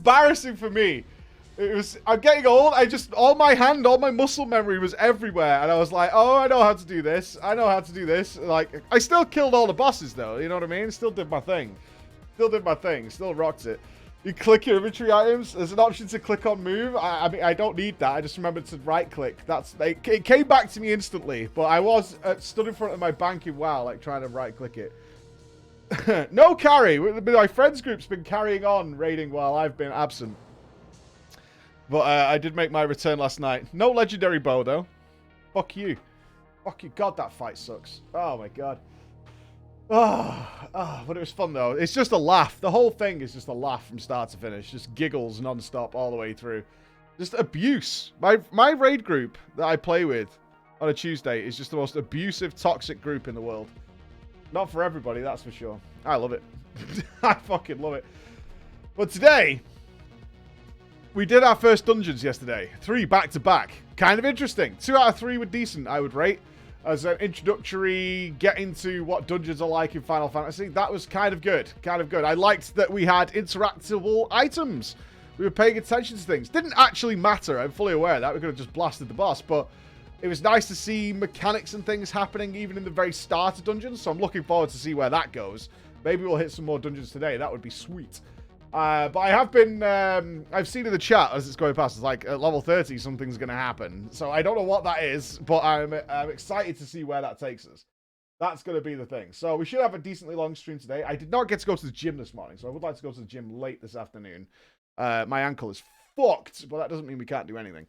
embarrassing for me. I'm getting old. All my muscle memory was everywhere. And I was like, oh, I know how to do this. I know how to do this. Like, I still killed all the bosses, though. You know what I mean? Still did my thing. Still rocked it. You click your inventory items. There's an option to click on move. I mean, I don't need that. I just remembered to right click. It came back to me instantly. But I was stood in front of my bank in WoW, like trying to right click it. No carry. My friends group's been carrying on raiding while I've been absent. But I did make my return last night. No legendary bow, though. Fuck you. Fuck you. God, that fight sucks. Oh, my God. But it was fun, though. It's just a laugh. The whole thing is just a laugh from start to finish. Just giggles non-stop all the way through. Just abuse. My raid group that I play with on a Tuesday is just the most abusive, toxic group in the world. Not for everybody, that's for sure. I love it. I fucking love it. But today, we did our first dungeons yesterday. 3 back-to-back. Kind of interesting. 2 out of 3 were decent, I would rate. As an introductory, get into what dungeons are like in Final Fantasy. That was kind of good. Kind of good. I liked that we had interactable items. We were paying attention to things. Didn't actually matter. I'm fully aware of that. We could have just blasted the boss. But it was nice to see mechanics and things happening even in the very start of dungeons. So I'm looking forward to see where that goes. Maybe we'll hit some more dungeons today. That would be sweet. But I have been, I've seen in the chat as it's going past, it's like at level 30 something's going to happen. So I don't know what that is, but I'm excited to see where that takes us. That's going to be the thing. So we should have a decently long stream today. I did not get to go to the gym this morning, so I would like to go to the gym late this afternoon. My ankle is fucked, but that doesn't mean we can't do anything.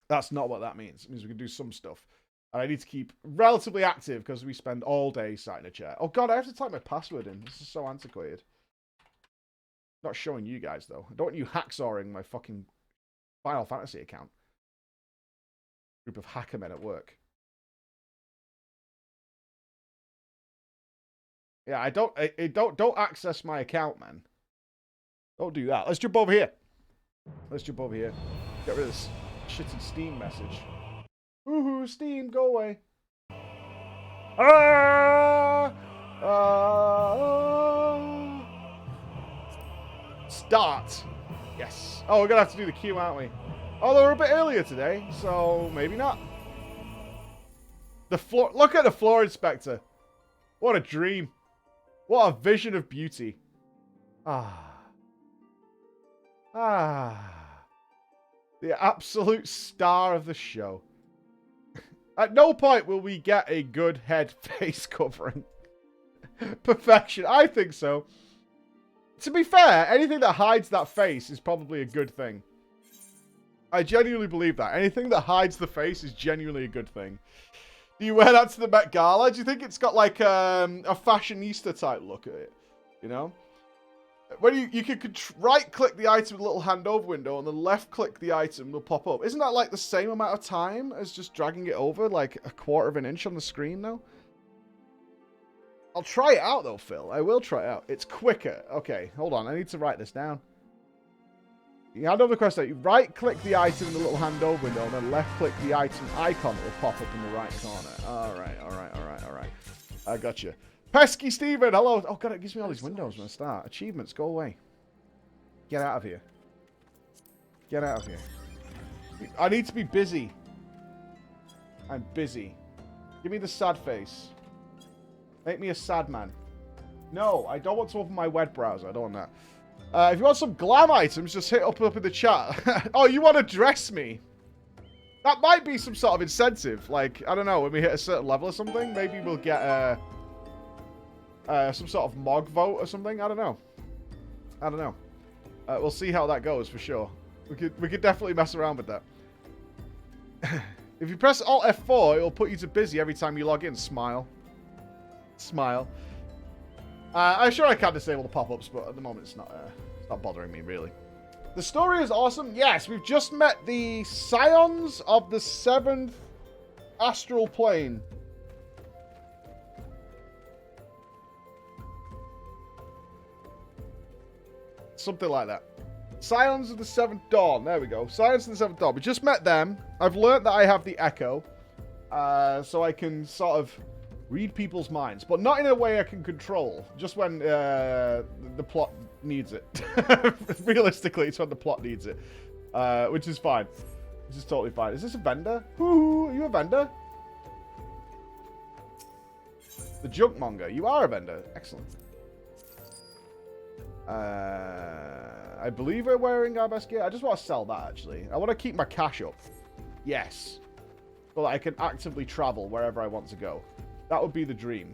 That's not what that means. It means we can do some stuff. And I need to keep relatively active because we spend all day sat in a chair. Oh god, I have to type my password in. This is so antiquated. Not showing you guys, though. I don't want you hacksawing my fucking Final Fantasy account. Group of hacker men at work. Yeah, don't access my account, man. Don't do that. Let's jump over here. Get rid of this shitty Steam message. Woohoo, Steam, go away. Start. Yes. Oh, we're going to have to do the queue, aren't we? Oh, they were a bit earlier today, so maybe not. The floor. Look at the floor inspector. What a dream. What a vision of beauty. The absolute star of the show. At no point will we get a good head face covering. Perfection. I think so. To be fair, anything that hides that face is probably a good thing. I genuinely believe that. Anything that hides the face is genuinely a good thing. Do you wear that to the Met Gala? Do you think it's got like a fashionista type look at it? You know? When you can right-click the item with a little hand-over window and then left-click the item will pop up. Isn't that like the same amount of time as just dragging it over like a 1/4 of an inch on the screen now? I'll try it out though, Phil. I will try it out. It's quicker. Okay, hold on. I need to write this down. You hand over the quest, you right-click the item in the little hand-over window and then left-click the item icon that will pop up in the right corner. All right. I got you. Pesky Steven, hello. Oh, God, it gives me all these windows when I start. Achievements, go away. Get out of here. Get out of here. I need to be busy. I'm busy. Give me the sad face. Make me a sad man. No, I don't want to open my web browser. I don't want that. If you want some glam items, just hit up in the chat. Oh, you want to dress me? That might be some sort of incentive. Like, I don't know, when we hit a certain level or something, maybe we'll get some sort of MOG vote or something. I don't know. We'll see how that goes for sure. We could definitely mess around with that. If you press Alt F4, it'll put you to busy every time you log in. Smile. I'm sure I can disable the pop-ups, but at the moment it's not bothering me really. The story is awesome. Yes, we've just met the Scions of the 7th Astral Plane. Something like that. Scions of the 7th Dawn. There we go. Scions of the 7th Dawn. We just met them. I've learnt that I have the Echo. So I can sort of read people's minds. But not in a way I can control. Just when the plot needs it. Realistically, it's when the plot needs it. Which is fine. This is totally fine. Is this a vendor? Ooh, are you a vendor? The junkmonger. You are a vendor. Excellent. I believe we're wearing our best gear. I just want to sell that, actually. I want to keep my cash up. Yes. So that I can actively travel wherever I want to go. That would be the dream.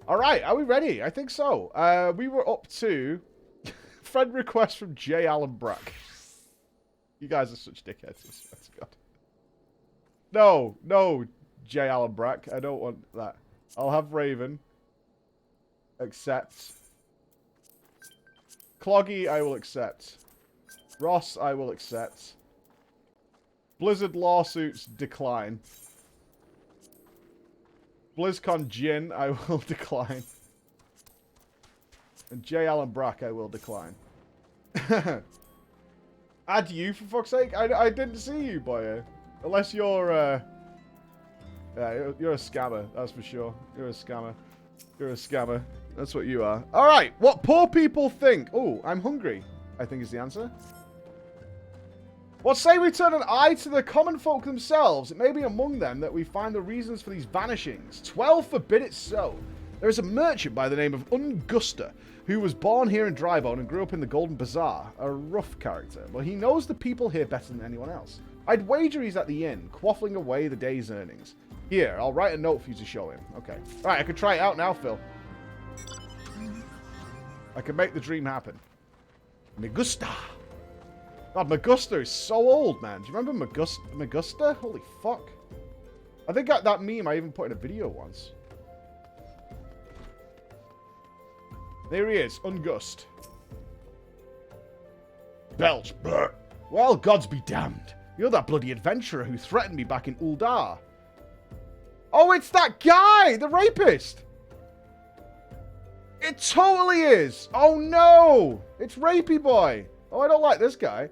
All right. Are we ready? I think so. We were up to... friend request from J. Allen Brack. You guys are such dickheads. I swear to God. No. No, J. Allen Brack. I don't want that. I'll have Raven. Accept. Cloggy, I will accept. Ross, I will accept. Blizzard lawsuits, decline. BlizzCon Jin, I will decline. And J. Allen Brack, I will decline. Add you, for fuck's sake? I didn't see you, boy. Unless you're, yeah, you're a scammer, that's for sure. You're a scammer. You're a scammer. That's what you are. Alright, what poor people think. Oh, I'm hungry, I think is the answer. What say we turn an eye to the common folk themselves? It may be among them that we find the reasons for these vanishings. 12 forbid it so. There is a merchant by the name of Ungusta, who was born here in Drybone and grew up in the Golden Bazaar. A rough character, but he knows the people here better than anyone else. I'd wager he's at the inn, quaffling away the day's earnings. Here, I'll write a note for you to show him. Okay. Alright, I can try it out now, Phil. I can make the dream happen. Megusta. God, Megusta is so old, man. Do you remember Megusta? Holy fuck. I think that meme I even put in a video once. There he is, Ungust. Belch. Brr. Well, gods be damned. You're that bloody adventurer who threatened me back in Uldar. Oh, it's that guy! The rapist! It totally is! Oh no! It's Rapey Boy! Oh, I don't like this guy.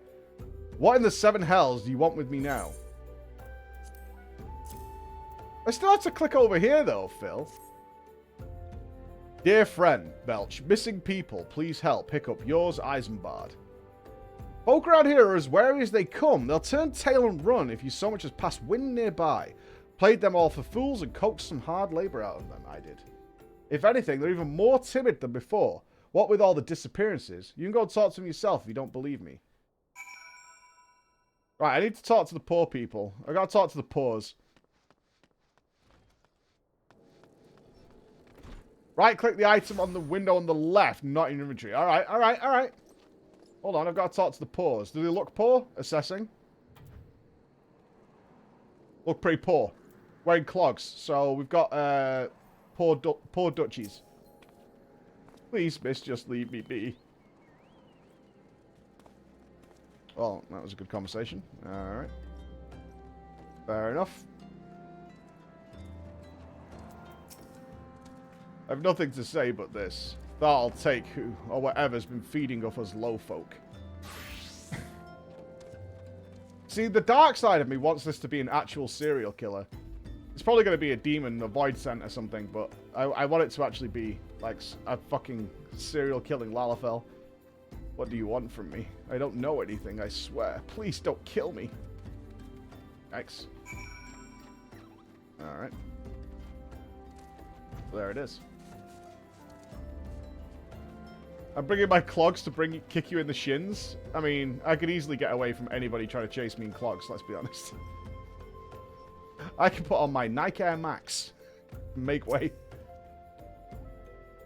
What in the seven hells do you want with me now? I still have to click over here though, Phil. Dear friend, Belch, missing people, please help. Pick up yours, Eisenbard. Folk around here are as wary as they come. They'll turn tail and run if you so much as pass wind nearby. Played them all for fools and coaxed some hard labor out of them, I did. If anything, they're even more timid than before. What with all the disappearances? You can go and talk to them yourself if you don't believe me. Right, I need to talk to the poor people. I gotta talk to the poors. Right-click the item on the window on the left, not in your inventory. Alright, alright, alright. Hold on, I've got to talk to the poors. Do they look poor? Assessing. Look pretty poor. Wearing clogs. So we've got poor duchies. Please, miss, just leave me be. Well, that was a good conversation. Alright. Fair enough. I've nothing to say but this. That'll take who or whatever's been feeding off us low folk. See, the dark side of me wants this to be an actual serial killer. It's probably going to be a demon, a void scent or something, but I want it to actually be like a fucking serial killing Lalafell. What do you want from me? I don't know anything, I swear. Please don't kill me. Thanks. Alright. There it is. I'm bringing my clogs to kick you in the shins. I mean, I could easily get away from anybody trying to chase me in clogs, let's be honest. I can put on my Nike Air Max. Make way.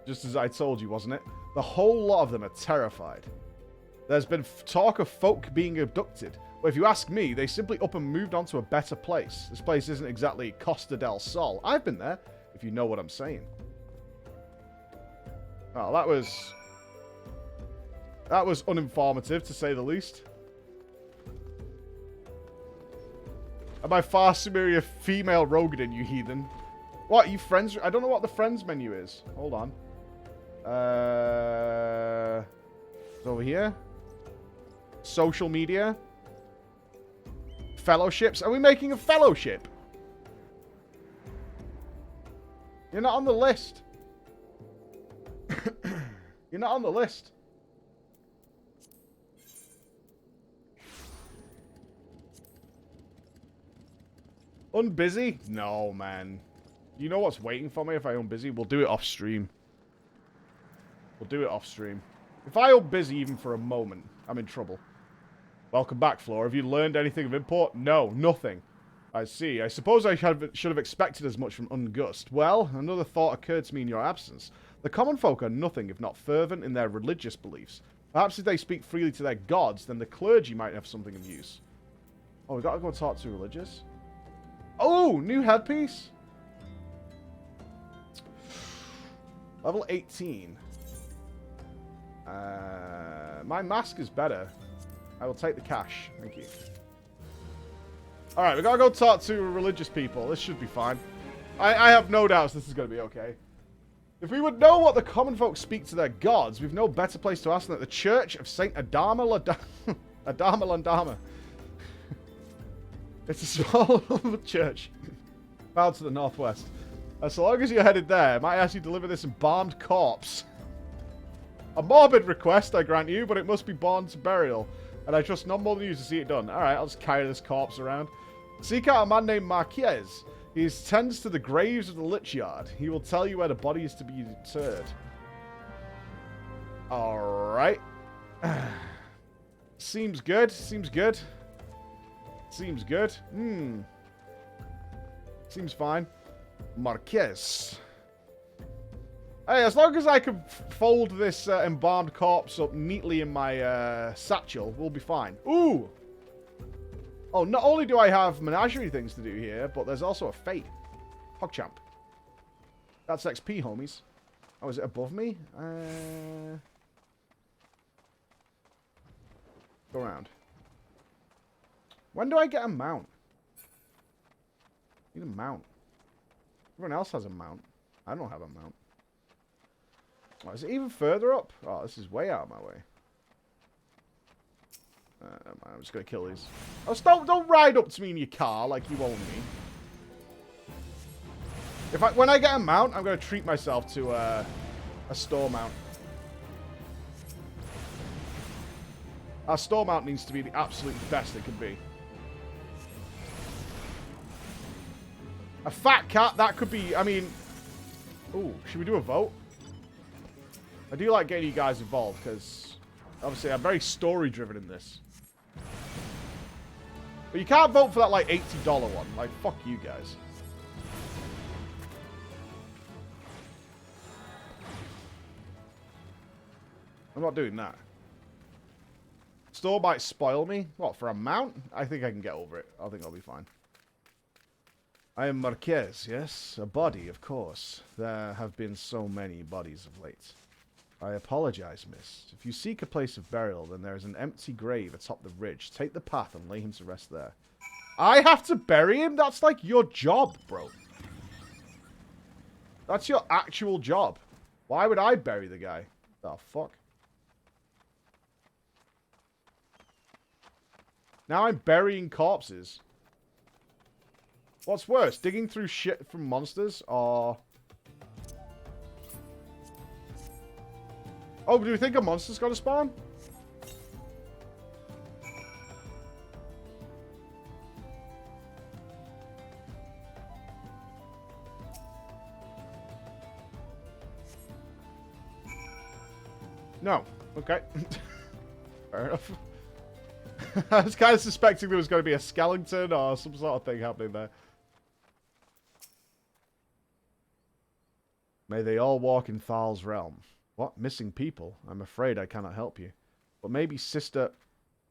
Just as I told you, wasn't it? The whole lot of them are terrified. There's been talk of folk being abducted. But if you ask me, they simply up and moved on to a better place. This place isn't exactly Costa del Sol. I've been there, if you know what I'm saying. Oh, that was uninformative, to say the least. Am I far superior female Rogadin, you heathen? What, are you friends? I don't know what the friends menu is. Hold on. It's over here. Social media. Fellowships. Are we making a fellowship? You're not on the list. You're not on the list. Unbusy? No, man. You know what's waiting for me if I unbusy? We'll do it off stream. We'll do it off stream. If I unbusy even for a moment, I'm in trouble. Welcome back, Flora. Have you learned anything of import? No, nothing. I see. I suppose I should have expected as much from Ungust. Well, another thought occurred to me in your absence. The common folk are nothing if not fervent in their religious beliefs. Perhaps if they speak freely to their gods, then the clergy might have something of use. Oh, we gotta go talk to religious? Oh, new headpiece? Level 18. My mask is better. I will take the cash. Thank you. Alright, we gotta go talk to religious people. This should be fine. I have no doubts this is gonna be okay. If we would know what the common folk speak to their gods, we've no better place to ask than at the Church of Saint Adama Landama. It's a small church. Found to the northwest. So long as you're headed there, I might ask you to deliver this embalmed corpse. A morbid request, I grant you, but it must be borne to burial. And I trust none more than you to see it done. Alright, I'll just carry this corpse around. Seek out a man named Marquez. He tends to the graves of the lich yard. He will tell you where the body is to be interred. Alright. Seems good. Seems good. Seems good. Seems fine. Marquez. Hey, as long as I can fold this embalmed corpse up neatly in my satchel, we'll be fine. Ooh! Oh, not only do I have menagerie things to do here, but there's also a fate. Pogchamp. That's XP, homies. Oh, is it above me? Go around. When do I get a mount? I need a mount. Everyone else has a mount. I don't have a mount. Oh, is it even further up? Oh, this is way out of my way. I'm just gonna kill these. Oh, don't ride up to me in your car like you own me. When I get a mount, I'm gonna treat myself to a store mount. Our store mount needs to be the absolute best it can be. A fat cat, that could be, I mean... Ooh, should we do a vote? I do like getting you guys involved, because... Obviously, I'm very story-driven in this. But you can't vote for that, like, $80 one. Like, fuck you guys. I'm not doing that. Store might spoil me. What, for a mount? I think I can get over it. I think I'll be fine. I am Marquez, yes? A body, of course. There have been so many bodies of late. I apologize, miss. If you seek a place of burial, then there is an empty grave atop the ridge. Take the path and lay him to rest there. I have to bury him? That's like your job, bro. That's your actual job. Why would I bury the guy? The fuck? Now I'm burying corpses. What's worse, digging through shit from monsters, or... Oh, do you think a monster's gonna spawn? No. Okay. Fair enough. I was kind of suspecting there was going to be a skeleton or some sort of thing happening there. May they all walk in Thal's realm. What? Missing people? I'm afraid I cannot help you. But maybe Sister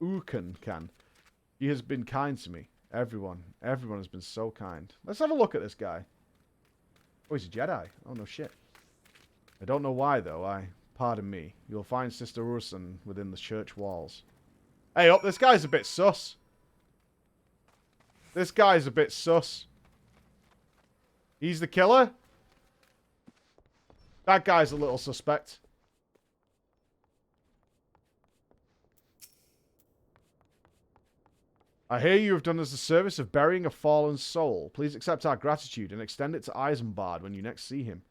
Uken can. She has been kind to me. Everyone has been so kind. Let's have a look at this guy. Oh, he's a Jedi. Oh, no shit. I don't know why, though. Pardon me. You'll find Sister Urson within the church walls. Hey, up, this guy's a bit sus. This guy's a bit sus. He's the killer? That guy's a little suspect. I hear you have done us the service of burying a fallen soul. Please accept our gratitude and extend it to Eisenbard when you next see him.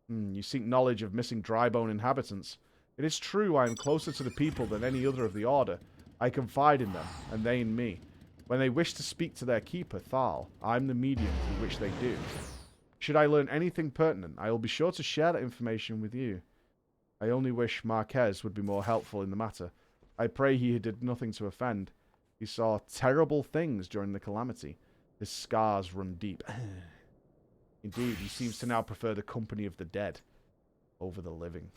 You seek knowledge of missing drybone inhabitants. It is true I am closer to the people than any other of the Order. I confide in them, and they in me. When they wish to speak to their keeper, Thal, I'm the medium through which they do. Should I learn anything pertinent, I will be sure to share that information with you. I only wish Marquez would be more helpful in the matter. I pray he did nothing to offend. He saw terrible things during the calamity. His scars run deep. Indeed, he seems to now prefer the company of the dead over the living.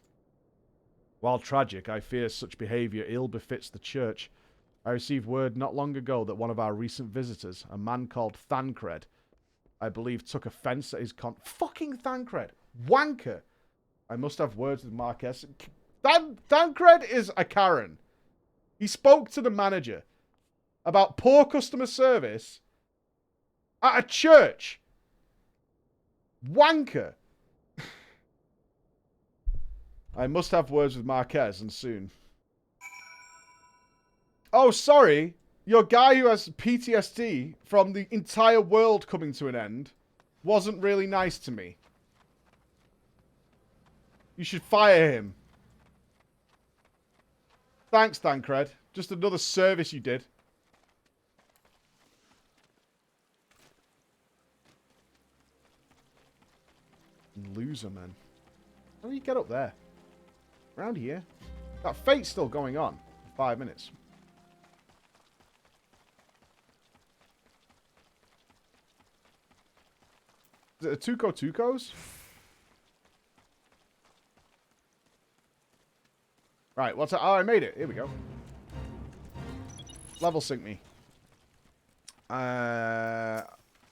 While tragic, I fear such behavior ill befits the church. I received word not long ago that one of our recent visitors, a man called Thancred, I believe took offense at his fucking Thancred. Wanker! I must have words with Marquez. Thancred is a Karen. He spoke to the manager about poor customer service at a church. Wanker! I must have words with Marquez, and soon. Oh, sorry. Your guy who has PTSD from the entire world coming to an end wasn't really nice to me. You should fire him. Thanks, Thancred. Just another service you did. Loser, man. How do you get up there? Around here? That fate's still going on. 5 minutes. Is it a Tuco-Tucos? Right, what's that? Oh, I made it. Here we go. Level sync me.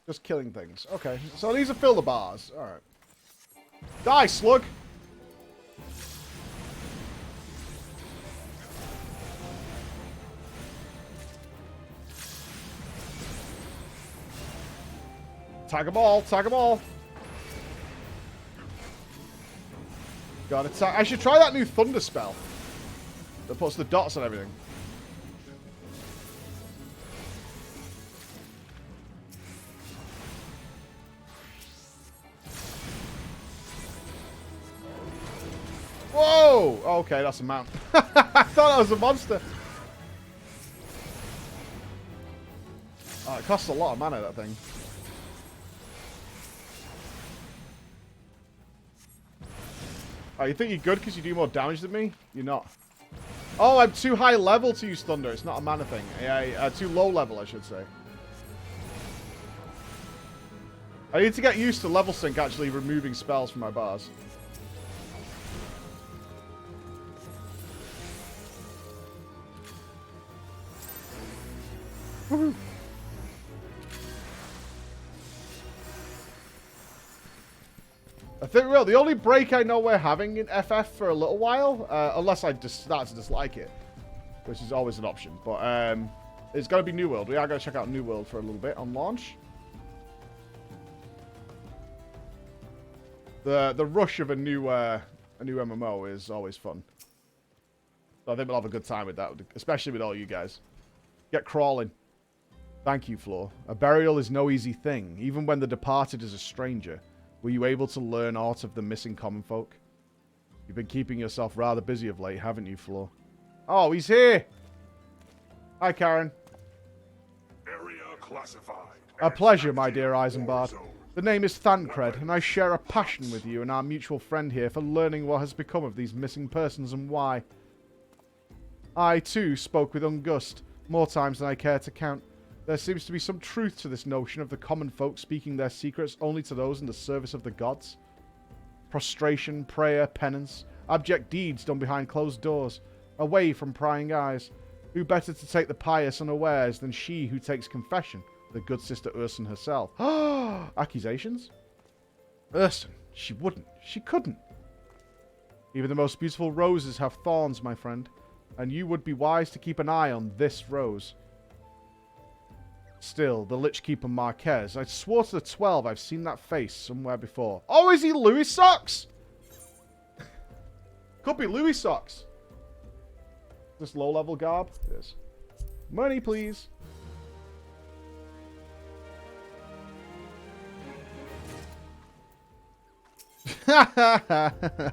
Just killing things. Okay, so these are fill the bars. Alright. Die, slug! Tag them all, tag them all. Got it. I should try that new thunder spell that puts the dots on everything. Whoa! Okay, that's a man. I thought that was a monster. Oh, it costs a lot of mana, that thing. Oh, you think you're good because you do more damage than me? You're not. Oh, I'm too high level to use thunder. It's not a mana thing. Yeah, too low level, I should say. I need to get used to level sync actually removing spells from my bars. Woohoo! I think, well, the only break I know we're having in FF for a little while, unless I just start to dislike it, which is always an option, but it's going to be New World. We are going to check out New World for a little bit on launch. The rush of a new MMO is always fun. So I think we'll have a good time with that, especially with all you guys. Get crawling. Thank you, Floor. A burial is no easy thing, even when the departed is a stranger. Were you able to learn aught of the missing common folk? You've been keeping yourself rather busy of late, haven't you, Floor? Oh, he's here! Hi, Karen. Area classified. A pleasure, my dear Isambard. The name is Thancred, and I share a passion with you and our mutual friend here for learning what has become of these missing persons and why. I, too, spoke with Ungust, more times than I care to count. There seems to be some truth to this notion of the common folk speaking their secrets only to those in the service of the gods. Prostration, prayer, penance, abject deeds done behind closed doors, away from prying eyes. Who better to take the pious unawares than she who takes confession, the good sister Urson herself? Accusations? Urson, she wouldn't. She couldn't. Even the most beautiful roses have thorns, my friend, and you would be wise to keep an eye on this rose. Still, the Lich Keeper Marquez. I swore to the 12 I've seen that face somewhere before. Oh, is he Louis Socks? Could be Louis Socks. This low-level garb? Yes. Money, please.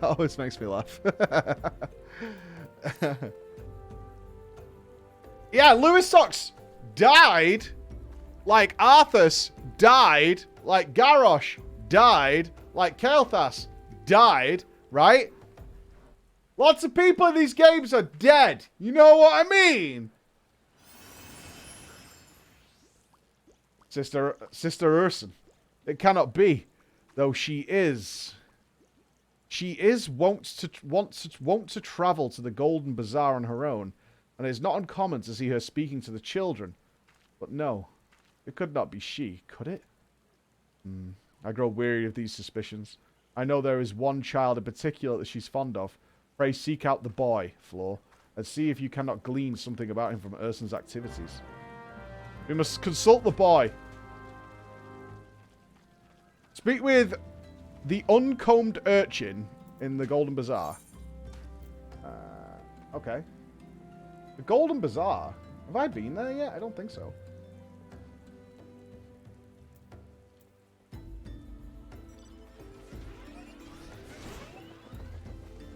Always makes me laugh. Yeah, Louis Socks died like Arthas died, like Garrosh died, like Kael'thas died, right? Lots of people in these games are dead. You know what I mean? Sister Urson. It cannot be, though she is. She is wont to travel to the Golden Bazaar on her own, and it is not uncommon to see her speaking to the children. But no, it could not be she, could it? I grow weary of these suspicions. I know there is one child in particular that she's fond of. Pray seek out the boy, Floor, and see if you cannot glean something about him from Urson's activities. We must consult the boy. Speak with the uncombed urchin in the Golden Bazaar. Okay. The Golden Bazaar? Have I been there yet? I don't think so.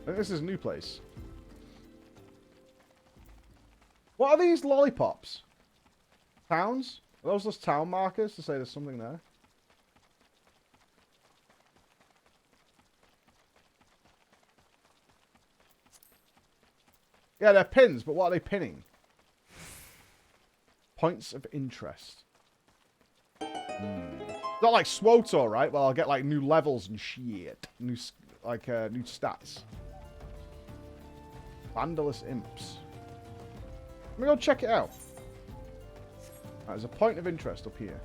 I think this is a new place. What are these lollipops? Towns? Are those just town markers to say there's something there? Yeah, they're pins, but what are they pinning? Points of interest. Not like SWOTOR, right? Well, I'll get like new levels and shit. New stats. Vandalous Imps. Let me go check it out. Right, there's a point of interest up here.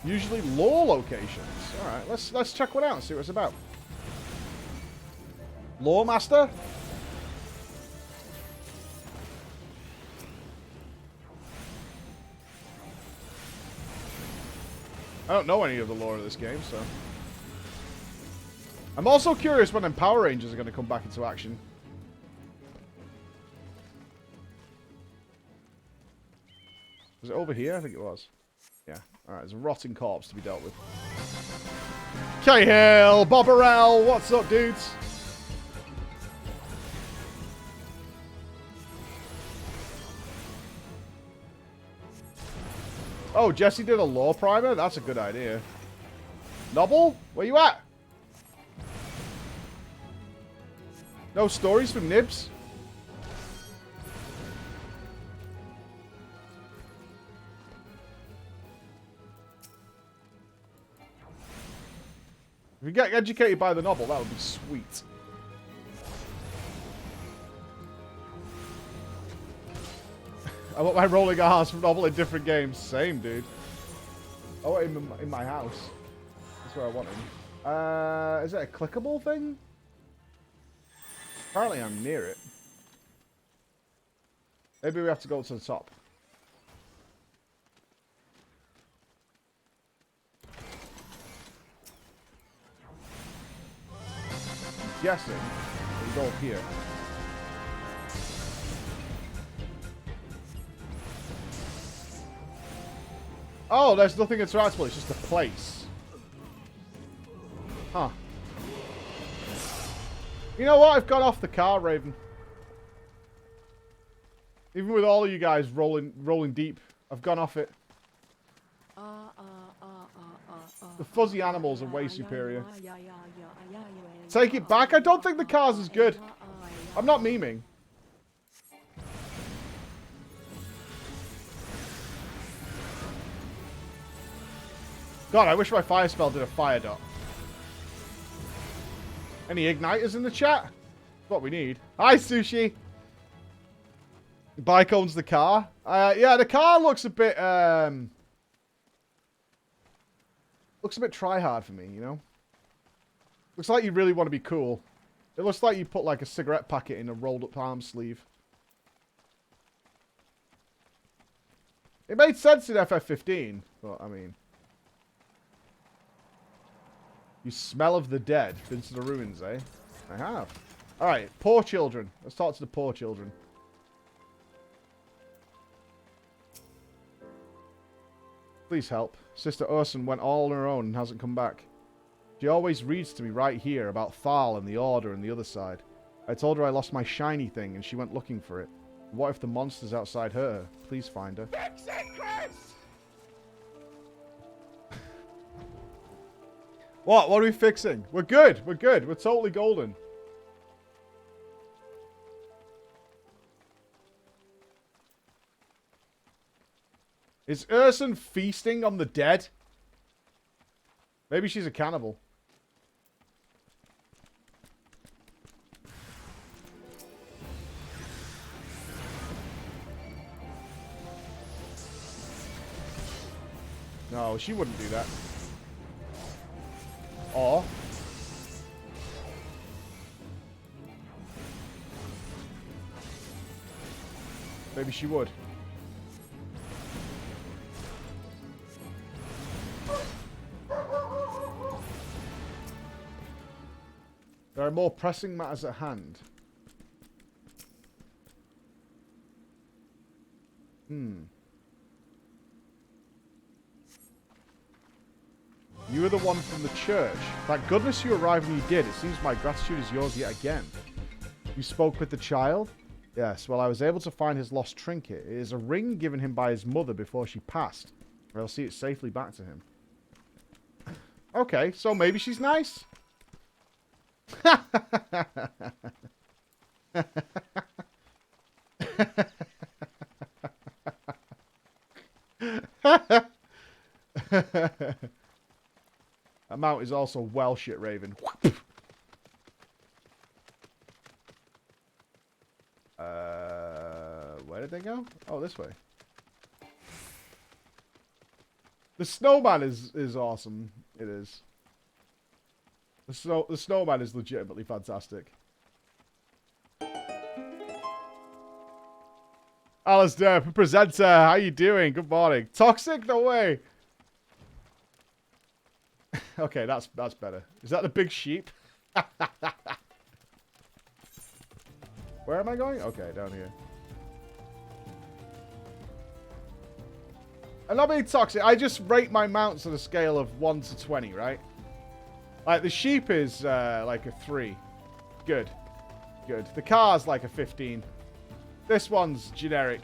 Usually lore locations. Alright, let's check one out and see what it's about. Lore Master? I don't know any of the lore of this game, so... I'm also curious when them Power Rangers are going to come back into action. Was it over here? I think it was. Yeah. Alright, there's a rotting corpse to be dealt with. Cahill, Bobberell, what's up, dudes? Oh, Jesse did a lore primer? That's a good idea. Noble? Where you at? No stories from Nupss? If we get educated by the novel, that would be sweet. I want my rolling R's from novel in different games. Same, dude. I want him in my house. That's where I want him. Is it a clickable thing? Apparently I'm near it. Maybe we have to go to the top. I'm guessing we go up here. Oh, there's nothing interactable. It's just a place. Huh. You know what? I've got off the car, Raven. Even with all of you guys rolling deep, I've gone off it. The fuzzy animals are way superior. Take it back? I don't think the car's as good. I'm not memeing. God, I wish my fire spell did a fire dot. Any igniters in the chat? That's what we need. Hi, Sushi. Bike owns the car. Yeah, the car looks a bit, looks a bit try-hard for me, you know? Looks like you really want to be cool. It looks like you put, like, a cigarette packet in a rolled-up arm sleeve. It made sense in FF15, but, I mean... You smell of the dead. Been to the ruins, eh? I have. Alright, poor children. Let's talk to the poor children. Please help. Sister Urson went all on her own and hasn't come back. She always reads to me right here about Thal and the Order and the other side. I told her I lost my shiny thing and she went looking for it. What if the monsters outside hurt her? Please find her. Fix it, Chris! What? What are we fixing? We're good. We're good. We're totally golden. Is Urson feasting on the dead? Maybe she's a cannibal. No, she wouldn't do that. Or... maybe she would. There are more pressing matters at hand. You were the one from the church. Thank goodness you arrived when you did. It seems my gratitude is yours yet again. You spoke with the child? Yes, well, I was able to find his lost trinket. It is a ring given him by his mother before she passed. I'll see it safely back to him. Okay, so maybe she's nice? That mount is also well shit, Raven. Where did they go? Oh, this way. The snowman is awesome. It is. The snowman is legitimately fantastic. Alistair, presenter, how you doing? Good morning. Toxic? No way. Okay, that's better. Is that the big sheep? Where am I going? Okay, down here. I'm not being toxic. I just rate my mounts on a scale of 1 to 20, right? Like, the sheep is like a 3. Good. Good. The car's like a 15. This one's generic.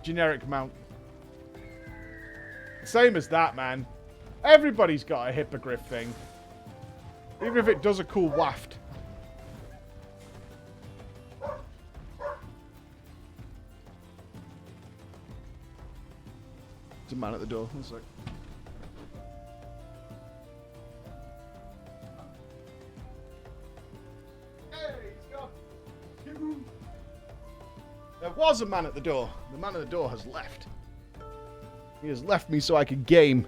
Generic mount. Same as that, man. Everybody's got a hippogriff thing. Even if it does a cool waft. There's a man at the door. One sec. Hey, he's gone. There was a man at the door. The man at the door has left. He has left me so I could game.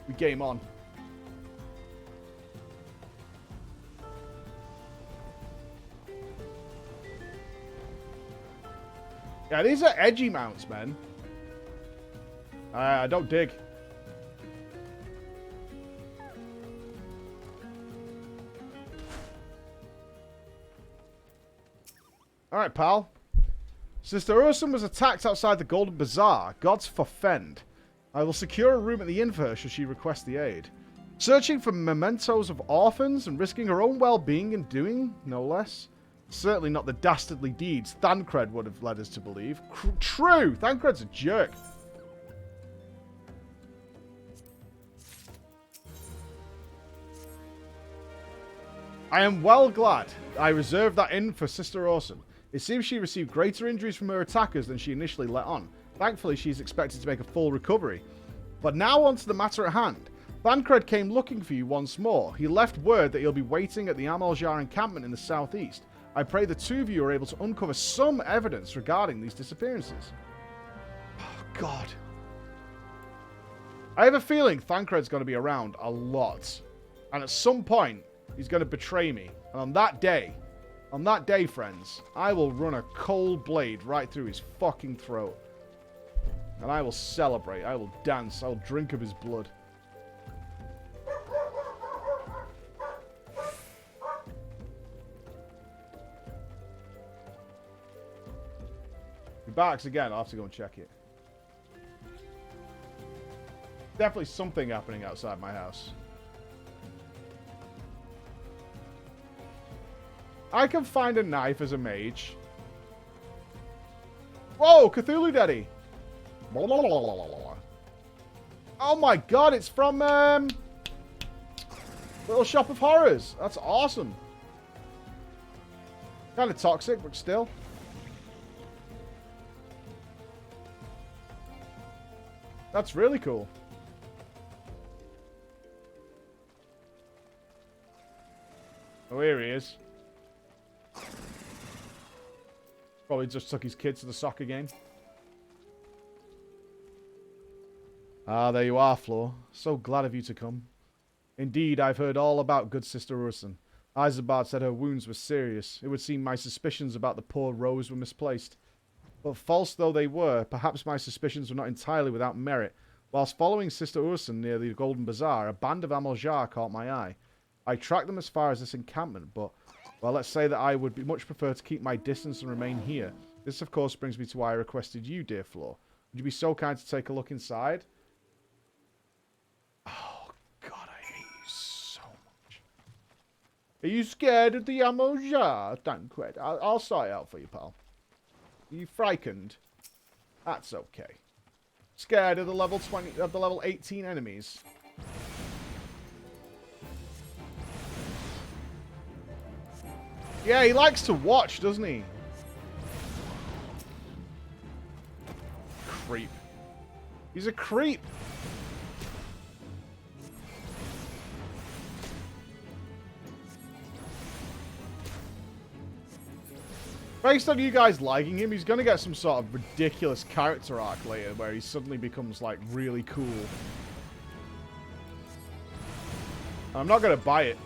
We game on. Yeah, these are edgy mounts, man. I don't dig. Alright, pal. Sister Urson was attacked outside the Golden Bazaar. Gods forfend. I will secure a room at the inn for her should she request the aid. Searching for mementos of orphans and risking her own well-being in doing, no less. Certainly not the dastardly deeds Thancred would have led us to believe. True! Thancred's a jerk. I am well glad I reserved that inn for Sister Urson. It seems she received greater injuries from her attackers than she initially let on. Thankfully, she's expected to make a full recovery. But now on to the matter at hand. Thancred came looking for you once more. He left word that he'll be waiting at the Amaljar encampment in the southeast. I pray the two of you are able to uncover some evidence regarding these disappearances. Oh, God. I have a feeling Thancred's going to be around a lot. And at some point, he's going to betray me. And on that day, friends, I will run a cold blade right through his fucking throat. And I will celebrate. I will dance. I will drink of his blood. If he barks again, I'll have to go and check it. Definitely something happening outside my house. I can find a knife as a mage. Whoa, Cthulhu Daddy. Oh my god, it's from Little Shop of Horrors. That's awesome. Kind of toxic, but still. That's really cool. Oh, here he is. Probably just took his kid to the soccer game. Ah, there you are, Flor. So glad of you to come. Indeed, I've heard all about good Sister Urson. Isambard said her wounds were serious. It would seem my suspicions about the poor Rose were misplaced. But false though they were, perhaps my suspicions were not entirely without merit. Whilst following Sister Urson near the Golden Bazaar, a band of Emotes caught my eye. I tracked them as far as this encampment, but, well, let's say that I would much prefer to keep my distance and remain here. This, of course, brings me to why I requested you, dear Flor. Would you be so kind to take a look inside? Oh, God, I hate you so much. Are you scared of the Emotes? Tancred, I'll sort it out for you, pal. Are you frightened? That's okay. Scared of the level 20, of the level 18 enemies? Yeah, he likes to watch, doesn't he? Creep. He's a creep. Based on you guys liking him, he's going to get some sort of ridiculous character arc later where he suddenly becomes, like, really cool. I'm not going to buy it.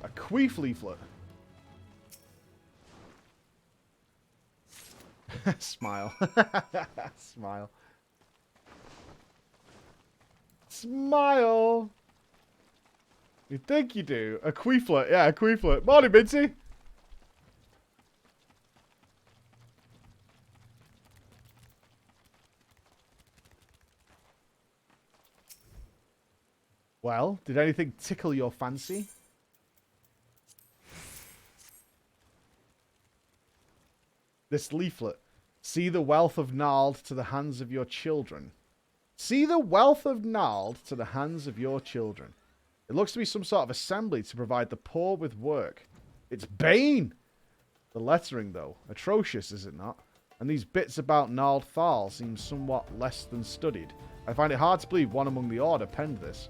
A queef leaflet. Smile. Smile. Smile. You think you do? A queeflet. Yeah, a queeflet. Morning, Minty. Well, did anything tickle your fancy? This leaflet. See the wealth of Nald to the hands of your children. See the wealth of Nald to the hands of your children. It looks to be some sort of assembly to provide the poor with work. It's Bane! The lettering, though. Atrocious, is it not? And these bits about Nald Thal seem somewhat less than studied. I find it hard to believe one among the Order penned this.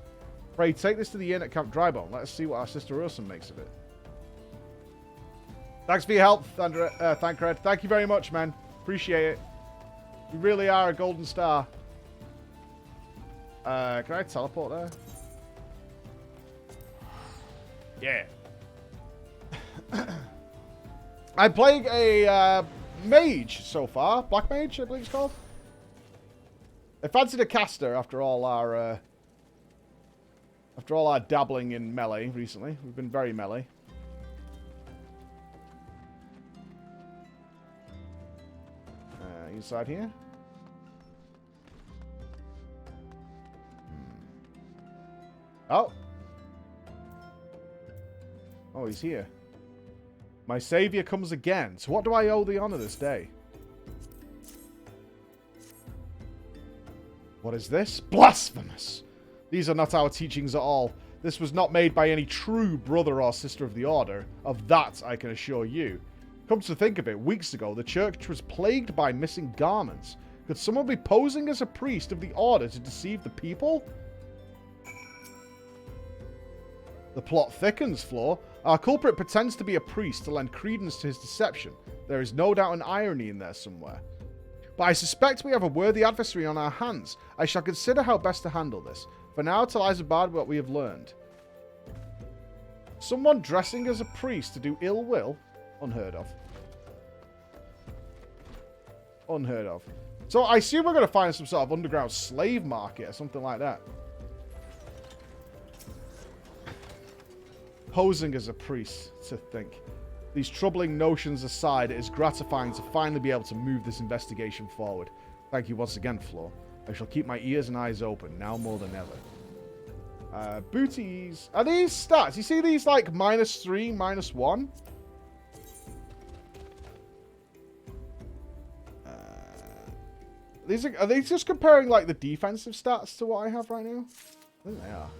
Pray, take this to the inn at Camp Drybone. Let us see what our Sister Urson makes of it. Thanks for your help, Thancred. Thank you very much, man. Appreciate it. You really are a golden star. Can I teleport there? Yeah. I'm playing a mage so far. Black mage, I believe it's called. I fancied a caster after all our dabbling in melee recently. We've been very melee. Inside here. Oh. Oh, he's here. My savior comes again. So what do I owe the honor this day? What is this? Blasphemous! These are not our teachings at all. This was not made by any true brother or sister of the Order. Of that, I can assure you. Come to think of it, weeks ago, the church was plagued by missing garments. Could someone be posing as a priest of the Order to deceive the people? The plot thickens, Flor. Our culprit pretends to be a priest to lend credence to his deception. There is no doubt an irony in there somewhere. But I suspect we have a worthy adversary on our hands. I shall consider how best to handle this. For now, tell Isambard what we have learned. Someone dressing as a priest to do ill will? Unheard of. Unheard of. So I assume we're going to find some sort of underground slave market or something like that. Posing as a priest, to think. These troubling notions aside, it is gratifying to finally be able to move this investigation forward. Thank you once again, Flor. I shall keep my ears and eyes open, now more than ever. Booties. Are these stats? You see these like -3, -1? Are they just comparing like the defensive stats to what I have right now? I think they are.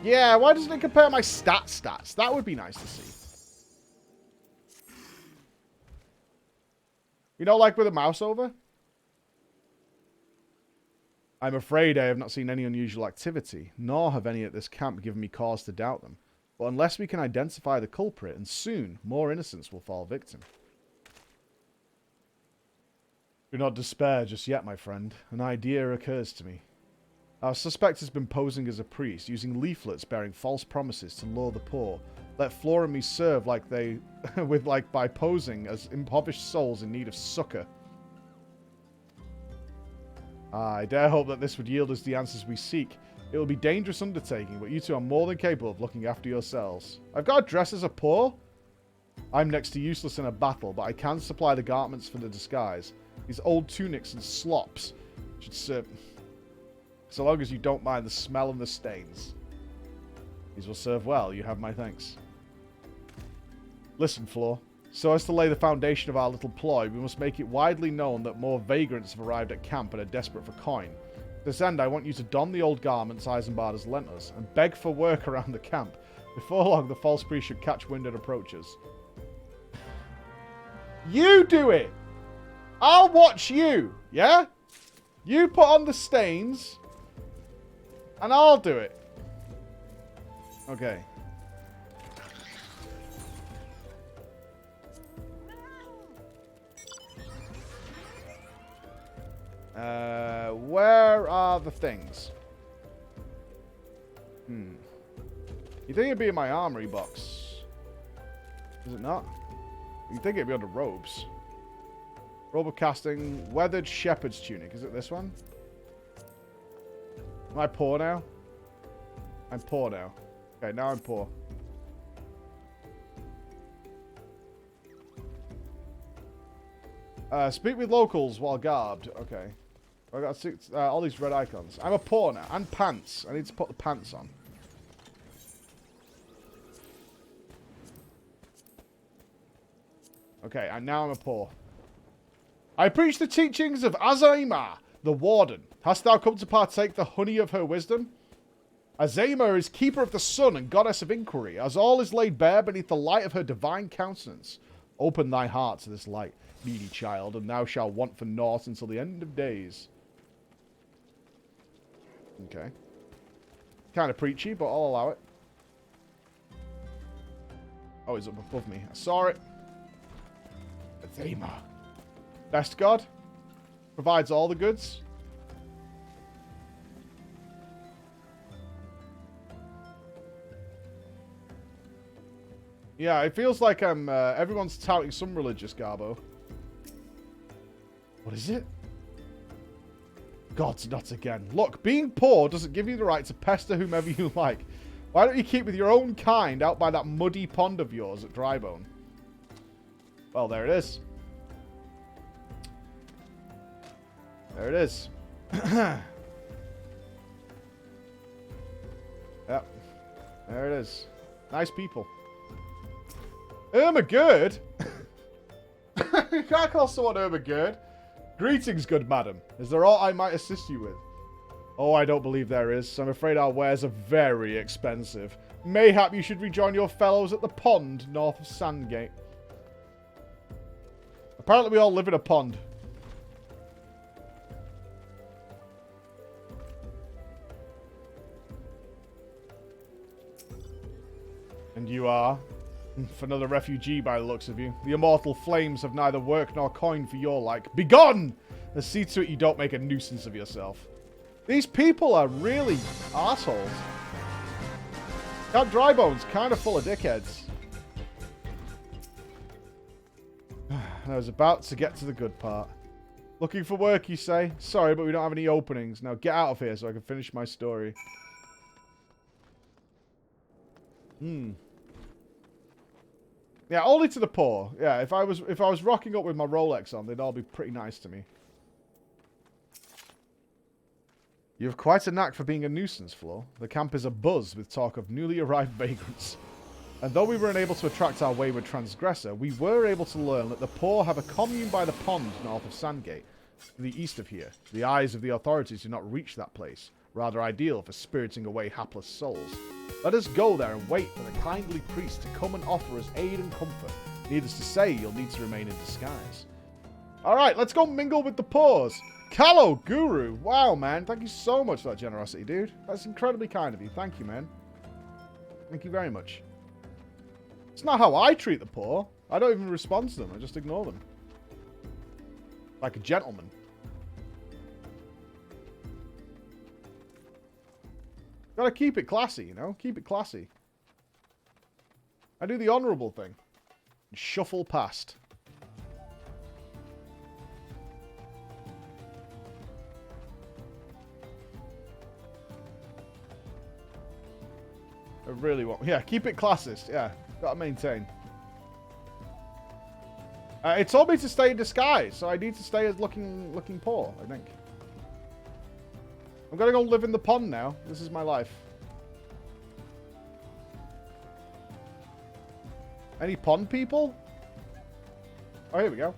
Yeah, why doesn't it compare my stats? That would be nice to see. You know, like with a mouse over? I'm afraid I have not seen any unusual activity, nor have any at this camp given me cause to doubt them. But unless we can identify the culprit, and soon, more innocents will fall victim. Do not despair just yet, my friend. An idea occurs to me. Our suspect has been posing as a priest, using leaflets bearing false promises to lure the poor. Let Flora and me serve like they, by posing as impoverished souls in need of succor. I dare hope that this would yield us the answers we seek. It will be a dangerous undertaking, but you two are more than capable of looking after yourselves. I've got to dress as a poor? I'm next to useless in a battle, but I can supply the garments for the disguise. These old tunics and slops should serve... So long as you don't mind the smell and the stains. These will serve well, you have my thanks. Listen, Floor. So as to lay the foundation of our little ploy, we must make it widely known that more vagrants have arrived at camp and are desperate for coin. To this end, I want you to don the old garments Isambard has lent us, and beg for work around the camp. Before long, the false priest should catch wind and approach us. You do it! I'll watch you, yeah? You put on the stains, and I'll do it. Okay. Where are the things? You think it'd be in my armory box? Is it not? You think it'd be under robes? Robe of casting, weathered shepherd's tunic. Is it this one? Am I poor now? I'm poor now. Okay, now I'm poor. Speak with locals while garbed. Okay. I got all these red icons. I'm a poor now. And pants. I need to put the pants on. Okay, and now I'm a poor. I preach the teachings of Azema, the warden. Hast thou come to partake the honey of her wisdom? Azema is keeper of the sun and goddess of inquiry, as all is laid bare beneath the light of her divine countenance. Open thy heart to this light, needy child, and thou shalt want for naught until the end of days. Okay. Kind of preachy, but I'll allow it. Oh, he's up above me. I saw it. Azema. Best god. Provides all the goods. Yeah, it feels like I'm... everyone's touting some religious garbo. What is it? Gods, not again. Look, being poor doesn't give you the right to pester whomever you like. Why don't you keep with your own kind out by that muddy pond of yours at Drybone? Well, there it is. There it is. Yep. There it is. Nice people. Ermagerd? You can't call someone Ermagerd. Greetings, good madam. Is there aught I might assist you with? Oh, I don't believe there is. I'm afraid our wares are very expensive. Mayhap you should rejoin your fellows at the pond north of Sandgate. Apparently we all live in a pond. And you are? Another refugee by the looks of you. The immortal flames have neither work nor coin for your like. Begone! And see to it you don't make a nuisance of yourself. These people are really assholes. That Drybone's kind of full of dickheads. I was about to get to the good part. Looking for work, you say? Sorry, but we don't have any openings. Now get out of here so I can finish my story. Yeah, only to the poor. Yeah, if I was rocking up with my Rolex on, they'd all be pretty nice to me. You have quite a knack for being a nuisance, Flo. The camp is abuzz with talk of newly arrived vagrants. And though we were unable to attract our wayward transgressor, we were able to learn that the poor have a commune by the pond north of Sandgate, to the east of here. The eyes of the authorities do not reach that place, rather ideal for spiriting away hapless souls. Let us go there and wait for the kindly priest to come and offer us aid and comfort. Needless to say, you'll need to remain in disguise. Alright, let's go mingle with the poors. Callow Guru. Wow, man. Thank you so much for that generosity, dude. That's incredibly kind of you. Thank you, man. Thank you very much. It's not how I treat the poor. I don't even respond to them. I just ignore them. Like a gentleman. Gotta keep it classy, you know? Keep it classy. I do the honourable thing. And shuffle past. I really want... Yeah, keep it classist. Yeah, gotta maintain. It told me to stay in disguise, so I need to stay as looking poor, I think. I'm gonna go live in the pond now. This is my life. Any pond people? Oh, here we go.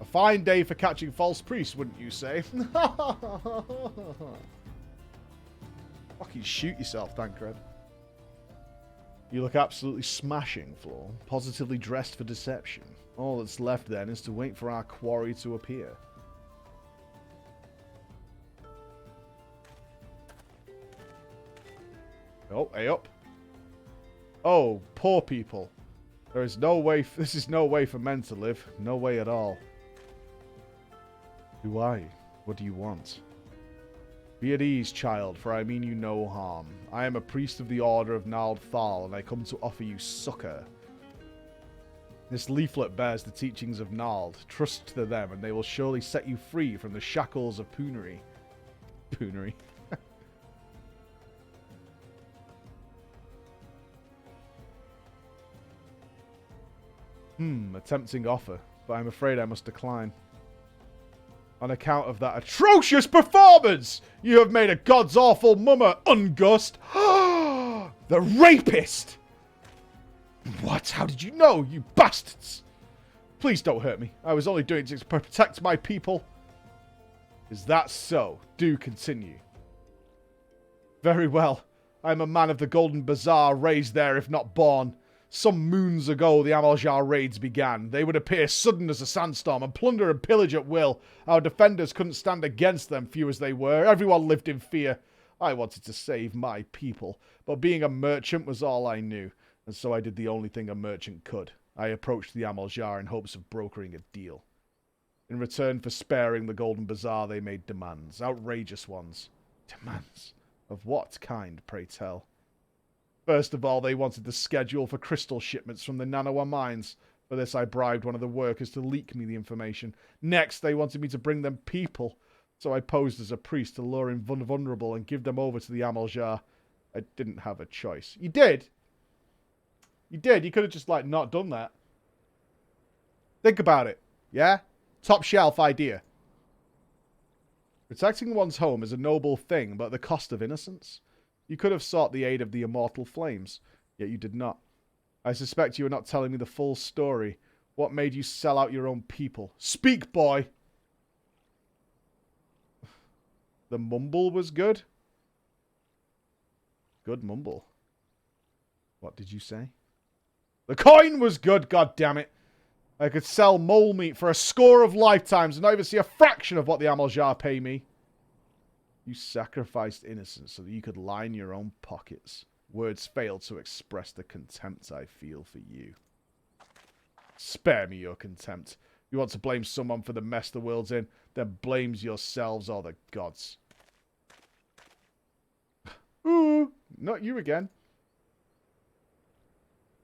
A fine day for catching false priests, wouldn't you say? Fucking shoot yourself, Tancred. You look absolutely smashing, Flo. Positively dressed for deception. All that's left then is to wait for our quarry to appear. Oh, hey up. Oh, poor people. There is no way... This is no way for men to live. No way at all. Who are you? What do you want? Be at ease, child, for I mean you no harm. I am a priest of the Order of Nald Thal, and I come to offer you succor. This leaflet bears the teachings of Nald. Trust to them, and they will surely set you free from the shackles of Poonery. Poonery. A tempting offer, but I'm afraid I must decline. On account of that atrocious performance! You have made a god's awful mummer, Ungust! The rapist! What? How did you know, you bastards? Please don't hurt me. I was only doing it to protect my people. Is that so? Do continue. Very well. I am a man of the Golden Bazaar, raised there if not born. Some moons ago, the Amaljar raids began. They would appear sudden as a sandstorm and plunder and pillage at will. Our defenders couldn't stand against them, few as they were. Everyone lived in fear. I wanted to save my people, but being a merchant was all I knew, and so I did the only thing a merchant could. I approached the Amaljar in hopes of brokering a deal. In return for sparing the Golden Bazaar, they made demands. Outrageous ones. Demands? Of what kind, pray tell? First of all, they wanted the schedule for crystal shipments from the Nanawa mines. For this, I bribed one of the workers to leak me the information. Next, they wanted me to bring them people. So I posed as a priest to lure in vulnerable and give them over to the Amaljar. I didn't have a choice. You did? You did? You could have just, like, not done that. Think about it. Yeah? Top shelf idea. Protecting one's home is a noble thing, but at the cost of innocence? You could have sought the aid of the immortal flames, yet you did not. I suspect you are not telling me the full story. What made you sell out your own people? Speak, boy! The mumble was good? Good mumble. What did you say? The coin was good, goddammit! I could sell mole meat for a score of lifetimes and not even see a fraction of what the Amaljar pay me. You sacrificed innocence so that you could line your own pockets. Words fail to express the contempt I feel for you. Spare me your contempt. You want to blame someone for the mess the world's in, then blames yourselves or the gods. Ooh, not you again.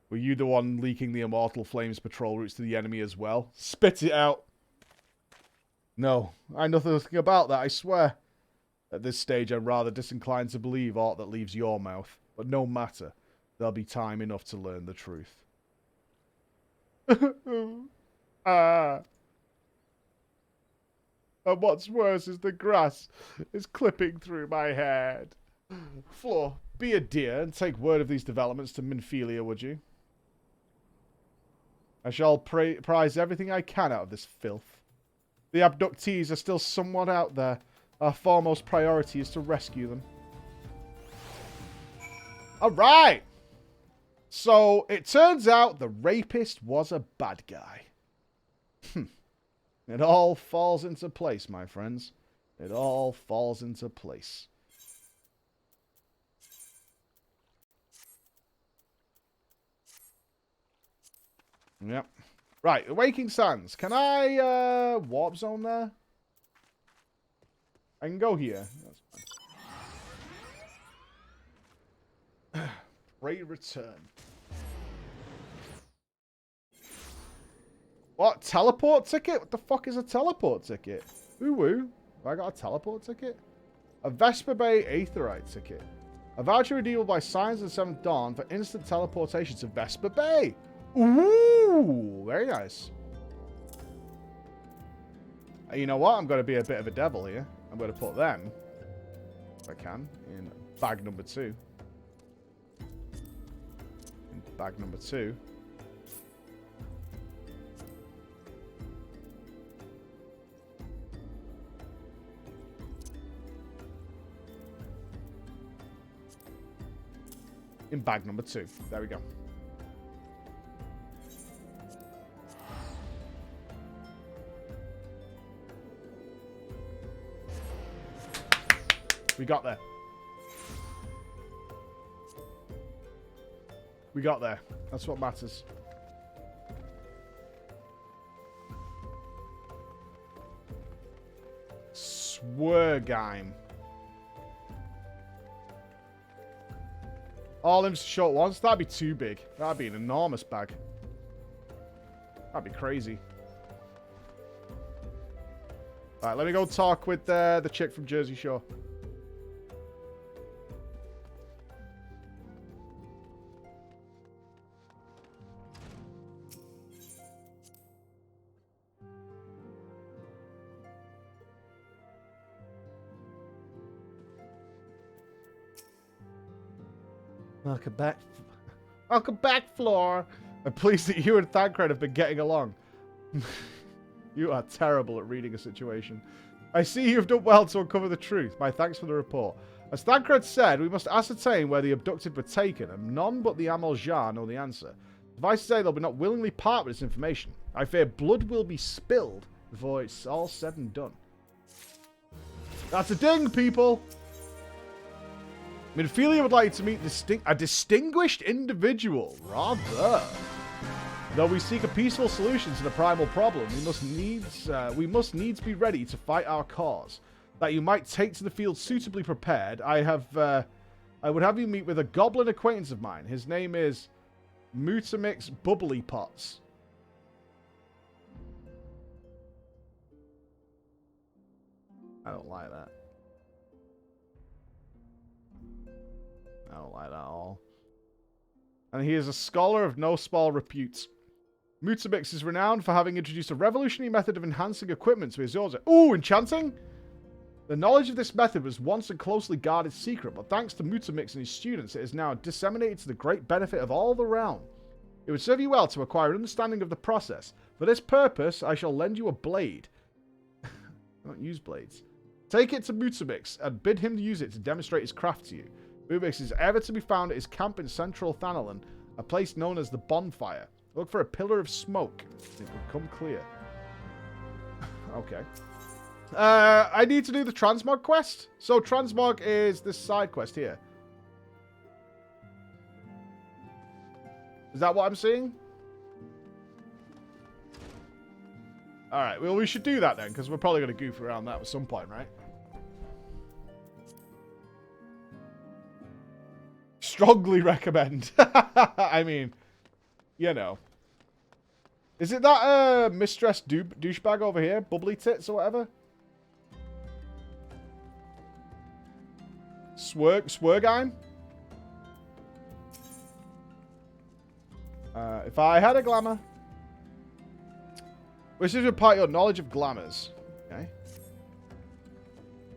Were you the one leaking the Immortal Flames patrol routes to the enemy as well? Spit it out. No, I know nothing about that, I swear. At this stage, I'm rather disinclined to believe aught that leaves your mouth. But no matter. There'll be time enough to learn the truth. And what's worse is the grass is clipping through my head. Floor, be a dear and take word of these developments to Minphelia, would you? I shall prize everything I can out of this filth. The abductees are still somewhat out there. Our foremost priority is to rescue them. Alright! So, it turns out the rapist was a bad guy. It all falls into place, my friends. It all falls into place. Yep. Right, Awaking Sands. Can I warp zone there? I can go here. That's fine. Great return. What? Teleport ticket? What the fuck is a teleport ticket? Ooh-woo. Have I got a teleport ticket? A Vesper Bay Aetherite ticket. A voucher redeemable by Signs of the Seventh Dawn for instant teleportation to Vesper Bay. Ooh, very nice. You know what? I'm going to be a bit of a devil here. I'm going to put them, if I can, in bag number 2. In bag number 2. In bag number 2. There we go. We got there. We got there. That's what matters. Swergheim. All them short ones? That'd be too big. That'd be an enormous bag. That'd be crazy. Alright, let me go talk with the chick from Jersey Shore. Welcome back, Floor. I'm pleased that you and Thancred have been getting along. You are terrible at reading a situation. I see you've done well to uncover the truth. My thanks for the report. As Thancred said, we must ascertain where the abducted were taken, and none but the Emotes know the answer. Suffice to say, they'll be not willingly part with this information. I fear blood will be spilled before it's all said and done. That's a ding, people! Minphelia would like to meet a distinguished individual. Rather. Though we seek a peaceful solution to the primal problem, we must needs be ready to fight our cause. That you might take to the field suitably prepared, I would have you meet with a goblin acquaintance of mine. His name is Mutamix Bubbly Pots. I don't like that. I don't like that at all. And he is a scholar of no small repute. Mutamix is renowned for having introduced a revolutionary method of enhancing equipment to his Eorzea. Ooh, enchanting? The knowledge of this method was once a closely guarded secret, but thanks to Mutamix and his students, it is now disseminated to the great benefit of all the realm. It would serve you well to acquire an understanding of the process. For this purpose, I shall lend you a blade. I don't use blades. Take it to Mutamix and bid him use it to demonstrate his craft to you. Mutamix is ever to be found at his camp in central Thanalan, a place known as the Bonfire. Look for a pillar of smoke. It will come clear. Okay. I need to do the Transmog Quest. So Transmog is this side quest here. Is that what I'm seeing? Alright, well we should do that then, because we're probably going to goof around that at some point, right? Strongly recommend. I mean, you know. Is it that mistress douchebag over here? Bubbly Tits or whatever? Swergheim? If I had a glamour. Which is impart your knowledge of glamours. Okay.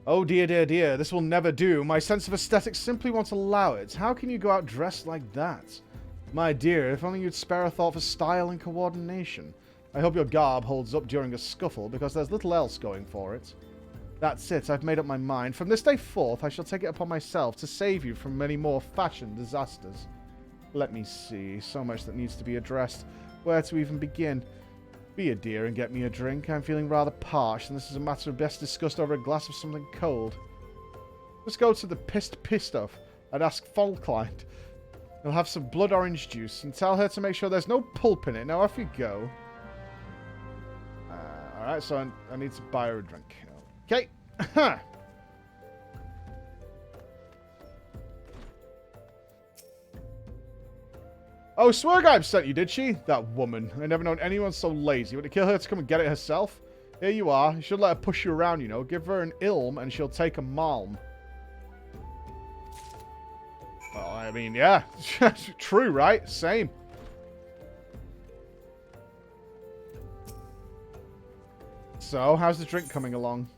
Oh dear, dear, dear, this will never do. My sense of aesthetics simply won't allow it. How can you go out dressed like that? My dear, if only you'd spare a thought for style and coordination. I hope your garb holds up during a scuffle, because there's little else going for it. That's it, I've made up my mind. From this day forth, I shall take it upon myself to save you from many more fashion disasters. Let me see, so much that needs to be addressed. Where to even begin? Be a dear and get me a drink. I'm feeling rather parched, and this is a matter of best discussed over a glass of something cold. Just go to the pissed off and ask Falkland. He'll have some blood orange juice, and tell her to make sure there's no pulp in it. Now off you go. Alright, so I need to buy her a drink. Okay. Oh, Swergheim sent you, did she? That woman. I never known anyone so lazy. Would it kill her to come and get it herself? Here you are. You should let her push you around, you know. Give her an ilm and she'll take a malm. Well, I mean, yeah. True, right? Same. So, how's the drink coming along?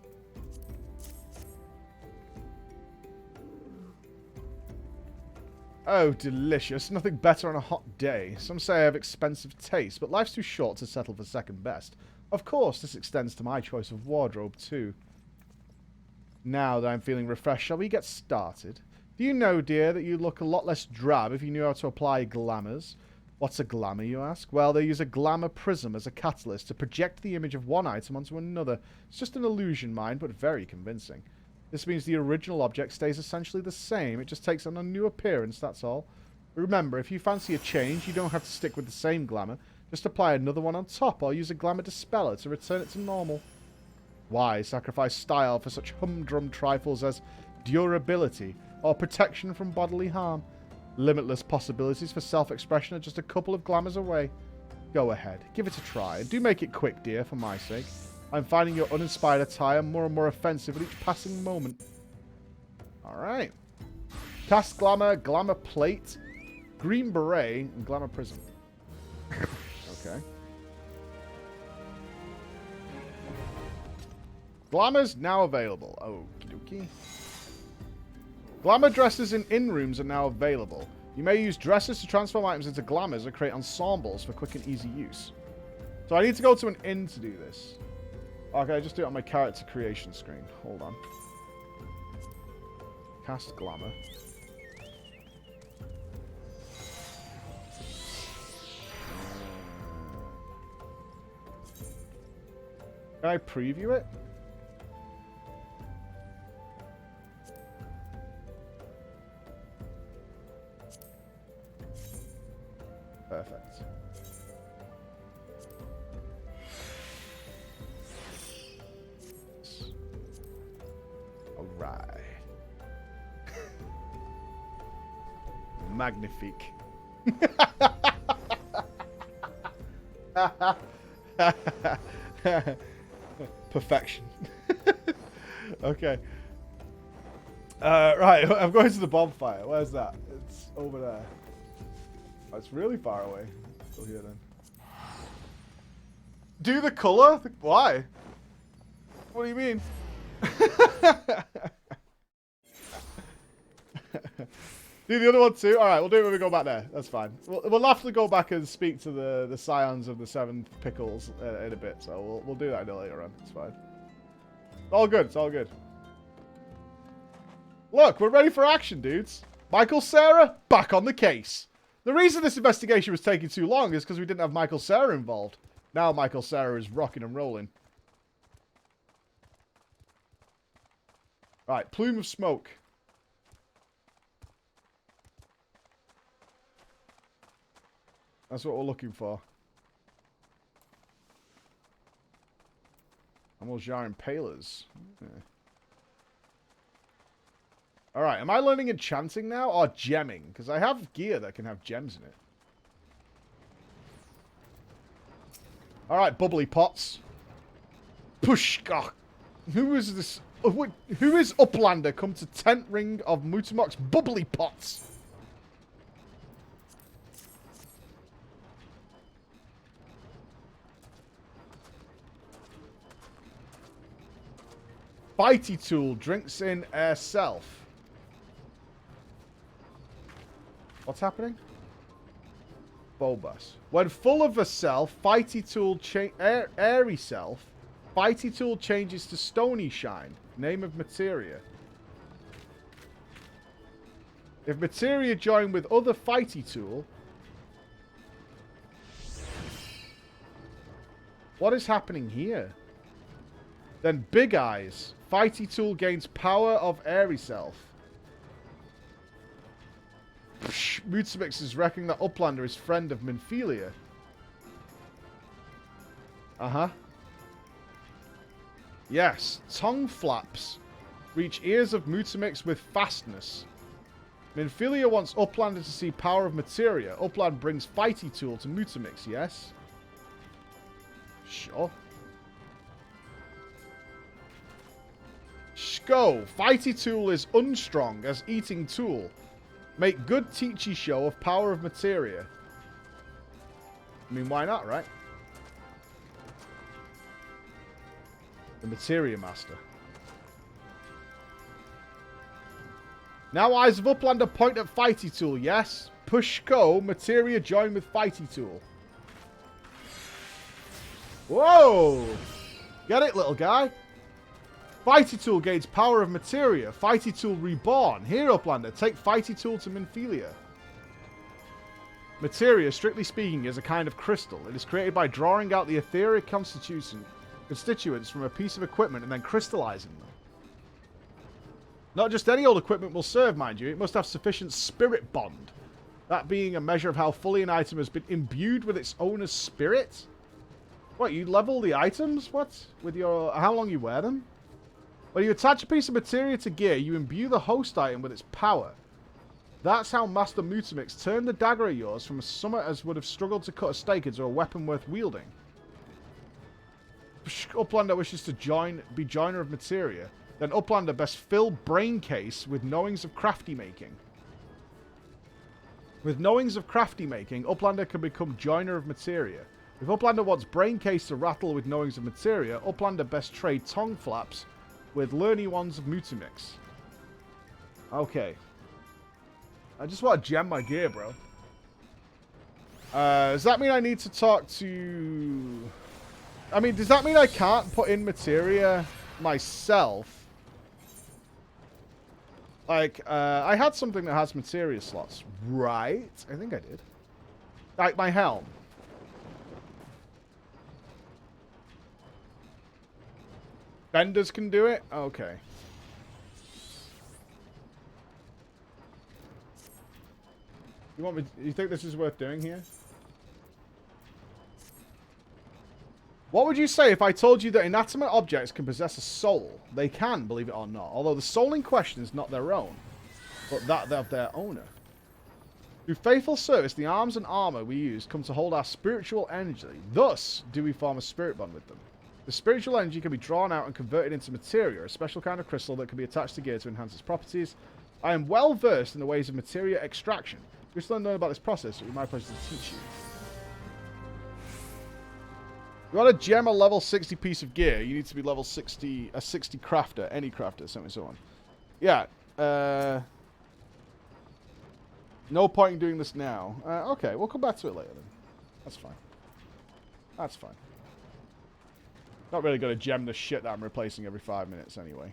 Oh, delicious. Nothing better on a hot day. Some say I have expensive taste, but life's too short to settle for second best. Of course, this extends to my choice of wardrobe, too. Now that I'm feeling refreshed, shall we get started? Do you know, dear, that you'd look a lot less drab if you knew how to apply glamours? What's a glamour, you ask? Well, they use a glamour prism as a catalyst to project the image of one item onto another. It's just an illusion, mind, but very convincing. This means the original object stays essentially the same. It just takes on a new appearance, that's all. Remember, if you fancy a change, you don't have to stick with the same glamour. Just apply another one on top, or use a glamour dispeller to return it to normal. Why sacrifice style for such humdrum trifles as durability or protection from bodily harm? Limitless possibilities for self-expression are just a couple of glamours away. Go ahead, give it a try, and do make it quick, dear, for my sake. I'm finding your uninspired attire more and more offensive with each passing moment. Alright. Cast Glamour, Glamour Plate, Green Beret, and Glamour Prism. Okay. Glamour's now available. Okie dokie. Glamour dresses in rooms are now available. You may use dresses to transform items into glamours or create ensembles for quick and easy use. So I need to go to an inn to do this. Okay, just do it on my character creation screen. Hold on. Cast Glamour. Can I preview it? Perfect. Alright. Magnifique. Perfection. Okay. Right, I'm going to the bonfire. Where's that? It's over there. Oh, it's really far away. Go here then. Do the colour? Why? What do you mean? Do the other one too? Alright, we'll do it when we go back there. That's fine. We'll have to go back and speak to the scions of the Seven Pickles in a bit, so we'll do that later on. It's fine. It's all good. It's all good. Look, we're ready for action, dudes. Michael Cera, back on the case. The reason this investigation was taking too long is because we didn't have Michael Cera involved. Now Michael Cera is rocking and rolling. Right, plume of smoke. That's what we're looking for. Amaljar Impalers. Yeah. Alright, am I learning enchanting now or gemming? Because I have gear that can have gems in it. Alright, bubbly pots. Pushka. Who is this? Who is Uplander come to tent ring of Mutamok's bubbly pots? Fighty tool drinks in herself. What's happening? Bulbous. When full of herself, Fighty tool airy self. Fighty tool changes to Stony Shine. Name of materia. If materia join with other Fighty tool. What is happening here? Then Big Eyes. Fighty tool gains power of airy self. Mutamix is reckoning that Uplander is friend of Minphilia. Uh-huh. Yes. Tongue flaps. Reach ears of Mutamix with fastness. Minphilia wants Uplander to see power of materia. Upland brings Fighty tool to Mutamix, yes? Sure. Sko. Fighty tool is unstrong as eating tool. Make good teachy show of power of materia. I mean, why not, right? The materia master. Now Eyes of Uplander point at Fighty tool, yes? Push go, materia join with Fighty tool. Whoa! Get it, little guy? Fighty tool gains power of materia. Fighty tool reborn. Here, Uplander, take Fighty tool to Minphilia. Materia, strictly speaking, is a kind of crystal. It is created by drawing out the etheric constituents from a piece of equipment and then crystallizing them. Not just any old equipment will serve, mind you. It must have sufficient spirit bond. That being a measure of how fully an item has been imbued with its owner's spirit. What, you level the items? What? With your... how long you wear them? When you attach a piece of materia to gear, you imbue the host item with its power. That's how Master Mutamix turned the dagger of yours from a summit as would have struggled to cut a stake into a weapon worth wielding. Uplander wishes to be joiner of materia. Then Uplander best fill brain case with knowings of crafty making. With knowings of crafty making, Uplander can become joiner of materia. If Uplander wants brain case to rattle with knowings of materia, Uplander best trade tongue flaps with learny ones of Mutamix. Okay. I just want to gem my gear, bro. Does that mean I need to talk to... I mean, does that mean I can't put in materia myself? Like, I had something that has materia slots, right? I think I did. Like my helm. Benders can do it? Okay. You think this is worth doing here? What would you say if I told you that inanimate objects can possess a soul? They can, believe it or not. Although the soul in question is not their own, but that of their owner. Through faithful service, the arms and armor we use come to hold our spiritual energy. Thus, do we form a spirit bond with them. The spiritual energy can be drawn out and converted into materia, a special kind of crystal that can be attached to gear to enhance its properties. I am well versed in the ways of materia extraction. If you still don't know about this process, it would be my pleasure to teach you. You want to gem a level 60 piece of gear, you need to be level 60, a 60 crafter, any crafter, so on and so on. Yeah, no point in doing this now. Okay, we'll come back to it later then. That's fine. That's fine. Not really going to gem the shit that I'm replacing every 5 minutes anyway.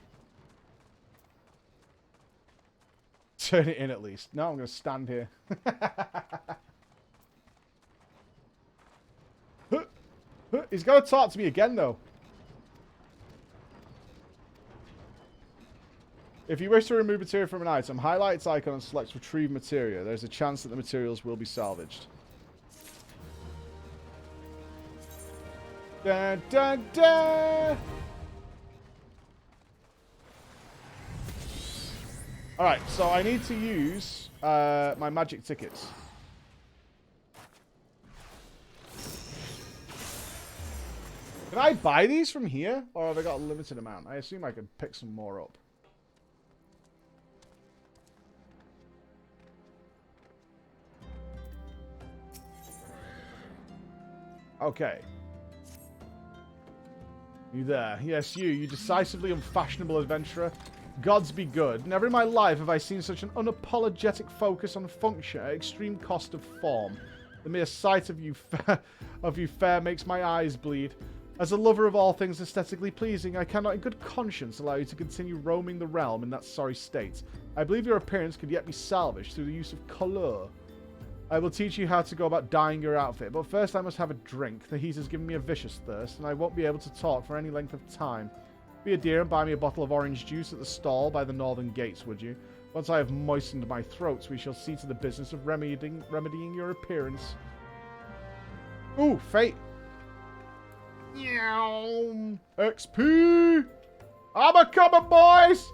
Turn it in at least. No, I'm going to stand here. He's going to talk to me again, though. If you wish to remove material from an item, highlight its icon and select Retrieve Materia. There's a chance that the materials will be salvaged. Dun, dun, dun. Alright, so I need to use my magic tickets. Can I buy these from here? Or have I got a limited amount? I assume I could pick some more up. Okay. You there? Yes, you decisively unfashionable adventurer. Gods be good. Never in my life have I seen such an unapologetic focus on function at extreme cost of form. The mere sight of you fair makes my eyes bleed. As a lover of all things aesthetically pleasing, I cannot in good conscience allow you to continue roaming the realm in that sorry state. I believe your appearance could yet be salvaged through the use of colour. I will teach you how to go about dyeing your outfit, but first I must have a drink. The heat has given me a vicious thirst, and I won't be able to talk for any length of time. Be a dear and buy me a bottle of orange juice at the stall by the northern gates, would you? Once I have moistened my throat, we shall see to the business of remedying your appearance. Ooh, fate. XP! I'm a coming, boys!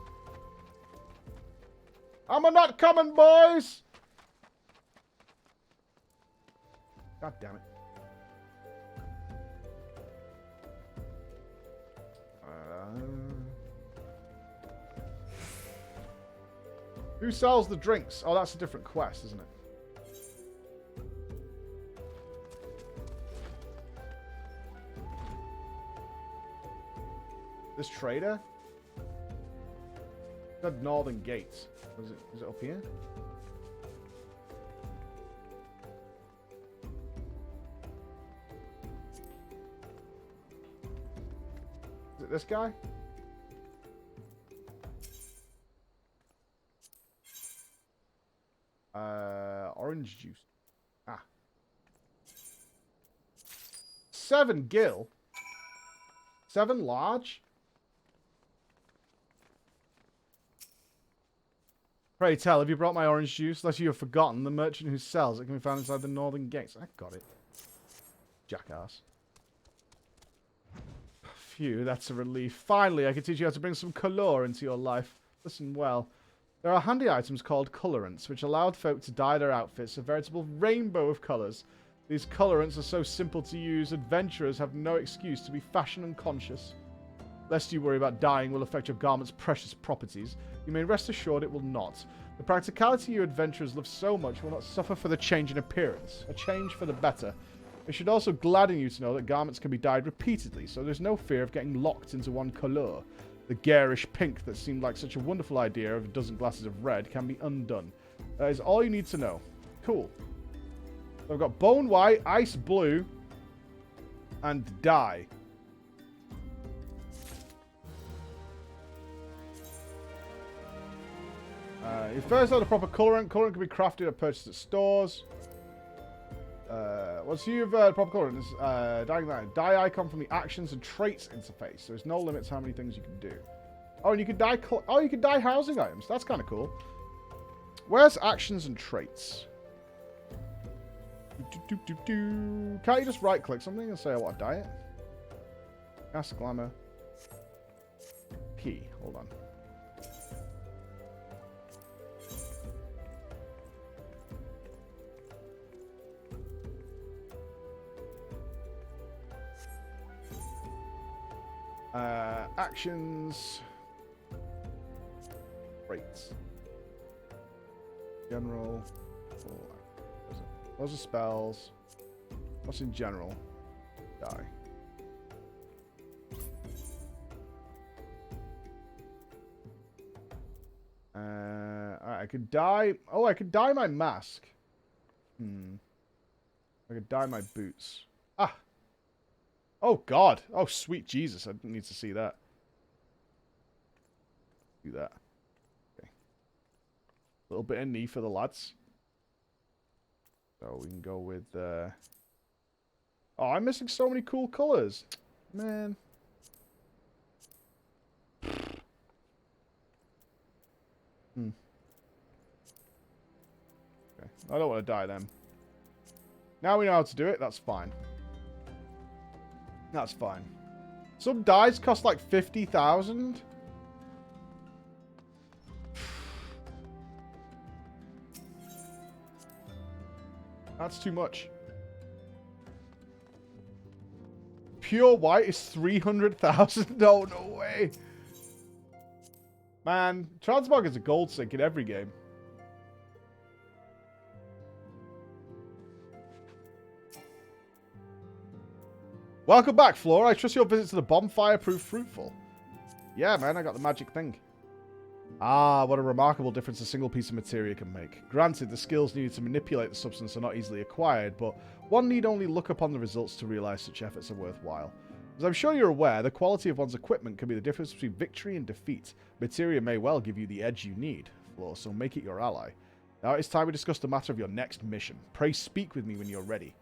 I'm a not coming, boys! God damn it. Who sells the drinks? Oh, that's a different quest, isn't it? This trader? The northern gates. Is it up here? Is it this guy? Orange juice. Ah. 7 gil. 7 large. Pray tell, have you brought my orange juice? Lest you have forgotten, the merchant who sells it can be found inside the northern gates. I got it. Jackass. Phew, that's a relief. Finally, I can teach you how to bring some colour into your life. Listen well. There are handy items called colorants, which allow folk to dye their outfits a veritable rainbow of colours. These colorants are so simple to use, adventurers have no excuse to be fashion unconscious. Lest you worry about dyeing will affect your garment's precious properties, you may rest assured it will not. The practicality you adventurers love so much will not suffer for the change in appearance, a change for the better. It should also gladden you to know that garments can be dyed repeatedly, so there's no fear of getting locked into one colour. The garish pink that seemed like such a wonderful idea of a dozen glasses of red can be undone. That is all you need to know. Cool. So I've got bone white, ice blue, and dye. You first have the proper colorant. Colorant can be crafted or purchased at stores. Once you've proper colorant, dyeing that dye icon from the actions and traits interface. So there's no limits how many things you can do. Oh, and you can dye. Oh, you can dye housing items. That's kind of cool. Where's actions and traits? Can't you just right click something and say I want to dye it? Cast glamour. P. Hold on. Actions. Rates. General. Those are spells. What's in general? Die. Alright, I could dye. Oh, I could dye my mask. I could dye my boots. Ah. Oh, God. Oh, sweet Jesus. I didn't need to see that. Do that. Okay. A little bit of knee for the lads. So we can go with... Oh, I'm missing so many cool colours. Man. Okay. I don't want to dye them. Now we know how to do it. That's fine. That's fine. Some dyes cost like 50,000. That's too much. Pure white is 300,000. Oh, no way. Man, Transmog is a gold sink in every game. Welcome back, Flora. I trust your visit to the bonfire proved fruitful. Yeah, man, I got the magic thing. Ah, what a remarkable difference a single piece of materia can make. Granted, the skills needed to manipulate the substance are not easily acquired, but one need only look upon the results to realize such efforts are worthwhile. As I'm sure you're aware, the quality of one's equipment can be the difference between victory and defeat. Materia may well give you the edge you need, Flora, so make it your ally. Now it is time we discuss the matter of your next mission. Pray speak with me when you're ready.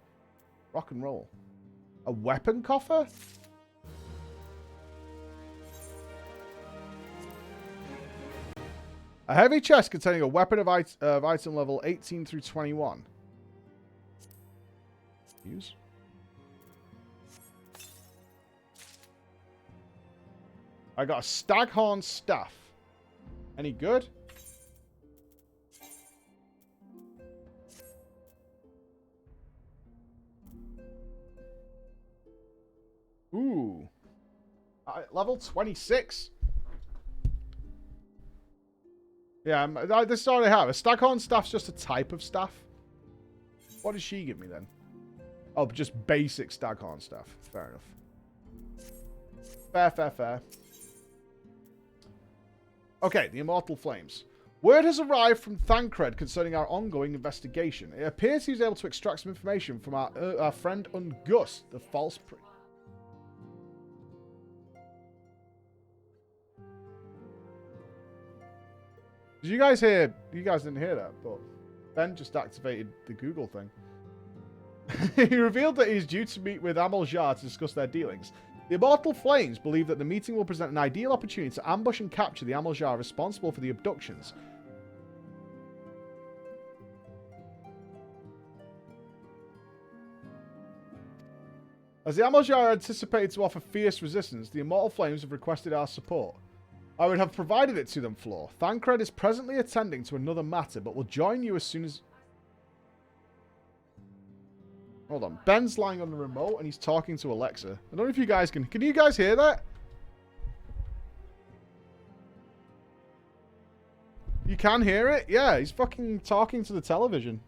Rock and roll. A weapon coffer? A heavy chest containing a weapon of item level 18 through 21. Use. I got a staghorn staff. Any good? Ooh. Level 26. Yeah, this is all I have. A staghorn staff's just a type of staff. What does she give me then? Oh, just basic staghorn staff. Fair enough. Fair. Okay, the Immortal Flames. Word has arrived from Thancred concerning our ongoing investigation. It appears he was able to extract some information from our friend Ungus, the false priest. Did you guys hear? You guys didn't hear that, but Ben just activated the Google thing. He revealed that he's due to meet with Eorzea to discuss their dealings. The Immortal Flames believe that the meeting will present an ideal opportunity to ambush and capture the Eorzea responsible for the abductions. As the Eorzea are anticipated to offer fierce resistance, the Immortal Flames have requested our support. I would have provided it to them, Floor. Thancred is presently attending to another matter, but will join you as soon as... Hold on. Ben's lying on the remote, and he's talking to Alexa. I don't know if you guys can... Can you guys hear that? You can hear it? Yeah, he's fucking talking to the television.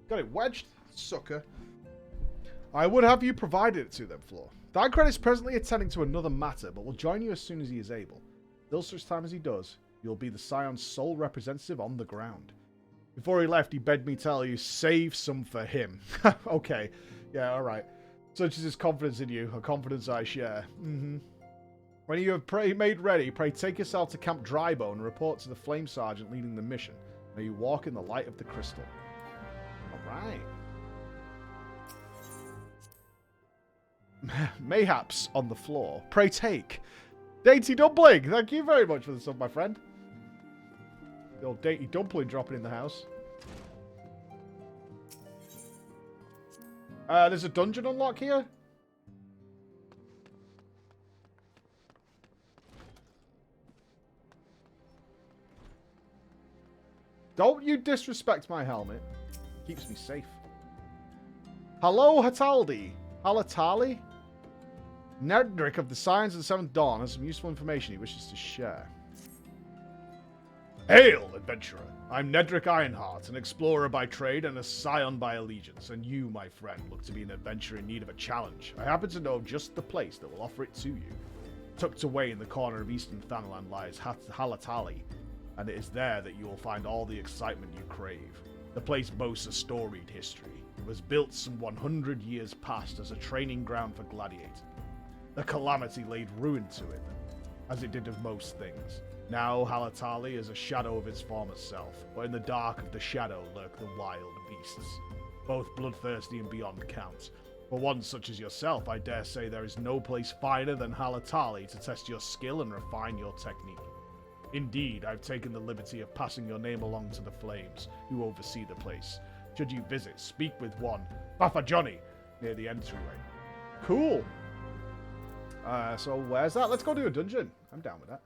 Got it wedged, sucker. I would have you provided it to them, Floor. Thancred is presently attending to another matter, but will join you as soon as he is able. Till such time as he does, you'll be the Scion's sole representative on the ground. Before he left, he begged me tell you, save some for him. Okay. Yeah, alright. Such is his confidence in you, a confidence I share. When you have made ready, pray take yourself to Camp Drybone and report to the Flame Sergeant leading the mission. May you walk in the light of the crystal. Alright. Mayhaps on the floor. Pray take. Dainty Dumpling, thank you very much for the sub, my friend. The old Dainty Dumpling dropping in the house. There's a dungeon unlock here. Don't you disrespect my helmet. It keeps me safe. Hello, Hataldi. Halatali? Nedrick of the Signs of the Seventh Dawn has some useful information he wishes to share. Hail, adventurer! I'm Nedrick Ironheart, an explorer by trade and a scion by allegiance, and you, my friend, look to be an adventurer in need of a challenge. I happen to know just the place that will offer it to you. Tucked away in the corner of Eastern Thanalan lies Halatali, and it is there that you will find all the excitement you crave. The place boasts a storied history. It was built some 100 years past as a training ground for gladiators. The calamity laid ruin to it, as it did of most things. Now Halatali is a shadow of its former self, but in the dark of the shadow lurk the wild beasts, both bloodthirsty and beyond count. For one such as yourself, I dare say there is no place finer than Halatali to test your skill and refine your technique. Indeed, I've taken the liberty of passing your name along to the Flames, who oversee the place. Should you visit, speak with one, Papa Johnny, near the entryway. Cool. So where's that? Let's go do a dungeon. I'm down with that.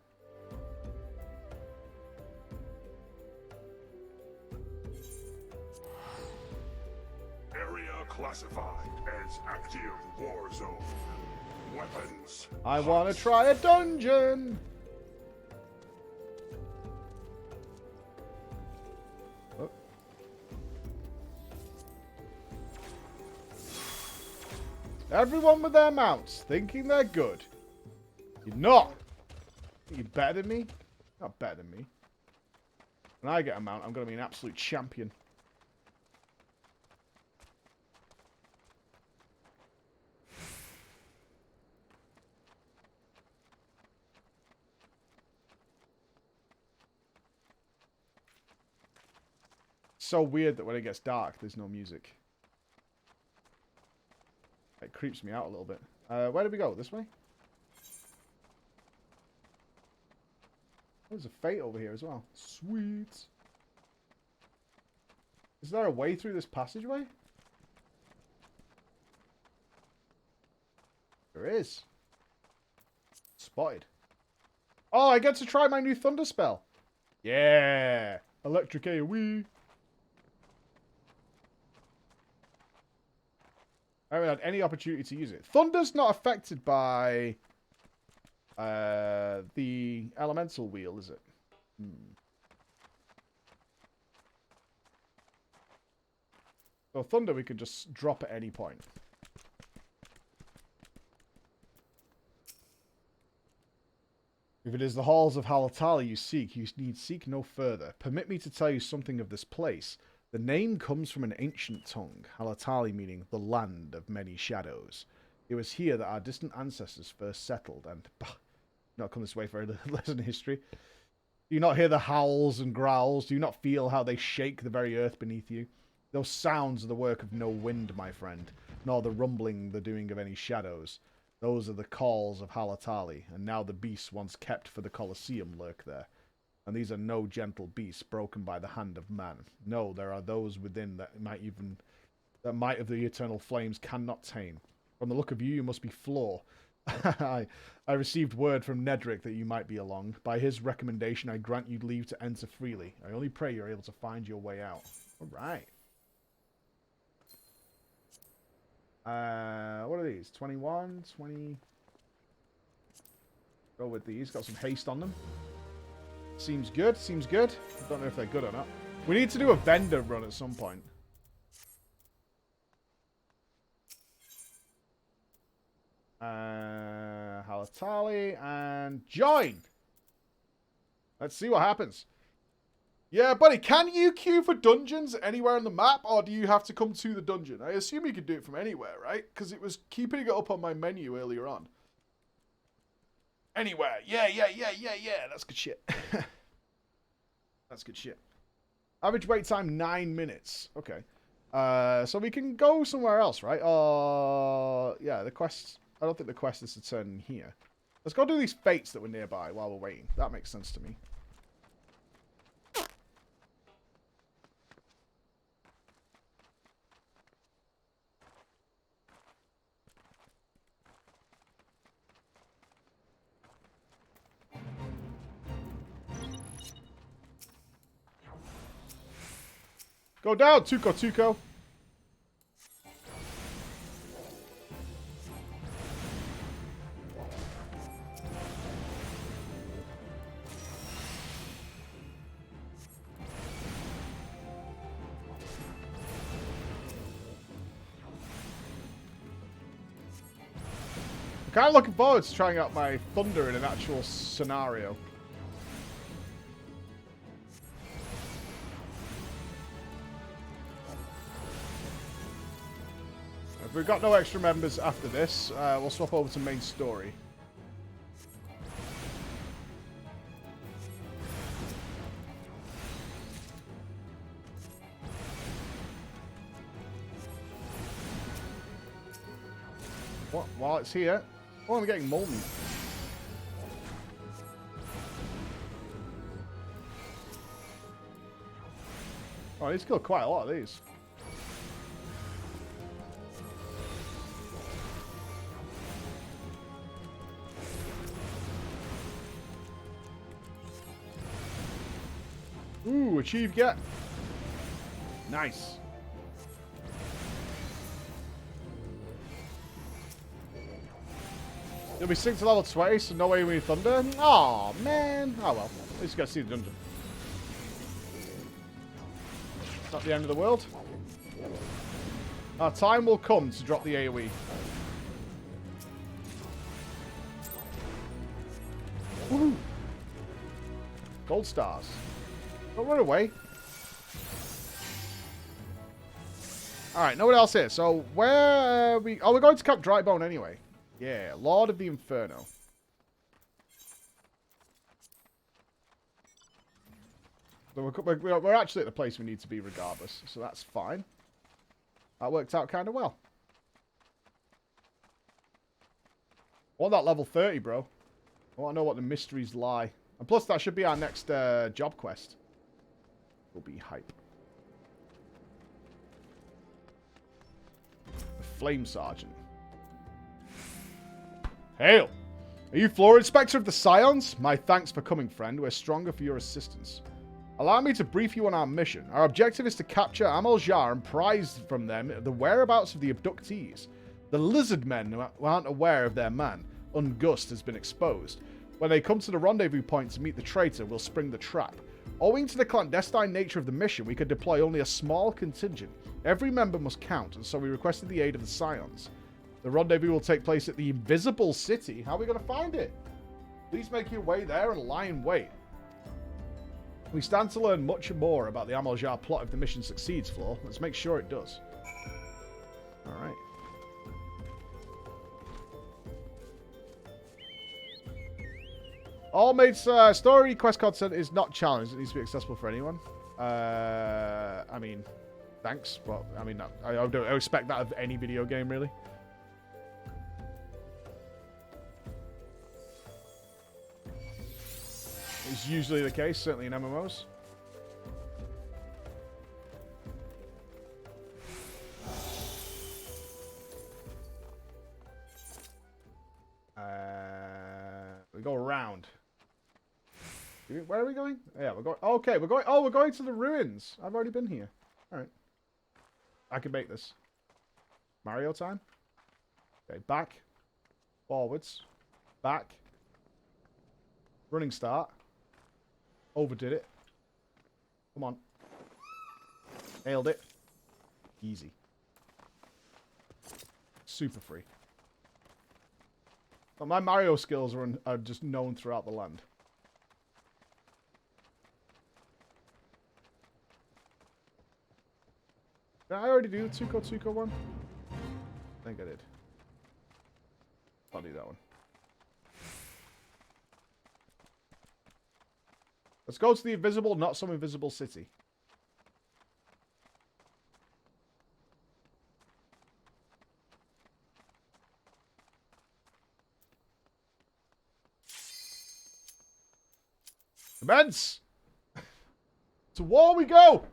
Area classified as active war zone. Weapons. I want to try a dungeon. Oh. Everyone with their mounts, thinking they're good. You're not. You're better than me? Not better than me. When I get a mount, I'm going to be an absolute champion. So weird that when it gets dark, there's no music. It creeps me out a little bit. Where did we go? This way? There's a fate over here as well. Sweet. Is there a way through this passageway? There is. Spotted. Oh, I get to try my new thunder spell. Yeah. Electric AoE. I haven't had any opportunity to use it. Thunder's not affected by the elemental wheel, is it? So thunder we could just drop at any point. If it is the halls of Halatali you seek, you need seek no further. Permit me to tell you something of this place. The name comes from an ancient tongue, Halatali meaning the land of many shadows. It was here that our distant ancestors first settled, and not come this way for a lesson in history. Do you not hear the howls and growls? Do you not feel how they shake the very earth beneath you? Those sounds are the work of no wind, my friend, nor the rumbling the doing of any shadows. Those are the calls of Halatali, and now the beasts once kept for the Colosseum lurk there. And these are no gentle beasts broken by the hand of man. No, there are those within that might of the eternal flames cannot tame. From the look of you, you must be Floor. I received word from Nedrick that you might be along. By his recommendation, I grant you leave to enter freely. I only pray you're able to find your way out. All right. What are these? 21, 20. Go with these. Got some haste on them. Seems good. Seems good. I don't know if they're good or not. We need to do a vendor run at some point. Halatali and join. Let's see what happens. Yeah, buddy, can you queue for dungeons anywhere on the map, or do you have to come to the dungeon? I assume you could do it from anywhere, right? Because it was keeping it up on my menu earlier on. Anywhere. Yeah. That's good shit. That's good shit. Average wait time 9 minutes. Okay. So we can go somewhere else, right? Yeah, the quest. I don't think the quest is to turn in here. Let's go do these fates that were nearby while we're waiting. That makes sense to me. Go down, Tuco. I'm kind of looking forward to trying out my thunder in an actual scenario. If we've got no extra members after this, we'll swap over to main story. What? While it's here? Oh, I'm getting mole meat. Oh, I need to kill quite a lot of these. Ooh, achieve get. Nice. You'll be synced to level 20, so no way we need thunder. Aw, man. Oh well. At least you got to see the dungeon. Not the end of the world. Our time will come to drop the AoE. Woohoo! Gold stars. Don't run away. Alright, nobody else here. So, where are we... Oh, we're going to Camp Drybone anyway. Yeah, Lord of the Inferno. So we're actually at the place we need to be regardless. So that's fine. That worked out kind of well. I want that level 30, bro. I want to know what the mysteries lie. And plus, that should be our next job quest. Will be hype. The Flame Sergeant. Hail! Are you floor inspector of the Scions? My thanks for coming, friend. We're stronger for your assistance. Allow me to brief you on our mission. Our objective is to capture Eorzea and prize from them the whereabouts of the abductees. The lizard men who aren't aware of their man, Ungust, has been exposed. When they come to the rendezvous point to meet the traitor, we'll spring the trap. Owing to the clandestine nature of the mission, we could deploy only a small contingent. Every member must count, and so we requested the aid of the Scions. The rendezvous will take place at the Invisible City. How are we going to find it? Please make your way there and lie in wait. We stand to learn much more about the Eorzea plot if the mission succeeds, Floor. Let's make sure it does. Alright. All made story quest content is not challenged. It needs to be accessible for anyone. I mean, thanks, but I mean, I don't expect that of any video game, really. It's usually the case, certainly in MMOs. We go around. Where are we going? Yeah, we're going. Okay, we're going. Oh, we're going to the ruins. I've already been here. All right. I can make this. Mario time. Okay, back, forwards, back. Running start. Overdid it. Come on. Nailed it. Easy. Super free. But my Mario skills are just known throughout the land. Did I already do the Tuco one? I think I did. I'll do that one. Let's go to the invisible, not some invisible city. Commence! To war we go!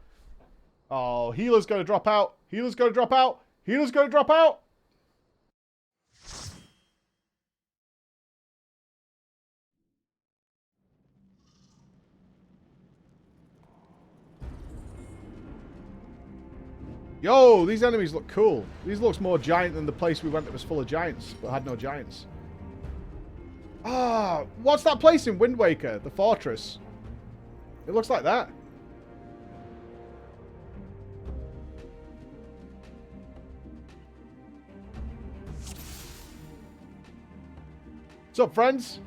Oh, healer's gonna drop out. Healer's gonna drop out. Healer's gonna drop out. Yo, these enemies look cool. These looks more giant than the place we went that was full of giants, but had no giants. Ah, what's that place in Wind Waker? The fortress. It looks like that. What's up, friends?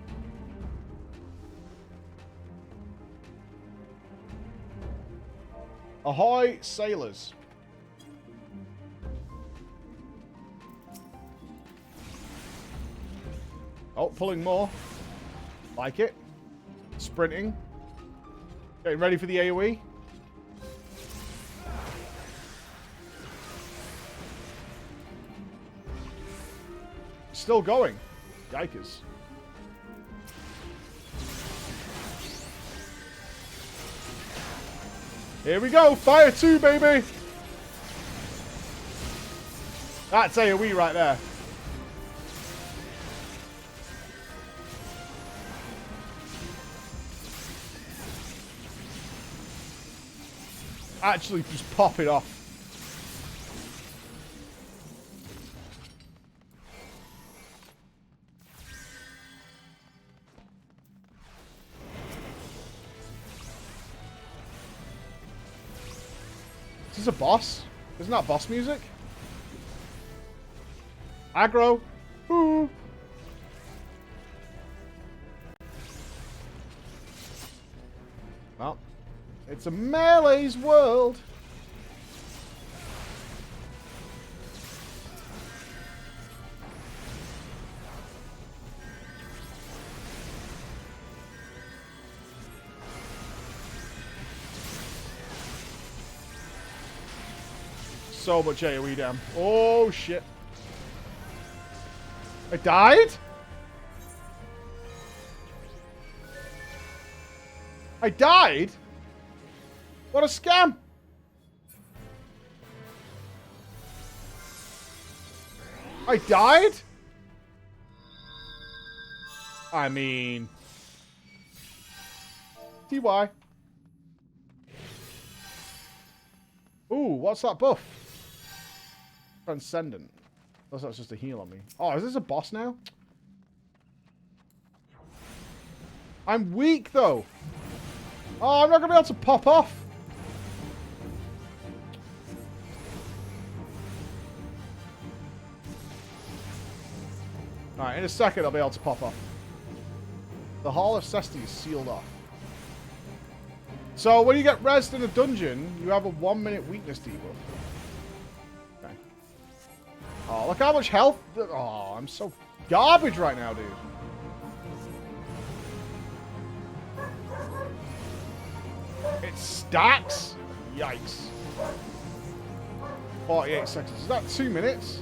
Ahoy, sailors. Oh, pulling more. Like it. Sprinting. Getting ready for the AoE. Still going. Yikers. Here we go. Fire 2, baby. That's AoE right there. Actually, just pop it off. Is this a boss? Isn't that boss music? Aggro. Ooh. Well, it's a melee's world. So much AoE damn. Oh shit. I died? I died? What a scam! I died? I mean... TY. Ooh, what's that buff? Transcendent. Unless that's just a heal on me. Oh, is this a boss now? I'm weak, though. Oh, I'm not going to be able to pop off. Alright, in a second I'll be able to pop off. The Hall of Cesti is sealed off. So, when you get rezzed in a dungeon, you have a 1-minute weakness debuff. Okay. Oh, look how much health... Oh, I'm so garbage right now, dude. It stacks? Yikes. 48 seconds. Is that 2 minutes?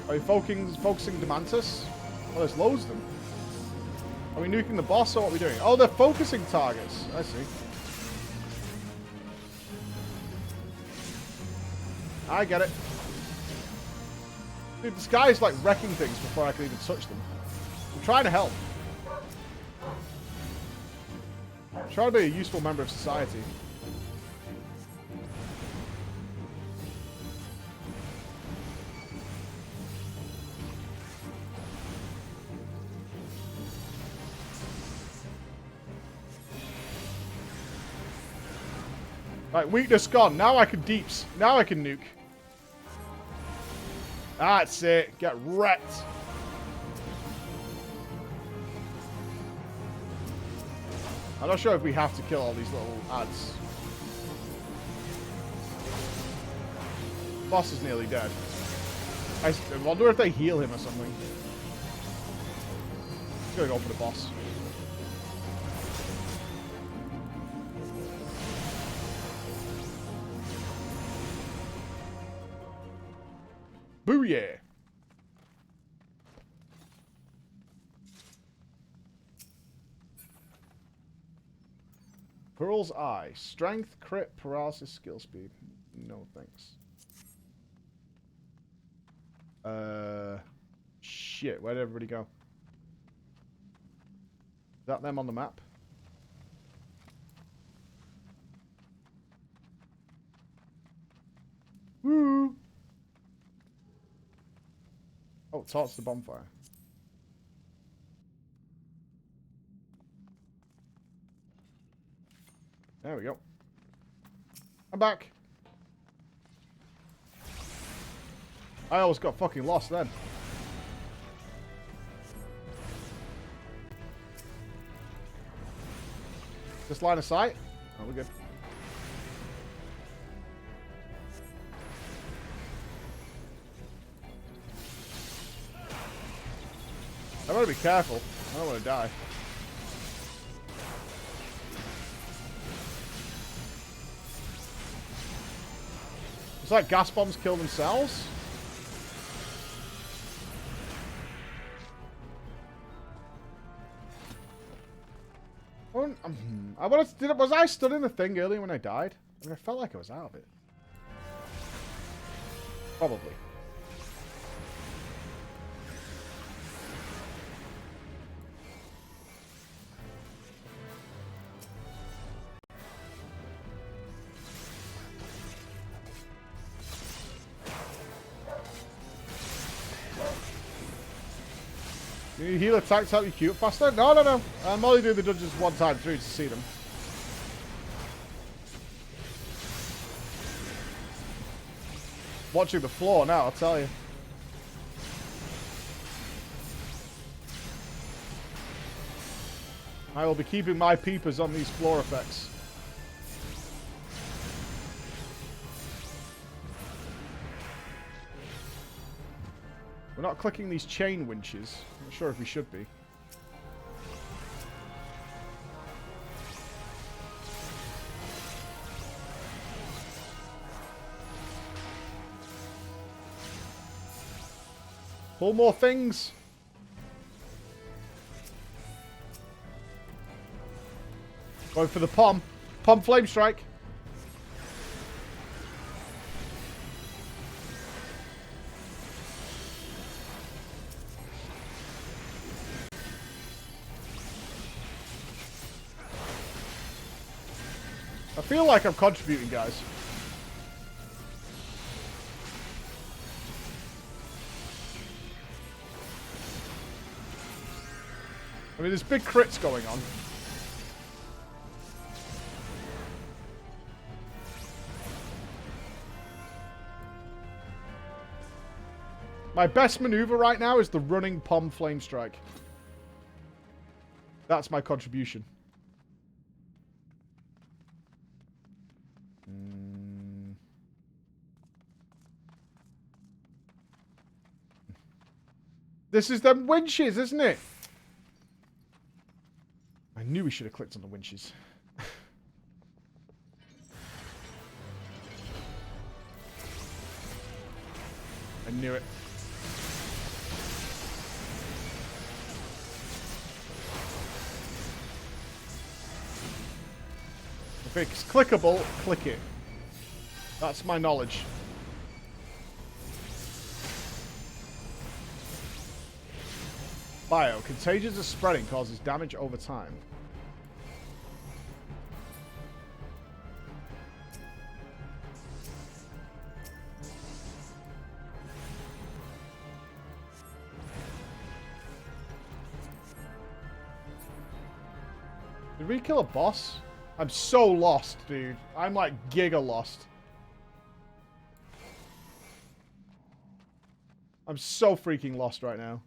Are we focusing Demantis? Oh, there's loads of them. Are we nuking the boss or what are we doing? Oh, they're focusing targets. I see. I get it. Dude, this guy's like wrecking things before I can even touch them. I'm trying to help. I'm trying to be a useful member of society. Right, weakness gone. Now I can deeps. Now I can nuke. That's it. Get wrecked. I'm not sure if we have to kill all these little ads. Boss is nearly dead. I wonder if they heal him or something. Just gonna go for the boss. Booyah! Pearl's Eye. Strength, crit, paralysis, skill speed. No thanks. Shit, where did everybody go? Is that them on the map? Woo! Oh, torch the bonfire. There we go. I'm back. I always got fucking lost then. This line of sight? Oh, we're good. I better be careful. I don't want to die. It's like gas bombs kill themselves. Was I stood in the thing earlier when I died? I mean, I felt like I was out of it. Probably. Do you heal attacks help you queue faster? No, no, no. I'm only doing the dungeons one time through to see them. Watching the floor now, I'll tell you. I will be keeping my peepers on these floor effects. We're not clicking these chain winches. I'm not sure if we should be. Pull more things. Going for the pom. Pom flame strike. I feel like I'm contributing, guys. I mean, there's big crits going on. My best maneuver right now is the running pom flame strike. That's my contribution. This is them winches, isn't it? I knew we should have clicked on the winches. I knew it. If it's clickable, click it. That's my knowledge. Bio. Contagions are spreading, causes damage over time. Did we kill a boss? I'm so lost, dude. I'm like giga lost. I'm so freaking lost right now.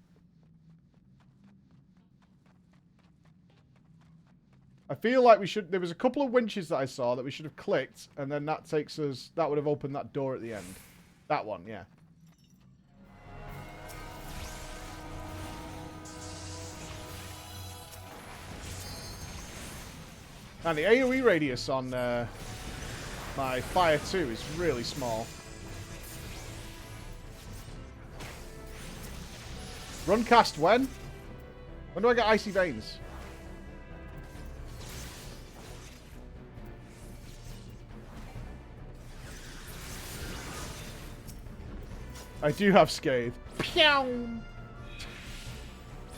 I feel like we should... There was a couple of winches that I saw that we should have clicked, and then that takes us... That would have opened that door at the end. That one, yeah. And the AoE radius on my Fire 2 is really small. Run cast when? When do I get Icy Veins? I do have Scathe. Pew!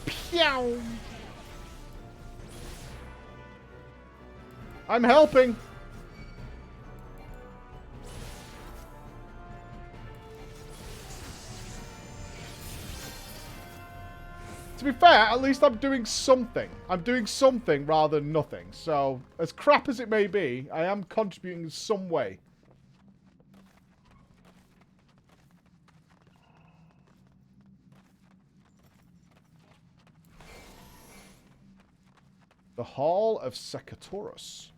Pew! I'm helping! To be fair, at least I'm doing something. I'm doing something rather than nothing. So, as crap as it may be, I am contributing in some way. The Hall of Secretaries.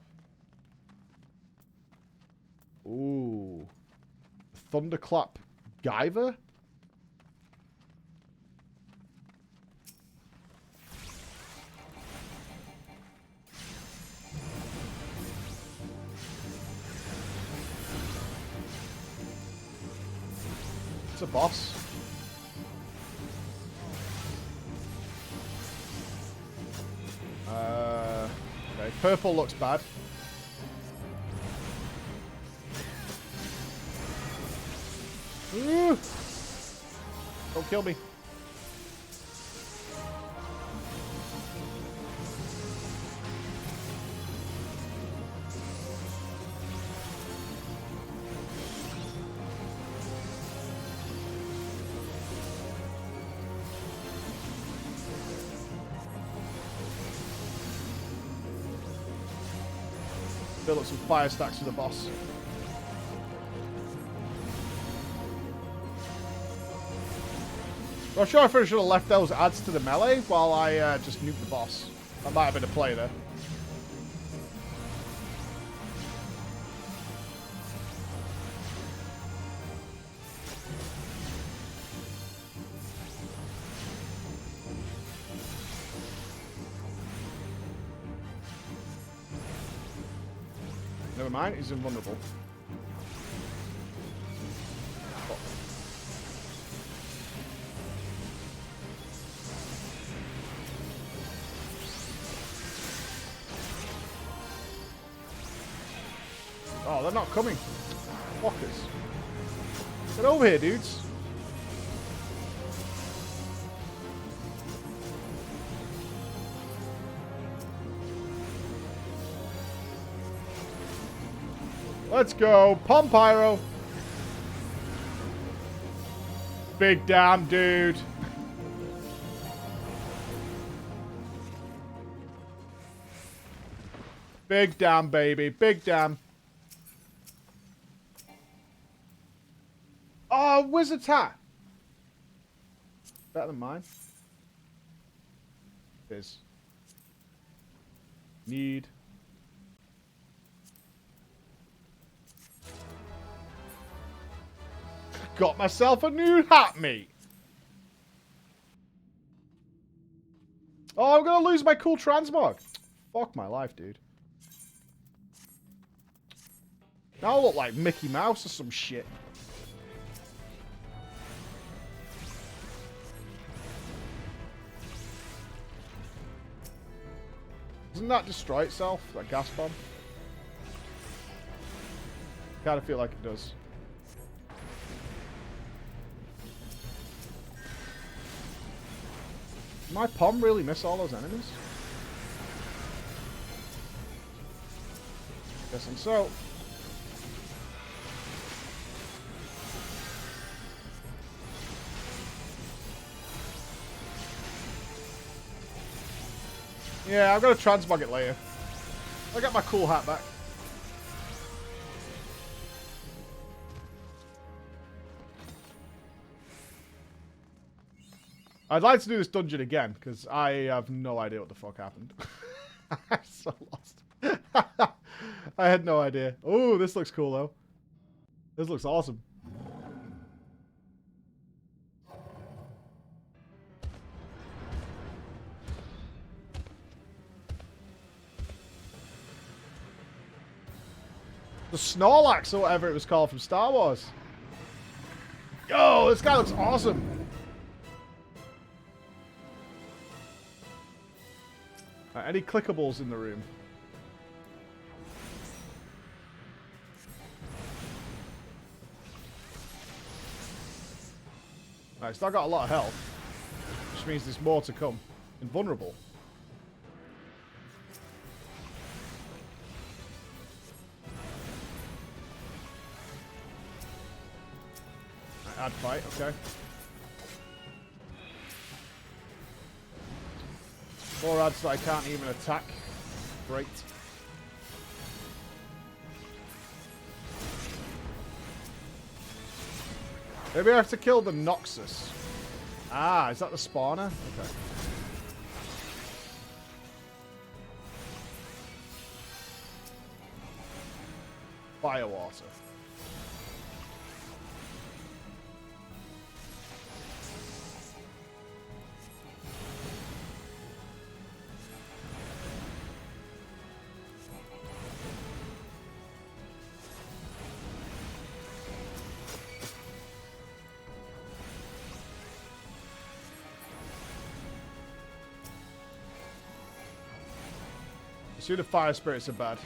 Ooh. Thunderclap Guyver? It's a boss. Okay, purple looks bad. Ooh. Don't kill me. Build up some fire stacks for the boss. I'm sure I should have left those adds to the melee while I just nuked the boss. That might have been a play there. Never mind, he's invulnerable. Oh, they're not coming. Fuckers. Get over here, dudes. Let's go. Pump Pyro. Big damn, dude. Big damn, baby. Big damn. Oh, Wizard's Hat. Better than mine. It is. Need. Got myself a new hat, mate. Oh, I'm gonna lose my cool transmog. Fuck my life, dude. Now I look like Mickey Mouse or some shit. Doesn't that destroy itself, that gas bomb? Kinda feel like it does. Did my Pom really miss all those enemies? Guessing so. Yeah, I'm gonna transmog it later. I'll get my cool hat back. I'd like to do this dungeon again, because I have no idea what the fuck happened. I'm so lost. I had no idea. Oh, this looks cool, though. This looks awesome. The Snorlax or whatever it was called from Star Wars. Yo, this guy looks awesome. Right, any clickables in the room? Right, still got a lot of health. Which means there's more to come. Invulnerable. Right, add fight, okay. 4 adds that I can't even attack. Great. Maybe I have to kill the Nupss. Ah, is that the spawner? Okay. Firewater. See, the fire spirits are bad.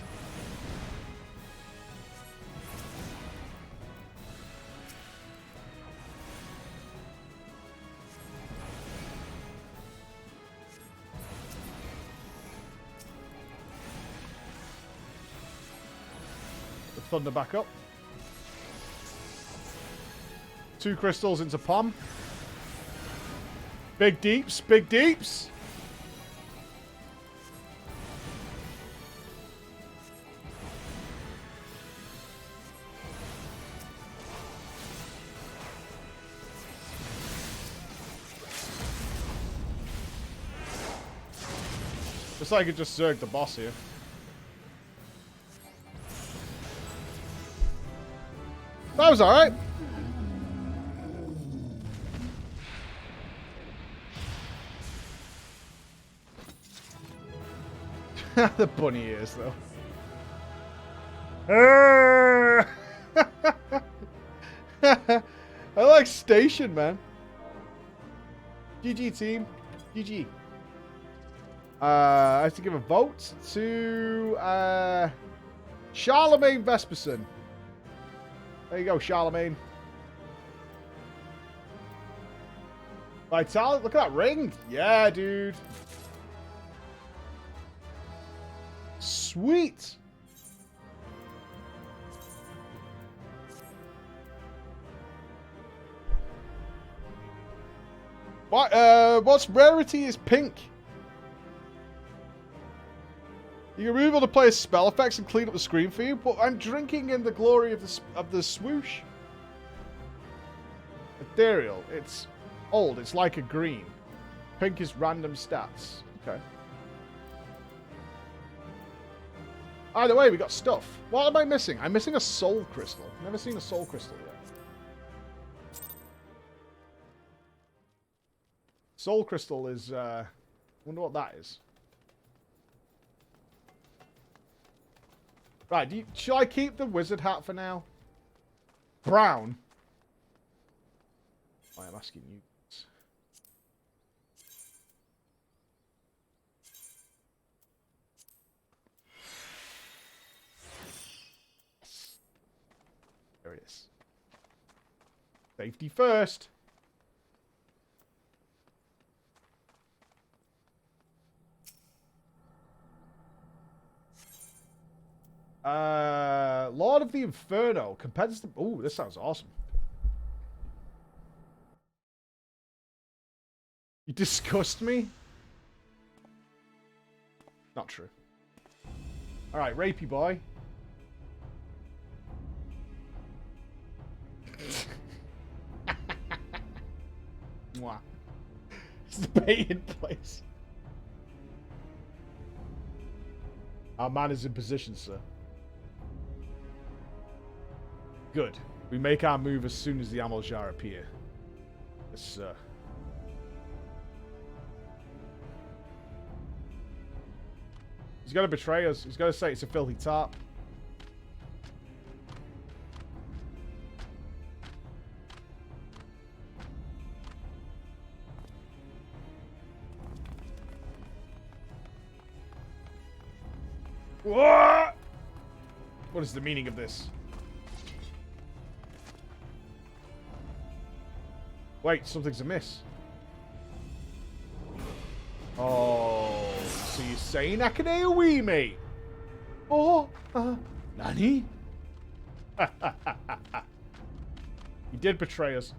The thunder back up. 2 crystals into palm. Big deeps, big deeps. Looks like I could just zerg the boss here. That was alright. The bunny ears, though. I like Station, man. GG, team. GG. I have to give a vote to Charlemagne Vesperson. There you go, Charlemagne. Vitality, look at that ring. Yeah, dude. Sweet. What's rarity is pink. You can remove all the player's spell effects and clean up the screen for you, but I'm drinking in the glory of the swoosh. Ethereal. It's old. It's like a green. Pink is random stats. Okay. Either way, we got stuff. What am I missing? I'm missing a soul crystal. Never seen a soul crystal yet. Soul crystal is, wonder what that is. Right, should I keep the wizard hat for now? Brown? I am asking you. There it is. Safety first. Lord of the Inferno. Compared to... Ooh, this sounds awesome. You disgust me? Not true. Alright, rapey boy. Mwah. It's the baited place. Our man is in position, sir. Good. We make our move as soon as the Eorzea appear. Yes, sir. He's got to betray us. He's got to say it's a filthy tarp. What? What is the meaning of this? Wait, something's amiss. Oh, so you're saying I can AoE, mate? Oh, Nani? You did betray us.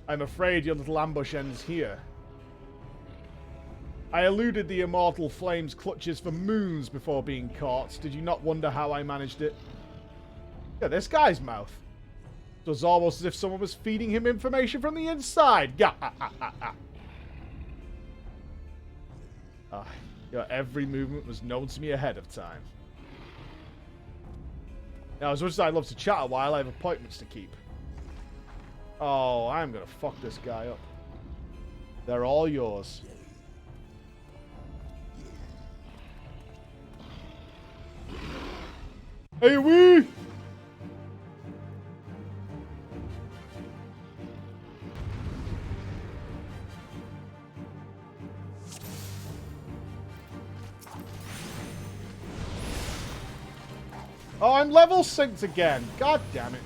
I'm afraid your little ambush ends here. I eluded the immortal flame's clutches for moons before being caught. Did you not wonder how I managed it? Yeah, this guy's mouth. It was almost as if someone was feeding him information from the inside. Your every movement was known to me ahead of time. Now, as much as I'd love to chat a while, I have appointments to keep. Oh, I'm gonna fuck this guy up. They're all yours. Hey, wee! Oh, I'm level synced again. God damn it.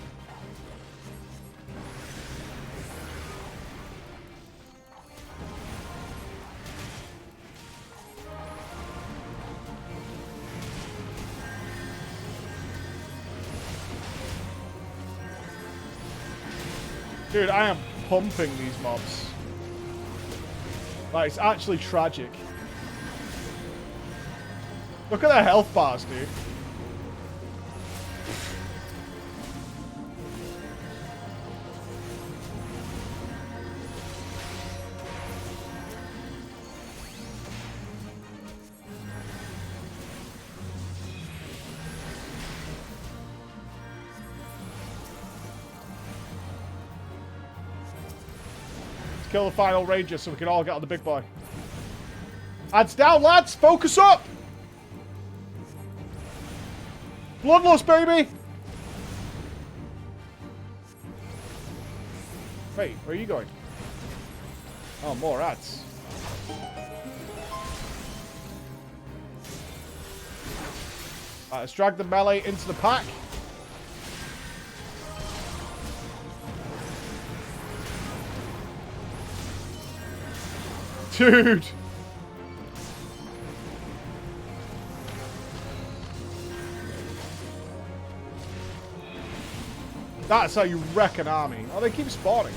Dude, I am pumping these mobs. Like, it's actually tragic. Look at their health bars, dude. Kill the final ranger so we can all get on the big boy. Adds down, lads! Focus up! Bloodlust, baby! Wait, where are you going? Oh, more ads. Alright, let's drag the melee into the pack. Dude! That's how you wreck an army. Oh, they keep spawning.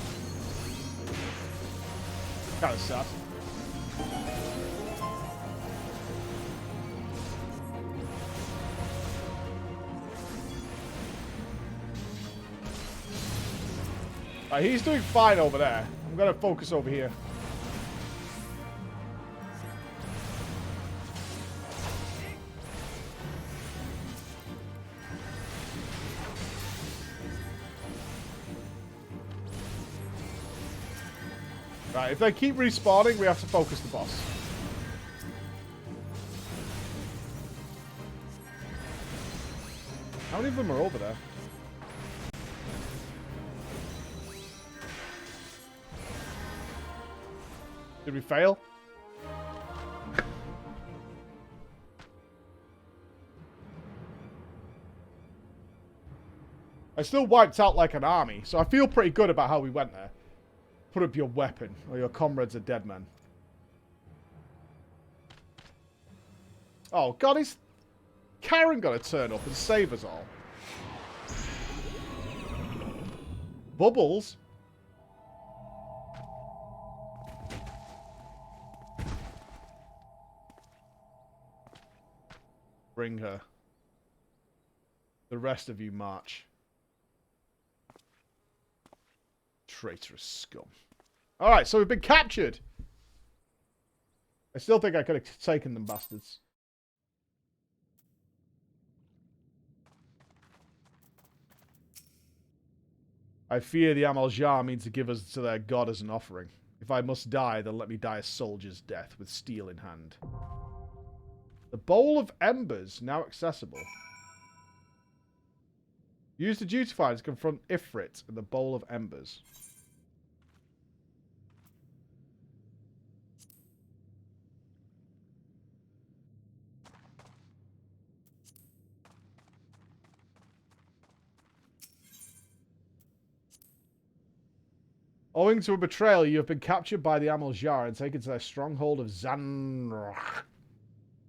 Kind of sad. He's doing fine over there. I'm going to focus over here. Right, if they keep respawning, we have to focus the boss. How many of them are over there? Did we fail? I still wiped out like an army, so I feel pretty good about how we went there. Put up your weapon, or your comrades are dead men. Oh, God, is Karen gonna turn up and save us all? Bubbles? Bring her. The rest of you march. Traitorous scum. Alright, so we've been captured. I still think I could have taken them, bastards. I fear the Amaljar mean to give us to their god as an offering. If I must die, then let me die a soldier's death with steel in hand. The Bowl of Embers, now accessible. Use the duty finder to confront Ifrit in the Bowl of Embers. Owing to a betrayal, you have been captured by the Amaljar and taken to their stronghold of Zanrach.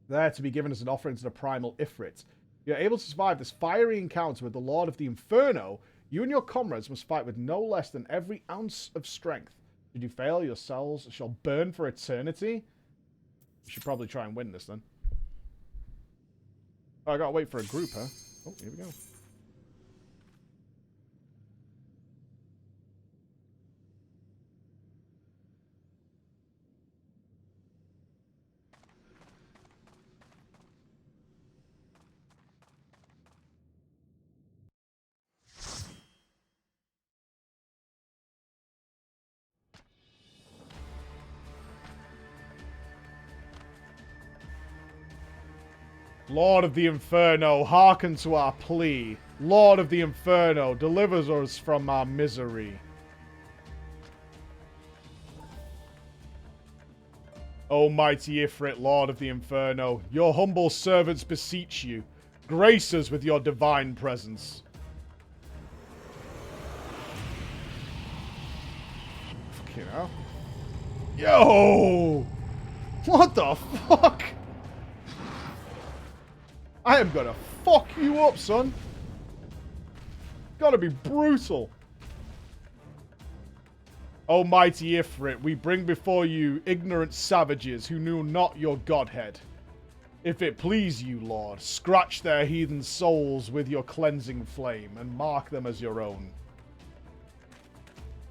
There to be given as an offering to the Primal Ifrit. If you're able to survive this fiery encounter with the Lord of the Inferno, you and your comrades must fight with no less than every ounce of strength. Should you fail, your souls shall burn for eternity. We should probably try and win this then. Oh, I gotta wait for a group, huh? Oh, here we go. Lord of the Inferno, hearken to our plea. Lord of the Inferno, delivers us from our misery. O mighty Ifrit, Lord of the Inferno, your humble servants beseech you. Grace us with your divine presence. Fucking hell. Yo! What the fuck? I am gonna fuck you up, son. Gotta be brutal. O mighty Ifrit, we bring before you ignorant savages who knew not your godhead. If it please you, Lord, scratch their heathen souls with your cleansing flame and mark them as your own.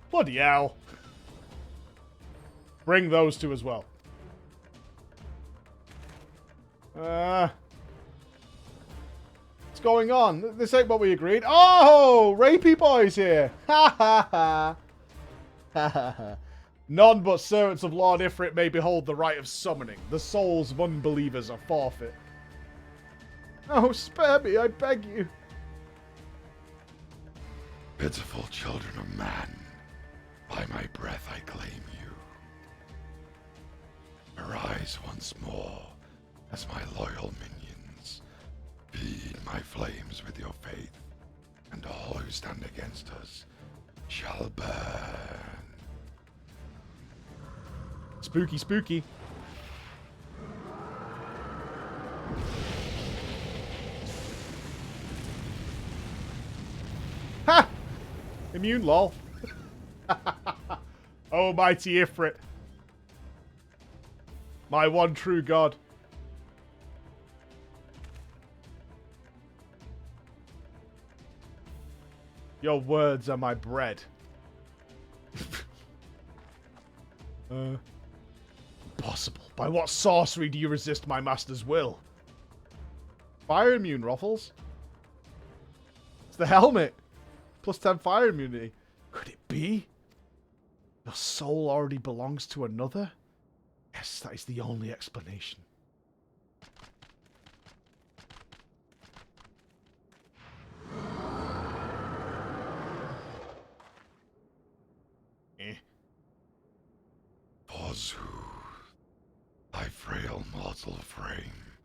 Bloody hell. Bring those two as well. What's going on? This ain't what we agreed. Oh! Rapey boy's here! Ha ha ha! Ha ha ha. None but servants of Lord Ifrit may behold the rite of summoning. The souls of unbelievers are forfeit. Oh, spare me, I beg you. Pitiful children of man, by my breath I claim you. Arise once more as my loyal minions. Feed my flames with your faith, and all who stand against us shall burn. Spooky, spooky. Ha! Immune, lol. Oh, mighty Ifrit. My one true god. Your words are my bread. Impossible. By what sorcery do you resist my master's will? Fire immune, Ruffles. It's the helmet. Plus 10 fire immunity. Could it be? Your soul already belongs to another? Yes, that is the only explanation. Forsooth, thy frail mortal frame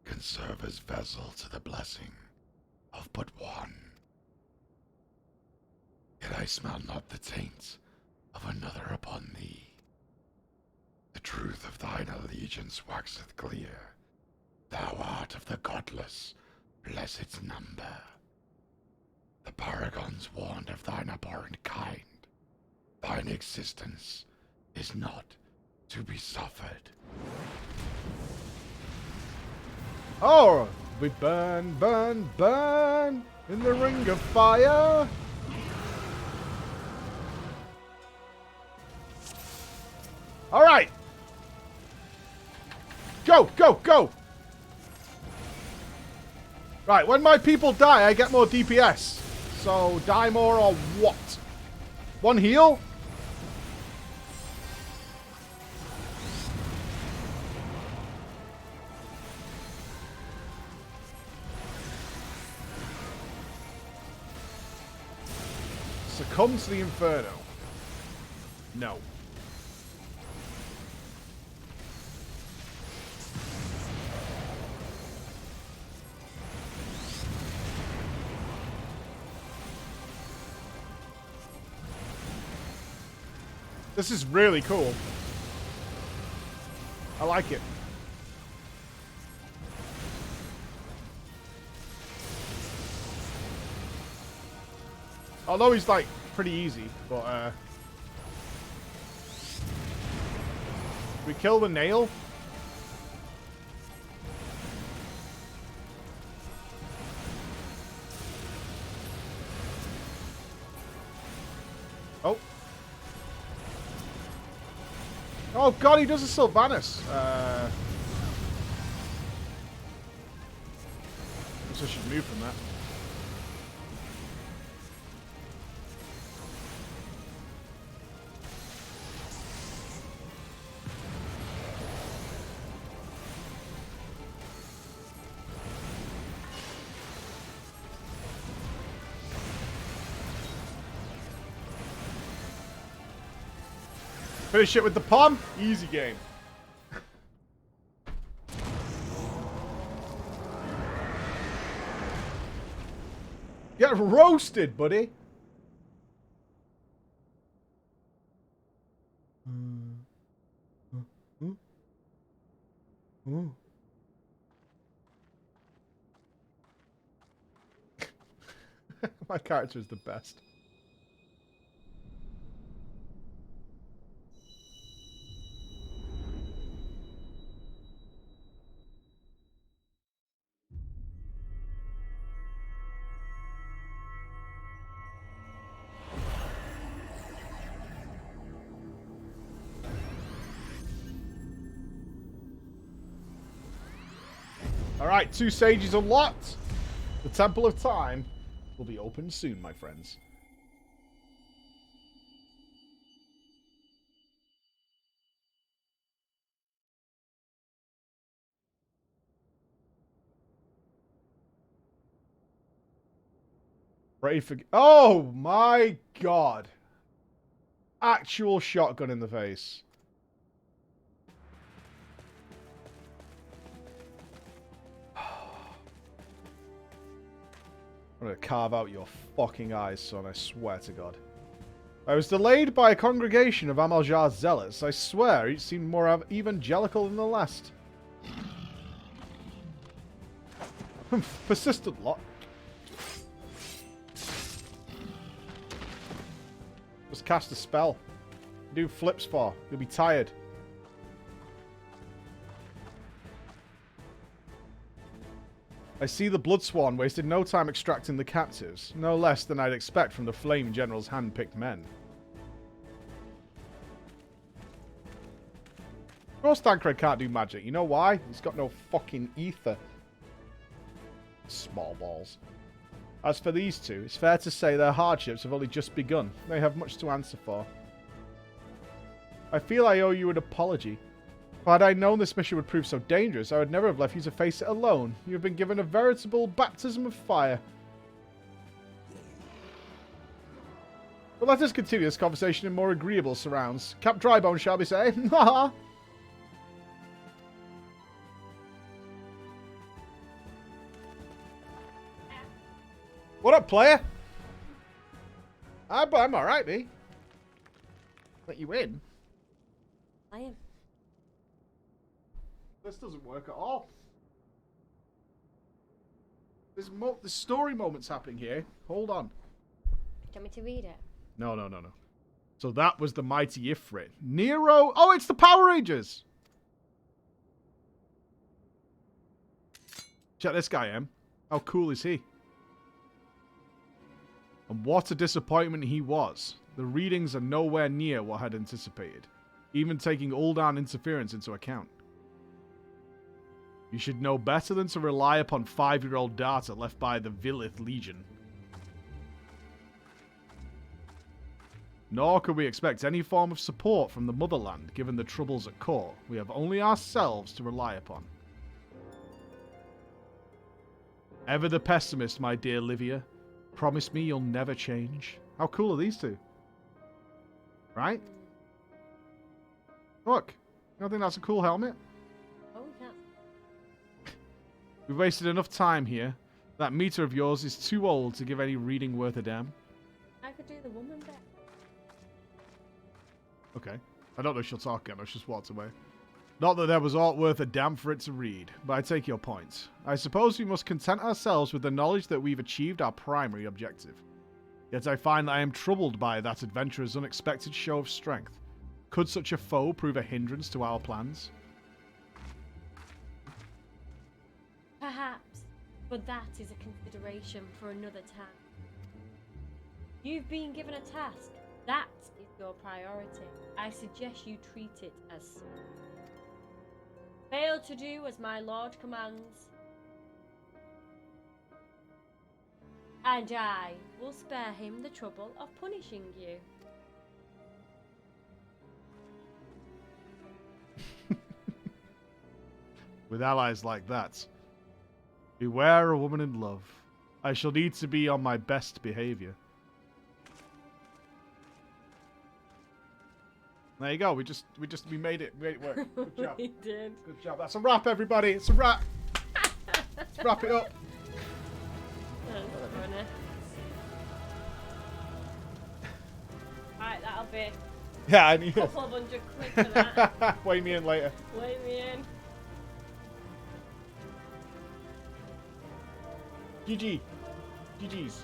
can serve as vessel to the blessing of but one. Yet I smell not the taint of another upon thee. The truth of thine allegiance waxeth clear. Thou art of the godless, blessed number. The paragons warned of thine abhorrent kind. Thine existence is not to be suffered. Oh, we burn, burn, burn in the ring of fire. All right. Go, go, go. Right, when my people die, I get more DPS. So, die more or what? One heal? Succumb to the Inferno. No. This is really cool. I like it. Although he's like pretty easy, but we kill the nail. Oh. Oh god, he does a Sylvanus. I guess I should move from that. Finish it with the palm. Easy game. Get roasted, buddy. My character is the best. Alright, 2 sages unlocked. The Temple of Time will be open soon, my friends. Ready for... Oh my god. Actual shotgun in the face. I'm gonna carve out your fucking eyes, son, I swear to God. I was delayed by a congregation of Amaljar's zealots. I swear, each seemed more evangelical than the last. Persistent lot. Just cast a spell. Do flips for. You'll be tired. I see the Bloodsworn wasted no time extracting the captives, no less than I'd expect from the Flame General's hand-picked men. Of course Thancred can't do magic. You know why? He's got no fucking ether. Small balls. As for these two, it's fair to say their hardships have only just begun. They have much to answer for. I feel I owe you an apology. Had I known this mission would prove so dangerous, I would never have left you to face it alone. You have been given a veritable baptism of fire. But let us continue this conversation in more agreeable surrounds. Cap Drybone, shall we say? Haha! What up, player? I'm alright, me. Let you in. I am. This doesn't work at all. There's story moments happening here. Hold on. Do you want me to read it? No. So that was the mighty Ifrit. Nero. Oh, it's the Power Rangers. Check this guy, Em. How cool is he? And what a disappointment he was. The readings are nowhere near what I had anticipated, even taking Uldan interference into account. You should know better than to rely upon 5-year-old data left by the Vilith Legion. Nor could we expect any form of support from the motherland, given the troubles at court. We have only ourselves to rely upon. Ever the pessimist, my dear Livia. Promise me you'll never change. How cool are these two? Right? Look. You don't think that's a cool helmet? Oh, yeah. We've wasted enough time here. That meter of yours is too old to give any reading worth a damn. I could do the woman bit. Okay. I don't know if she'll talk again. She just walked away. Not that there was aught worth a damn for it to read, but I take your point. I suppose we must content ourselves with the knowledge that we've achieved our primary objective. Yet I find that I am troubled by that adventurer's unexpected show of strength. Could such a foe prove a hindrance to our plans? Perhaps, but that is a consideration for another time. You've been given a task. That is your priority. I suggest you treat it as such. Fail to do as my lord commands, and I will spare him the trouble of punishing you. With allies like that, beware a woman in love. I shall need to be on my best behavior. There you go. We made it. We made it work. Good job. We did. Good job. That's a wrap, everybody. It's a wrap. Let's wrap it up. That's funny. Right, that'll be Yeah, I need a couple of £100 for that. Weigh me in later. Weigh me in. GG. GG's.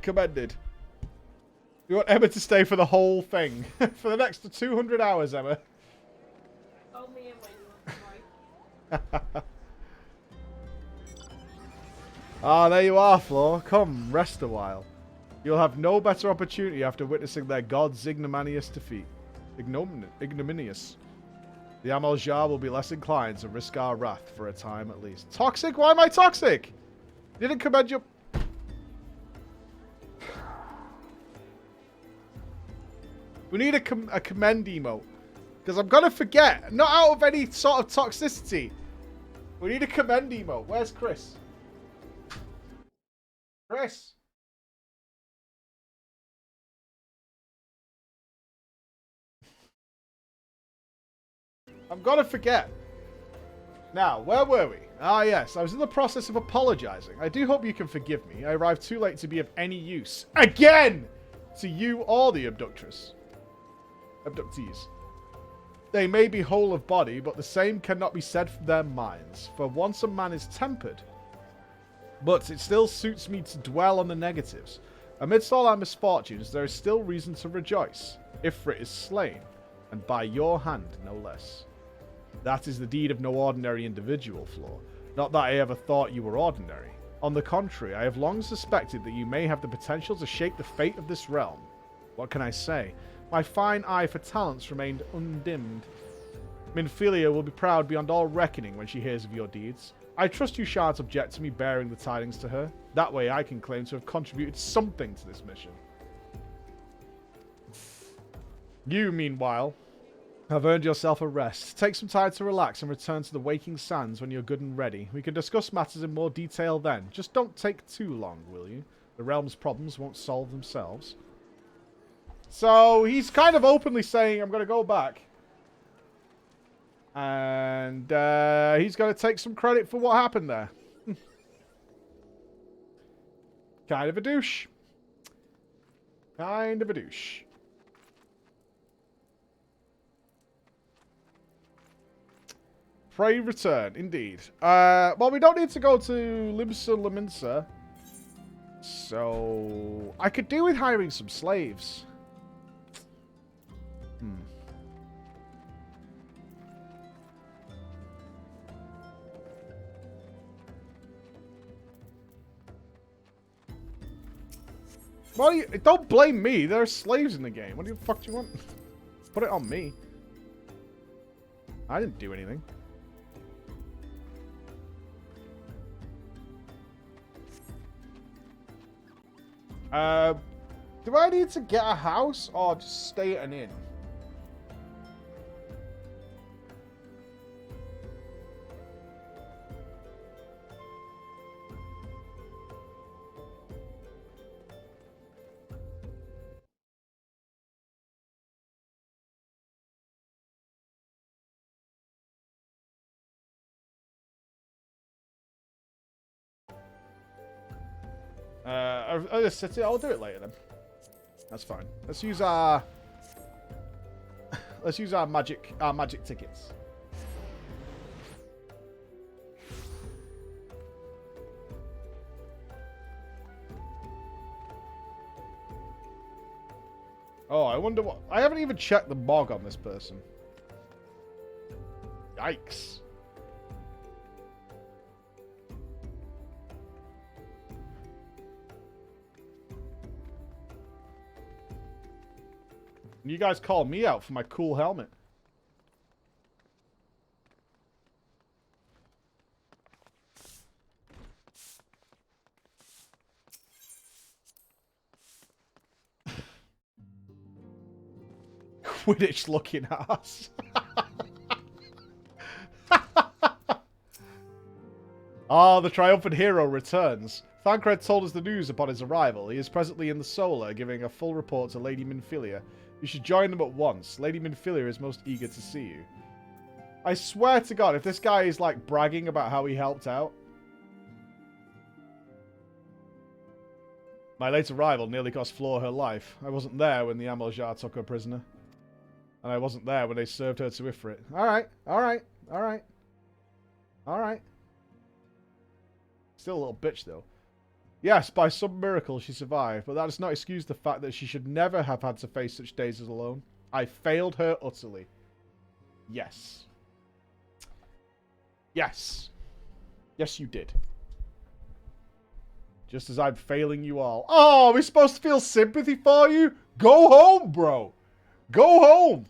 Commended. We want Emma to stay for the whole thing. For the next 200 hours, Emma. Hold me in when you want. Ah, there you are, Floor. Come, rest a while. You'll have no better opportunity after witnessing their god's ignominious defeat. Ignominious. The Amaljar will be less inclined to risk our wrath for a time at least. Toxic? Why am I toxic? You didn't commend your... We need a commend emote. Because I'm going to forget. Not out of any sort of toxicity. We need a commend emote. Where's Chris? Chris? I'm going to forget. Now, where were we? Ah, yes. I was in the process of apologizing. I do hope you can forgive me. I arrived too late to be of any use. Again! To you or the abductees. They may be whole of body, but the same cannot be said for their minds. For once a man is tempered, but it still suits me to dwell on the negatives. Amidst all our misfortunes, there is still reason to rejoice. Ifrit is slain, and by your hand, no less. That is the deed of no ordinary individual, Floor. Not that I ever thought you were ordinary. On the contrary, I have long suspected that you may have the potential to shape the fate of this realm. What can I say? My fine eye for talents remained undimmed. Minfilia will be proud beyond all reckoning when she hears of your deeds. I trust you shan't object to me bearing the tidings to her. That way I can claim to have contributed something to this mission. You, meanwhile, have earned yourself a rest. Take some time to relax and return to the waking sands when you're good and ready. We can discuss matters in more detail then. Just don't take too long, will you? The realm's problems won't solve themselves. So, he's kind of openly saying, I'm going to go back. And he's going to take some credit for what happened there. Kind of a douche. Kind of a douche. Pray return, indeed. Well, we don't need to go to Limsa. So, I could do with hiring some slaves. Well, don't blame me. There are slaves in the game. What the fuck do you want? Put it on me. I didn't do anything. Do I need to get a house or just stay at an inn? I'll do it later then. That's fine. Let's use our magic tickets. Oh, I wonder what... I haven't even checked the mog on this person. Yikes. You guys call me out for my cool helmet. Quidditch looking ass. Ah, the triumphant hero returns. Thancred told us the news upon his arrival. He is presently in the Solar, giving a full report to Lady Minfilia. You should join them at once. Lady Minfilia is most eager to see you. I swear to God, if this guy is, like, bragging about how he helped out. My late arrival nearly cost Flora her life. I wasn't there when the Amaljar took her prisoner. And I wasn't there when they served her to Ifrit. Alright, alright, alright. Alright. Still a little bitch, though. Yes, by some miracle she survived, but that does not excuse the fact that she should never have had to face such days as alone. I failed her utterly. Yes. Yes. Yes, you did. Just as I'm failing you all. Oh, are we supposed to feel sympathy for you? Go home, bro. Go home.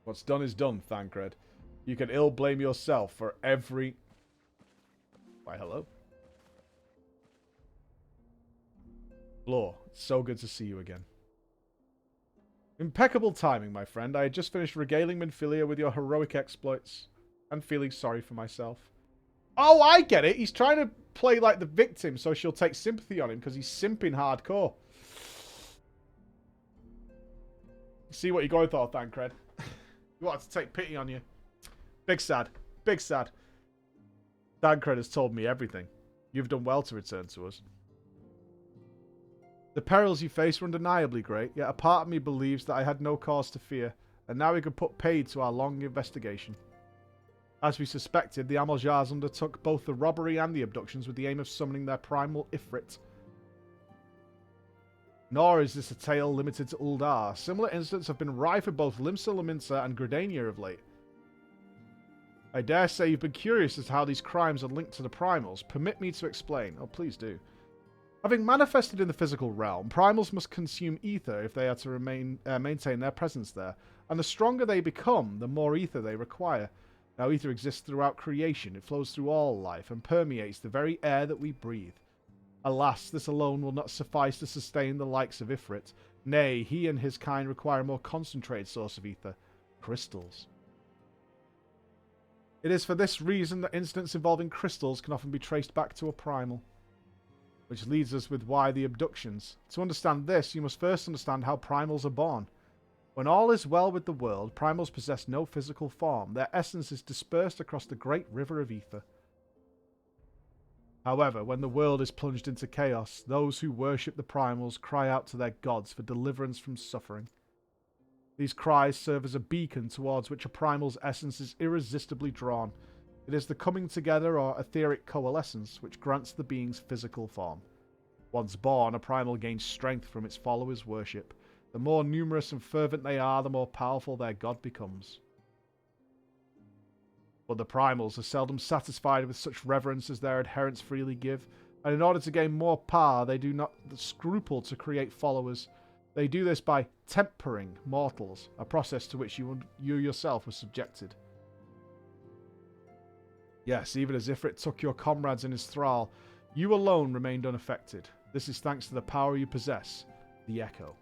What's done is done, Thancred. You can ill blame yourself for every... Why, hello. Lore, it's so good to see you again. Impeccable timing, my friend. I had just finished regaling Minfilia with your heroic exploits and feeling sorry for myself. Oh, I get it. He's trying to play like the victim so she'll take sympathy on him because he's simping hardcore. See what you're going for, Thancred. You wanted to take pity on you. Big sad. Big sad. Thancred has told me everything. You've done well to return to us. The perils you face were undeniably great, yet a part of me believes that I had no cause to fear, and now we could put paid to our long investigation. As we suspected, the Amaljars undertook both the robbery and the abductions with the aim of summoning their primal Ifrit. Nor is this a tale limited to Uldar. Similar incidents have been rife in both Limsa Lominsa and Gridania of late. I dare say you've been curious as to how these crimes are linked to the Primals. Permit me to explain. Oh, please do. Having manifested in the physical realm, Primals must consume ether if they are to maintain their presence there, and the stronger they become, the more ether they require. Now, ether exists throughout creation. It flows through all life and permeates the very air that we breathe. Alas, this alone will not suffice to sustain the likes of Ifrit. Nay, he and his kind require a more concentrated source of ether. Crystals. It is for this reason that incidents involving crystals can often be traced back to a primal. Which leads us with why the abductions. To understand this, you must first understand how primals are born. When all is well with the world, primals possess no physical form. Their essence is dispersed across the great river of ether. However, when the world is plunged into chaos, those who worship the primals cry out to their gods for deliverance from suffering. These cries serve as a beacon towards which a primal's essence is irresistibly drawn. It is the coming together or etheric coalescence which grants the being's physical form. Once born, a primal gains strength from its followers' worship. The more numerous and fervent they are, the more powerful their god becomes. But the primals are seldom satisfied with such reverence as their adherents freely give, and in order to gain more power, they do not scruple to create followers. They do this by tempering mortals, a process to which you yourself were subjected. Yes, even as Ifrit took your comrades in his thrall, you alone remained unaffected. This is thanks to the power you possess, the Echo.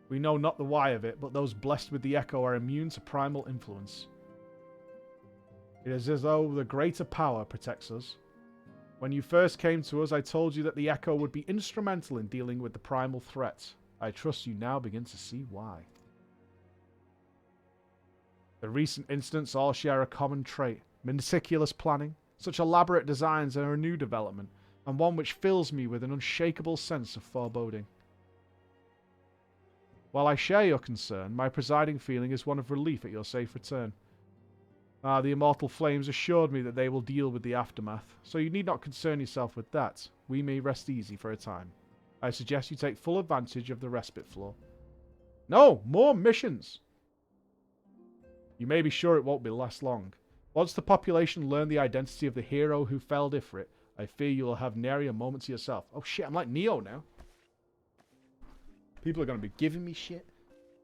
We know not the why of it, but those blessed with the Echo are immune to primal influence. It is as though the greater power protects us. When you first came to us, I told you that the Echo would be instrumental in dealing with the primal threat. I trust you now begin to see why. The recent incidents all share a common trait. Meticulous planning, Such elaborate designs are a new development, and one which fills me with an unshakable sense of foreboding. While I share your concern, my presiding feeling is one of relief at your safe return. The immortal flames assured me that they will deal with the aftermath, so you need not concern yourself with that. We may rest easy for a time. I suggest you take full advantage of the respite floor. No! More missions! You may be sure it won't be last long. Once the population learn the identity of the hero who felled Ifrit, I fear you will have nary a moment to yourself. Oh shit, I'm like Neo now. People are going to be giving me shit.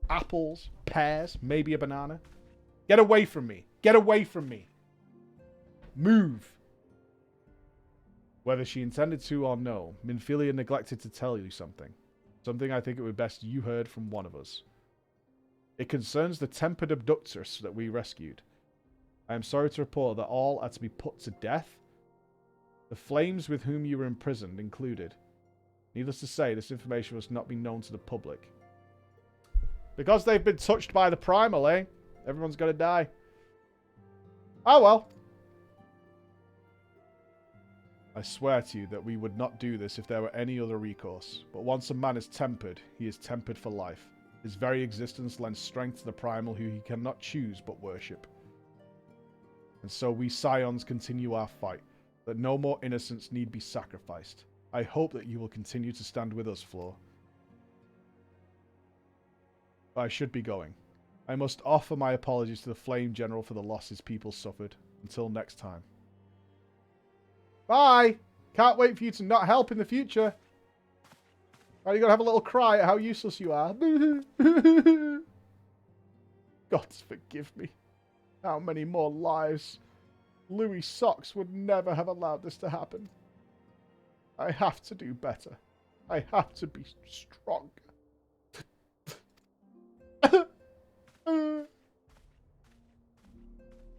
Apples, pears, maybe a banana. Get away from me. Get away from me. Move. Whether she intended to or no, Minfilia neglected to tell you something. Something I think it would best you heard from one of us. It concerns the tempered abductress that we rescued. I am sorry to report that all are to be put to death. The flames with whom you were imprisoned included. Needless to say, this information must not be known to the public. Because they've been touched by the primal, eh? Everyone's got to die. Oh well. I swear to you that we would not do this if there were any other recourse. But once a man is tempered, he is tempered for life. His very existence lends strength to the primal who he cannot choose but worship. And so we Scions continue our fight, that no more innocents need be sacrificed. I hope that you will continue to stand with us, Floor. But I should be going. I must offer my apologies to the Flame General for the losses people suffered. Until next time. Bye! Can't wait for you to not help in the future. Are you going to have a little cry at how useless you are? Gods forgive me. How many more lives? Louis Socks would never have allowed this to happen. I have to do better. I have to be stronger.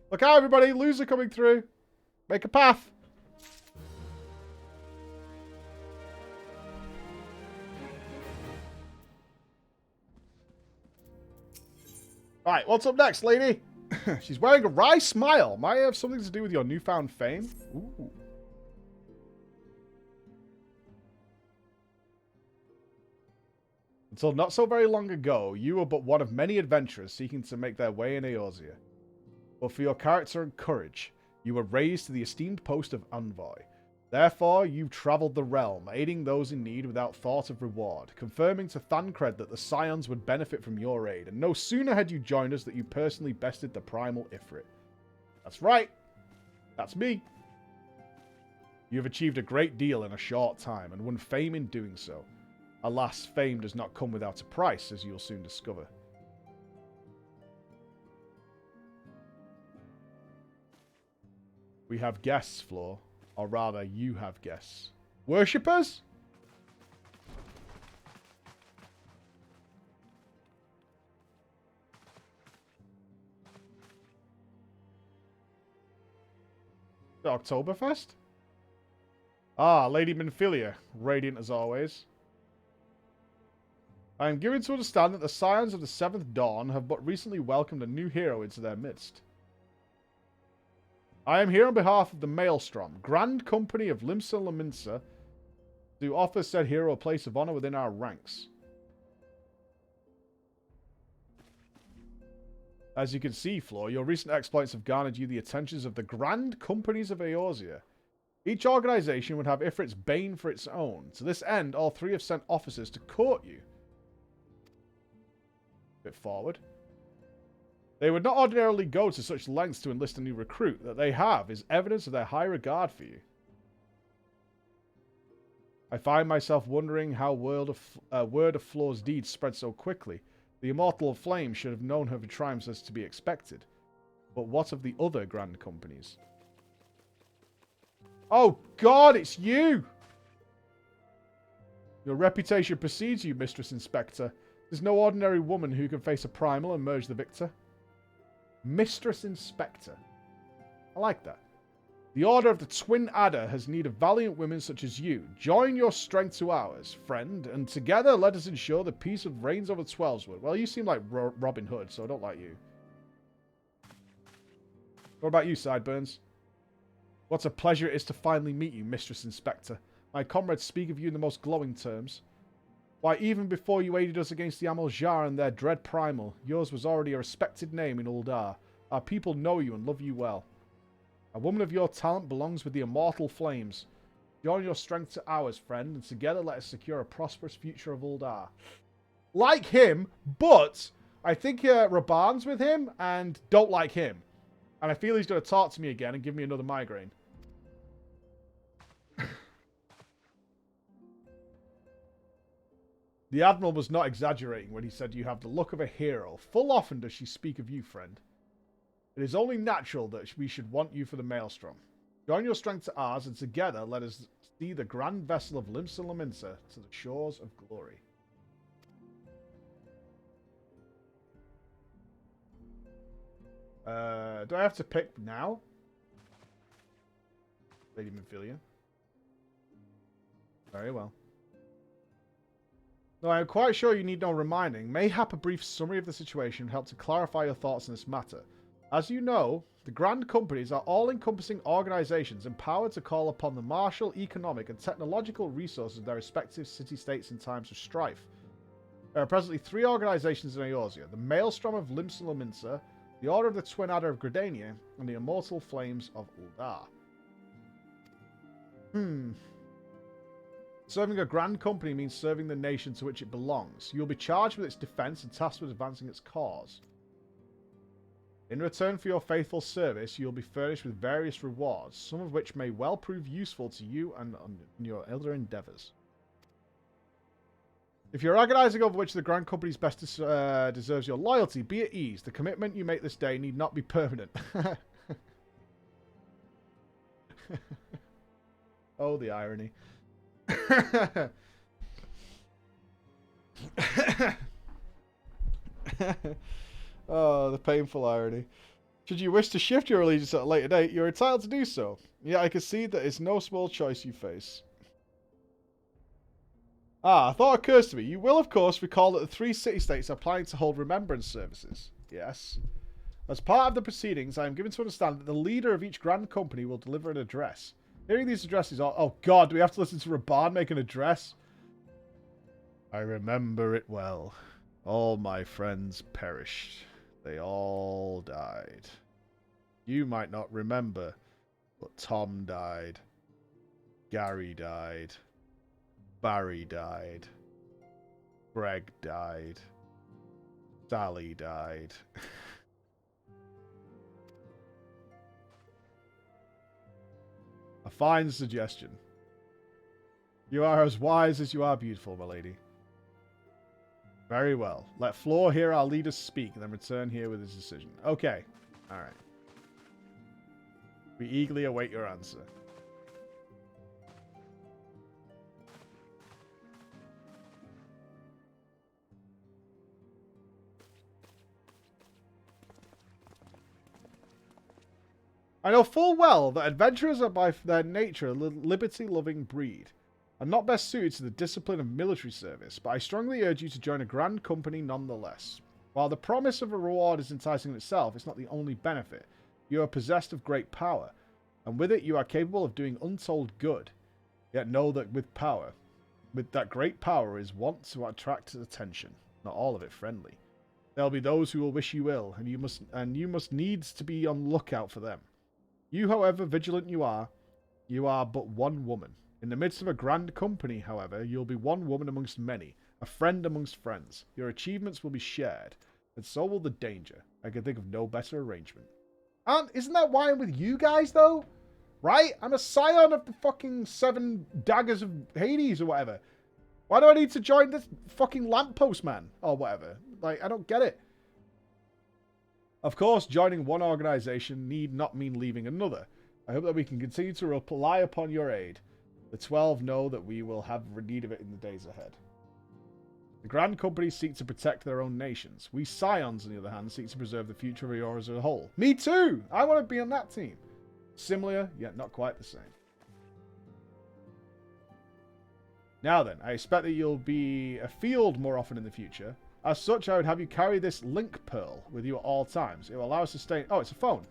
Look out, everybody. Loser coming through. Make a path. Alright, what's up next, lady? She's wearing a wry smile. Might have something to do with your newfound fame? Ooh. Until not so very long ago, you were but one of many adventurers seeking to make their way in Eorzea. But for your character and courage, you were raised to the esteemed post of Envoy. Therefore, you travelled the realm, aiding those in need without thought of reward, confirming to Thancred that the Scions would benefit from your aid, and no sooner had you joined us that you personally bested the primal Ifrit. That's right. That's me. You have achieved a great deal in a short time, and won fame in doing so. Alas, fame does not come without a price, as you'll soon discover. We have guests, Floor. Or rather, you have guests. Worshippers? The Oktoberfest? Ah, Lady Minfilia, radiant as always. I am given to understand that the Scions of the Seventh Dawn have but recently welcomed a new hero into their midst. I am here on behalf of the Maelstrom, Grand Company of Limsa Laminsa, to offer said hero a place of honor within our ranks. As you can see, Floor, your recent exploits have garnered you the attentions of the Grand Companies of Eorzea. Each organization would have Ifrit's bane for its own. To this end, all three have sent officers to court you. Bit forward. They would not ordinarily go to such lengths to enlist a new recruit. That they have is evidence of their high regard for you. I find myself wondering how word of Floor's deeds spread so quickly. The Immortal Flame should have known her triumphs as to be expected. But what of the other Grand Companies? Oh God, it's you! Your reputation precedes you, Mistress Inspector. There's no ordinary woman who can face a primal and emerge the victor. Mistress Inspector. I like that. The Order of the Twin Adder has need of valiant women such as you. Join your strength to ours, friend, and together let us ensure the peace of reigns over Twelveswood. Well, you seem like Robin Hood, so I don't like you. What about you, Sideburns? What a pleasure it is to finally meet you, Mistress Inspector. My comrades speak of you in the most glowing terms. Why, even before you aided us against the Eorzea and their dread primal, yours was already a respected name in Uldar. Our people know you and love you well. A woman of your talent belongs with the immortal flames. Join your strength to ours, friend, and together let us secure a prosperous future of Uldar. Like him, but I think Raban's with him and don't like him. And I feel he's going to talk to me again and give me another migraine. The Admiral was not exaggerating when he said you have the look of a hero. Full often does she speak of you, friend. It is only natural that we should want you for the Maelstrom. Join your strength to ours, and together let us see the grand vessel of Limsa to the shores of glory. Do I have to pick now? Lady Memphilia. Very well. Though I am quite sure you need no reminding, mayhap a brief summary of the situation would help to clarify your thoughts on this matter. As you know, the Grand Companies are all-encompassing organizations empowered to call upon the martial, economic, and technological resources of their respective city-states in times of strife. There are presently 3 organizations in Eorzea: the Maelstrom of Limsa, the Order of the Twin Adder of Gridania, and the Immortal Flames of Uldar. Serving a Grand Company means serving the nation to which it belongs. You will be charged with its defense and tasked with advancing its cause. In return for your faithful service, you will be furnished with various rewards, some of which may well prove useful to you and in your other endeavours. If you're agonizing over which the Grand Company's best deserves your loyalty, be at ease. The commitment you make this day need not be permanent. Oh, the irony. Oh, the painful irony. Should you wish to shift your allegiance at a later date, you're entitled to do so. Yet I concede that it's no small choice you face. A thought occurs to me. You will, of course, recall that the 3 city-states are planning to hold remembrance services. Yes. As part of the proceedings, I am given to understand that the leader of each Grand Company will deliver an address. Hearing these addresses are... Oh, God, do we have to listen to Raban make an address? I remember it well. All my friends perished. They all died. You might not remember, but Tom died. Gary died. Barry died. Greg died. Sally died. A fine suggestion. You are as wise as you are beautiful, my lady. Very well. Let Floor hear our leader speak, and then return here with his decision. Okay. Alright. We eagerly await your answer. I know full well that adventurers are by their nature a liberty-loving breed, and not best suited to the discipline of military service, but I strongly urge you to join a Grand Company nonetheless. While the promise of a reward is enticing in itself, it's not the only benefit. You are possessed of great power, and with it you are capable of doing untold good. Yet know that with that great power is wont to attract attention, not all of it friendly. There will be those who will wish you ill, and you must needs to be on the lookout for them. You, however vigilant you are but one woman. In the midst of a Grand Company, however, you'll be one woman amongst many, a friend amongst friends. Your achievements will be shared, and so will the danger. I can think of no better arrangement. And isn't that why I'm with you guys, though? Right? I'm a scion of the fucking 7 daggers of Hades or whatever. Why do I need to join this fucking lamppost man? Or whatever. Like, I don't get it. Of course, joining one organization need not mean leaving another. I hope that we can continue to rely upon your aid. The 12 know that we will have need of it in the days ahead. The Grand Companies seek to protect their own nations. We Scions, on the other hand, seek to preserve the future of Eorzea as a whole. Me too! I want to be on that team. Similar, yet not quite the same. Now then, I expect that you'll be afield more often in the future. As such, I would have you carry this link pearl with you at all times. It will allow us to stay... Oh, it's a phone.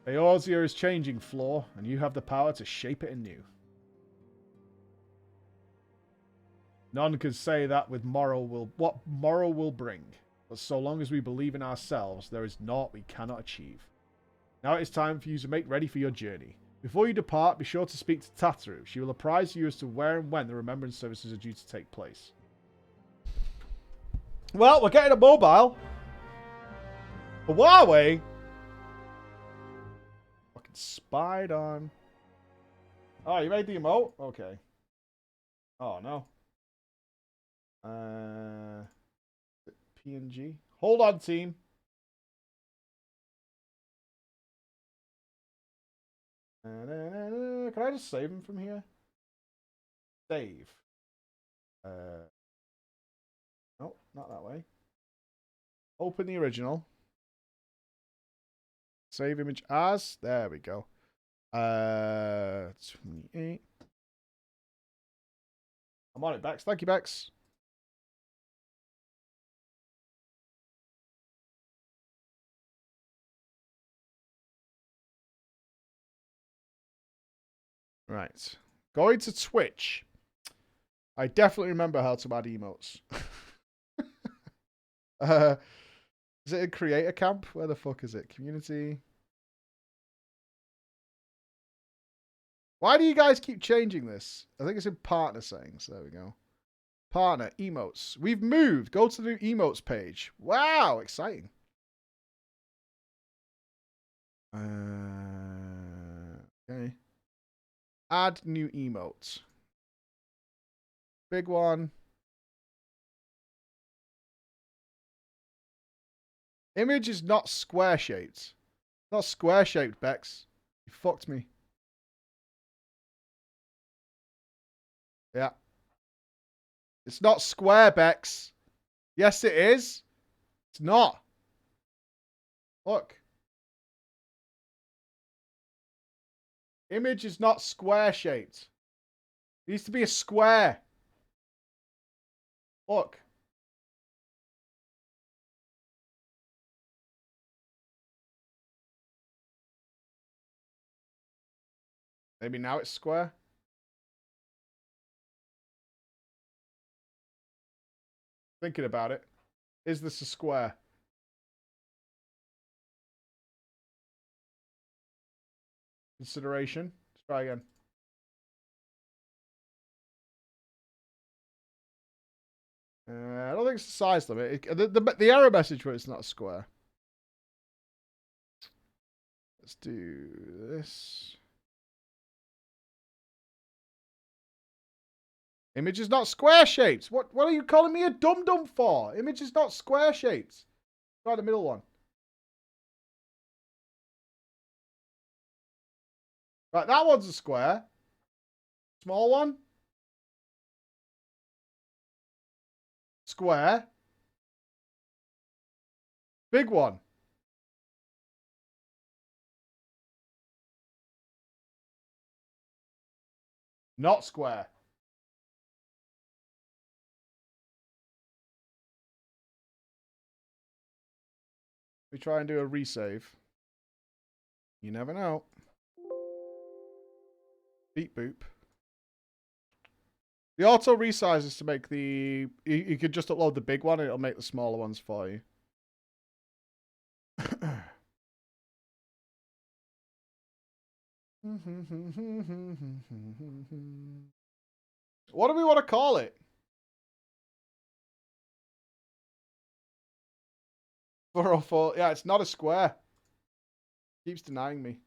Eorzea is changing, Floor, and you have the power to shape it anew. None can say that with what moral will bring. But so long as we believe in ourselves, there is naught we cannot achieve. Now it is time for you to make ready for your journey. Before you depart, be sure to speak to Tataru. She will apprise you as to where and when the remembrance services are due to take place. Well, we're getting a mobile. But are we? Fucking spied on. Oh, you made the emote? Okay. Oh, no. PNG. Hold on, team. Can I just save him from here? Save. No, not that way. Open the original. Save image as. There we go. 28. I'm on it, Bex. Thank you, Bex. Right. Going to Twitch. I definitely remember how to add emotes. Is it a creator camp? Where the fuck is it? Community. Why do you guys keep changing this? I think it's in partner settings. There we go. Partner, emotes. We've moved. Go to the new emotes page. Wow, exciting. Okay. Add new emotes. Big one. Image is not square shaped. Not square shaped, Bex. You fucked me. Yeah. It's not square, Bex. Yes, it is. It's not. Look. Image is not square shaped. It needs to be a square. Look. Maybe now it's square. Thinking about it. Is this a square? Consideration. Let's try again. I don't think it's the size limit. The error message where it's not a square. Let's do this. Image is not square shaped. What are you calling me a dum-dum for? Image is not square shaped. Try the middle one. Right, that one's a square. Small one. Square. Big one. Not square. We try and do a resave. You never know. Beep boop. The auto resize is to make the... You could just upload the big one and it'll make the smaller ones for you. What do we want to call it? Yeah, it's not a square. Keeps denying me.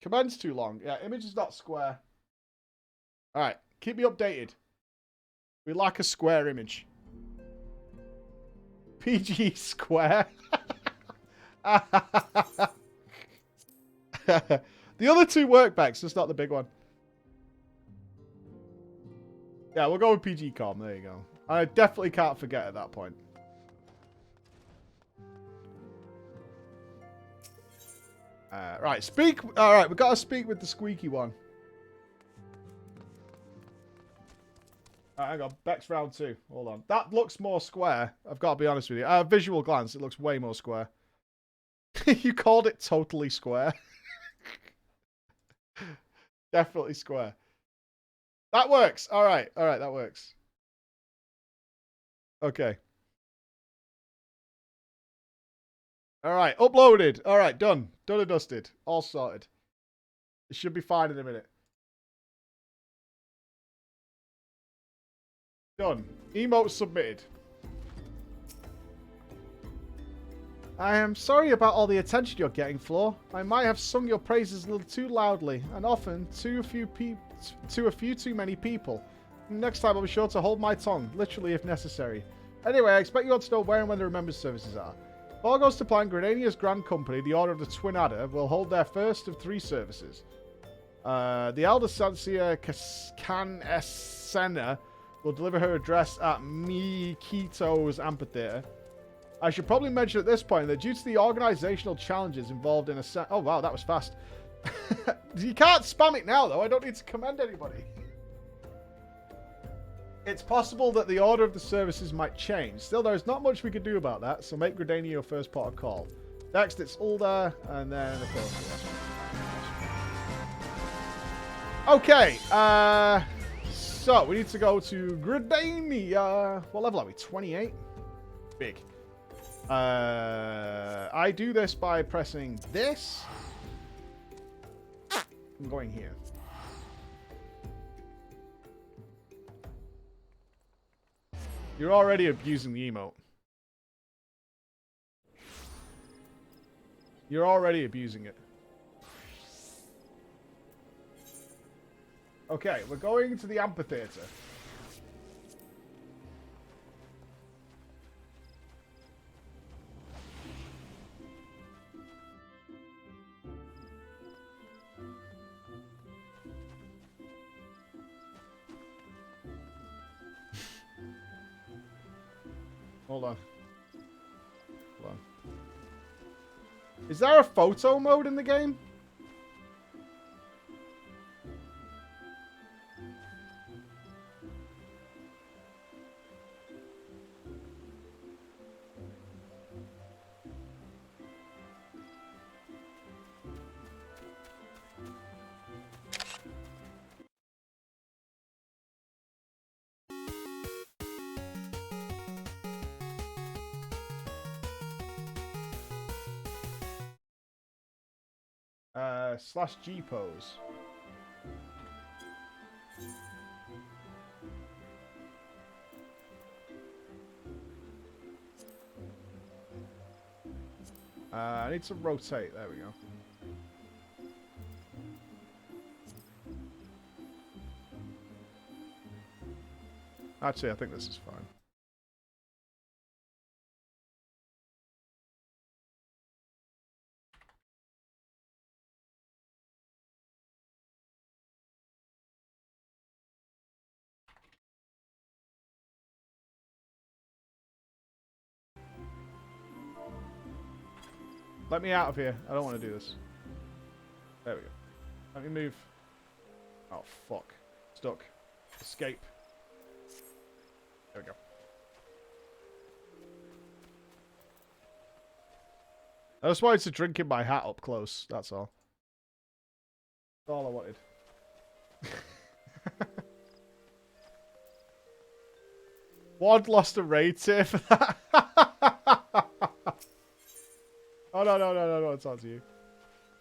Command's too long. Yeah, image is not square. Alright, keep me updated. We lack a square image. PG square. The other two work backs, just not the big one. Yeah, we'll go with PG Com. There you go. I definitely can't forget at that point. Right, speak. All right, we've got to speak with the squeaky one. Hang on. Bex round 2. Hold on. That looks more square. I've got to be honest with you. Visual glance, it looks way more square. You called it totally square. Definitely square. That works. All right. All right. That works. Okay. All right. Uploaded. All right. Done. Done and dusted. All sorted. It should be fine in a minute. Done. Emote submitted. I am sorry about all the attention you're getting, Floor. I might have sung your praises a little too loudly, and often to a few too many people. Next time I'll be sure to hold my tongue, literally if necessary. Anyway, I expect you all to know where and when the Remembered services are. If all goes to plan, Grenadia's Grand Company, the Order of the Twin Adder, will hold their first of 3 services. The Elder Sancia Can-Esena will deliver her address at Mikito's Amphitheater. I should probably mention at this point that due to the organizational challenges involved in a oh wow, that was fast. You can't spam it now though, I don't need to commend anybody. It's possible that the order of the services might change. Still, there is not much we can do about that, so make Gridania your first port of call. Next, it's Ulda, and then of course. Okay, so we need to go to Gridania. What level are we? 28? Big. I do this by pressing this. I'm going here. You're already abusing the emote. You're already abusing it. Okay, we're going to the amphitheater. Hold on. Hold on. Is there a photo mode in the game? /G pose. I need to rotate. There we go. Actually, I think this is fine. Let me out of here. I don't want to do this. There we go. Let me move. Oh, fuck. Stuck. Escape. There we go. I just wanted to drink in my hat up close. That's all. That's all I wanted. Wad lost a rating for that. Oh, no, it's on to you.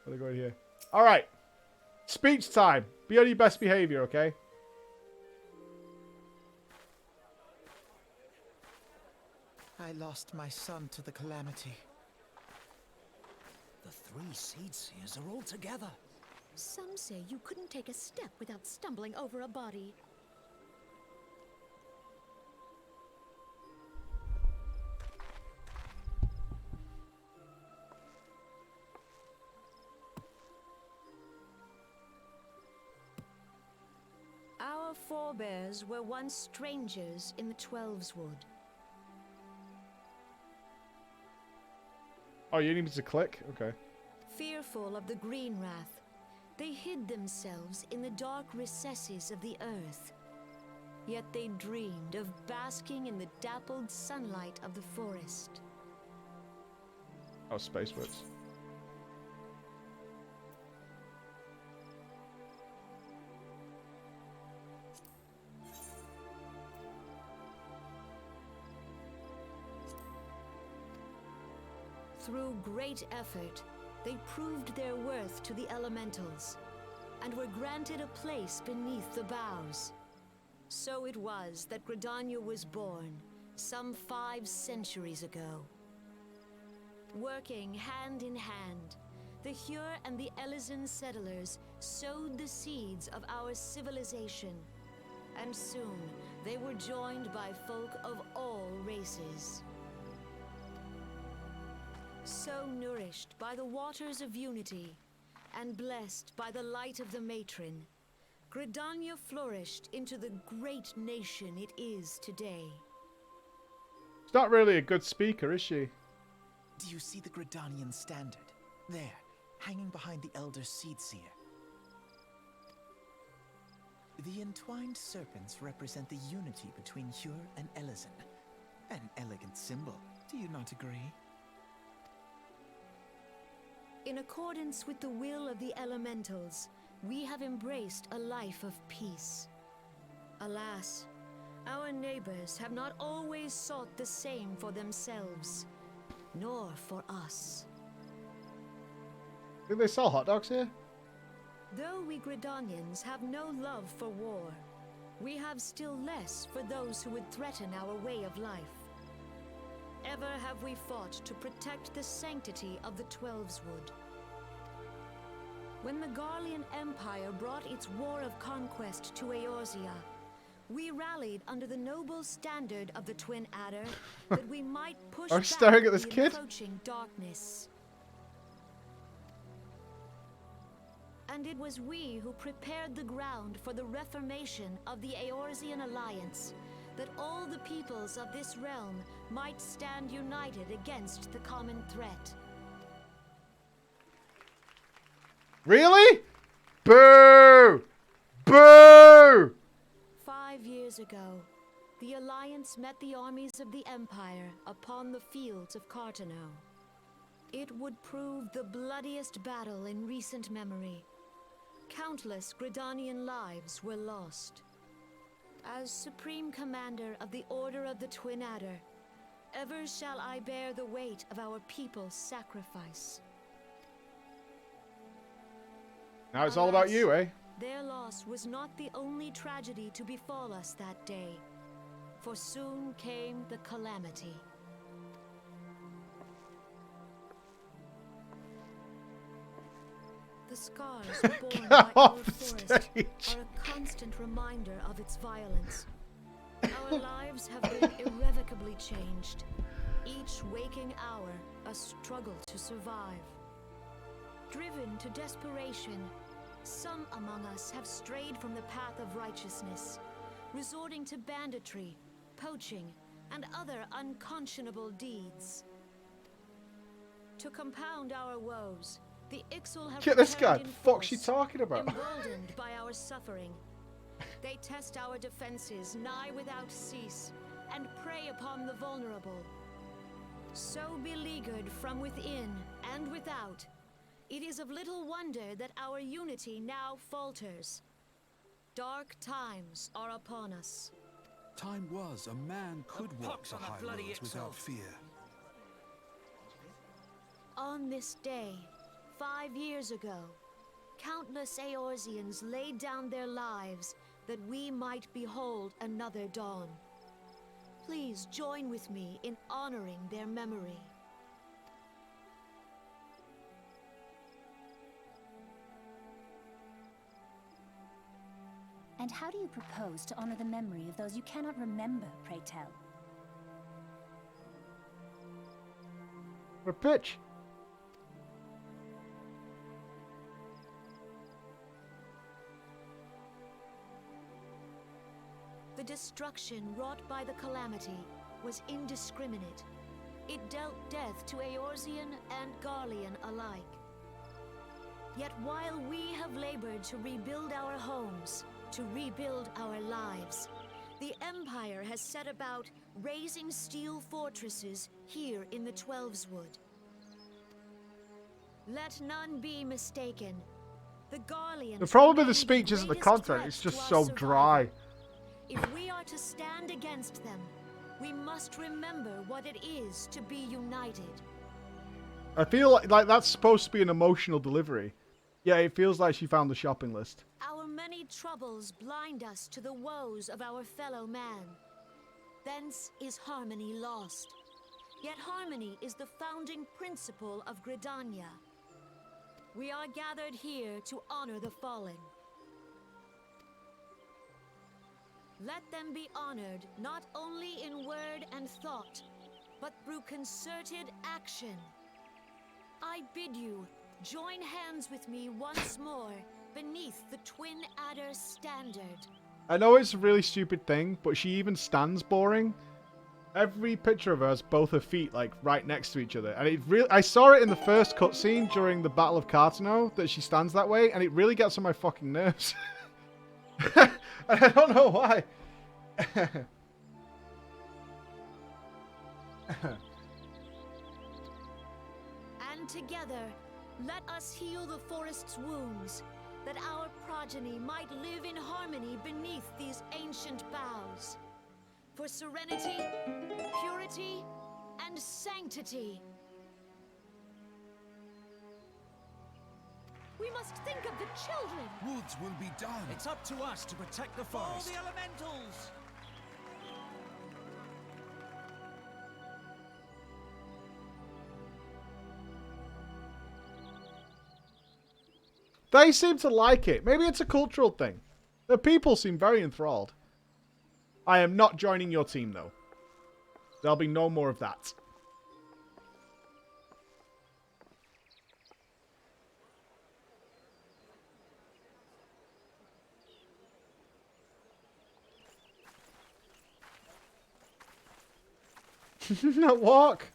I'm gonna go in here. Alright. Speech time. Be on your best behavior, okay? I lost my son to the calamity. The 3 Seedseers are all together. Some say you couldn't take a step without stumbling over a body. Our forebears were once strangers in the Twelves Wood. Oh, you need me to click? Okay. Fearful of the Green Wrath, they hid themselves in the dark recesses of the earth. Yet they dreamed of basking in the dappled sunlight of the forest. Oh, space words. Through great effort, they proved their worth to the elementals, and were granted a place beneath the boughs. So it was that Gridania was born, some 5 centuries ago. Working hand in hand, the Hyur and the Elysian settlers sowed the seeds of our civilization, and soon they were joined by folk of all races. So nourished by the waters of unity, and blessed by the light of the matron, Gridania flourished into the great nation it is today. She's not really a good speaker, is she? Do you see the Gridanian standard? There, hanging behind the Elder Seedseer. The entwined serpents represent the unity between Hyur and Elysian. An elegant symbol, do you not agree? In accordance with the will of the elementals, we have embraced a life of peace. Alas, our neighbors have not always sought the same for themselves, nor for us. Do they sell hot dogs here? Though we Gridanians have no love for war, we have still less for those who would threaten our way of life. Ever have we fought to protect the sanctity of the Twelveswood. When the Garlean Empire brought its war of conquest to Eorzea, we rallied under the noble standard of the Twin Adder that we might push I'm back staring at this the kid. encroaching darkness. And it was we who prepared the ground for the reformation of the Eorzean Alliance, that all the peoples of this realm might stand united against the common threat. Really? Boo! Boo! 5 years ago, the Alliance met the armies of the Empire upon the fields of Cartano. It would prove the bloodiest battle in recent memory. Countless Gridanian lives were lost. As Supreme Commander of the Order of the Twin Adder, ever shall I bear the weight of our people's sacrifice. Now it's all about you, eh? Their loss was not the only tragedy to befall us that day, for soon came the calamity. The scars born by our forest are a constant reminder of its violence. Our lives have been irrevocably changed, each waking hour a struggle to survive. Driven to desperation, some among us have strayed from the path of righteousness, resorting to banditry, poaching, and other unconscionable deeds. To compound our woes, the Ixal have Get this guy. returned in Fuck's she force, talking about? emboldened by our suffering. They test our defenses nigh without cease, and prey upon the vulnerable. So beleaguered from within and without, it is of little wonder that our unity now falters. Dark times are upon us. Time was a man could walk the high roads without fear. On this day, 5 years ago, countless Eorzeans laid down their lives that we might behold another dawn. Please join with me in honoring their memory. And how do you propose to honor the memory of those you cannot remember, pray tell? What a pitch. The destruction wrought by the calamity was indiscriminate. It dealt death to Eorzean and Garlean alike. Yet while we have labored to rebuild our homes, to rebuild our lives, The Empire has set about raising steel fortresses here in the Twelveswood. Let none be mistaken. The Garleans... The problem with the remain speech isn't the greatest content, threat it's just to so our survival. dry. If we are to stand against them, we must remember what it is to be united. I feel like that's supposed to be an emotional delivery. Yeah, it feels like she found the shopping list. Our many troubles blind us to the woes of our fellow man. Thence is harmony lost. Yet harmony is the founding principle of Gridania. We are gathered here to honor the fallen. Let them be honored not only in word and thought, but through concerted action. I bid you join hands with me once more beneath the Twin Adder standard. I know it's a really stupid thing, but she even stands boring. Every picture of her has both her feet like right next to each other, and it really. I saw it in the first cutscene during the Battle of Cartano that she stands that way, and it really gets on my fucking nerves. And I don't know why. And together, let us heal the forest's wounds, that our progeny might live in harmony beneath these ancient boughs. For serenity, purity, and sanctity. We must think of the children. Woods will be done. It's up to us to protect the forest. All the elementals! They seem to like it. Maybe it's a cultural thing. The people seem very enthralled. I am not joining your team, though. There'll be no more of that. That walk.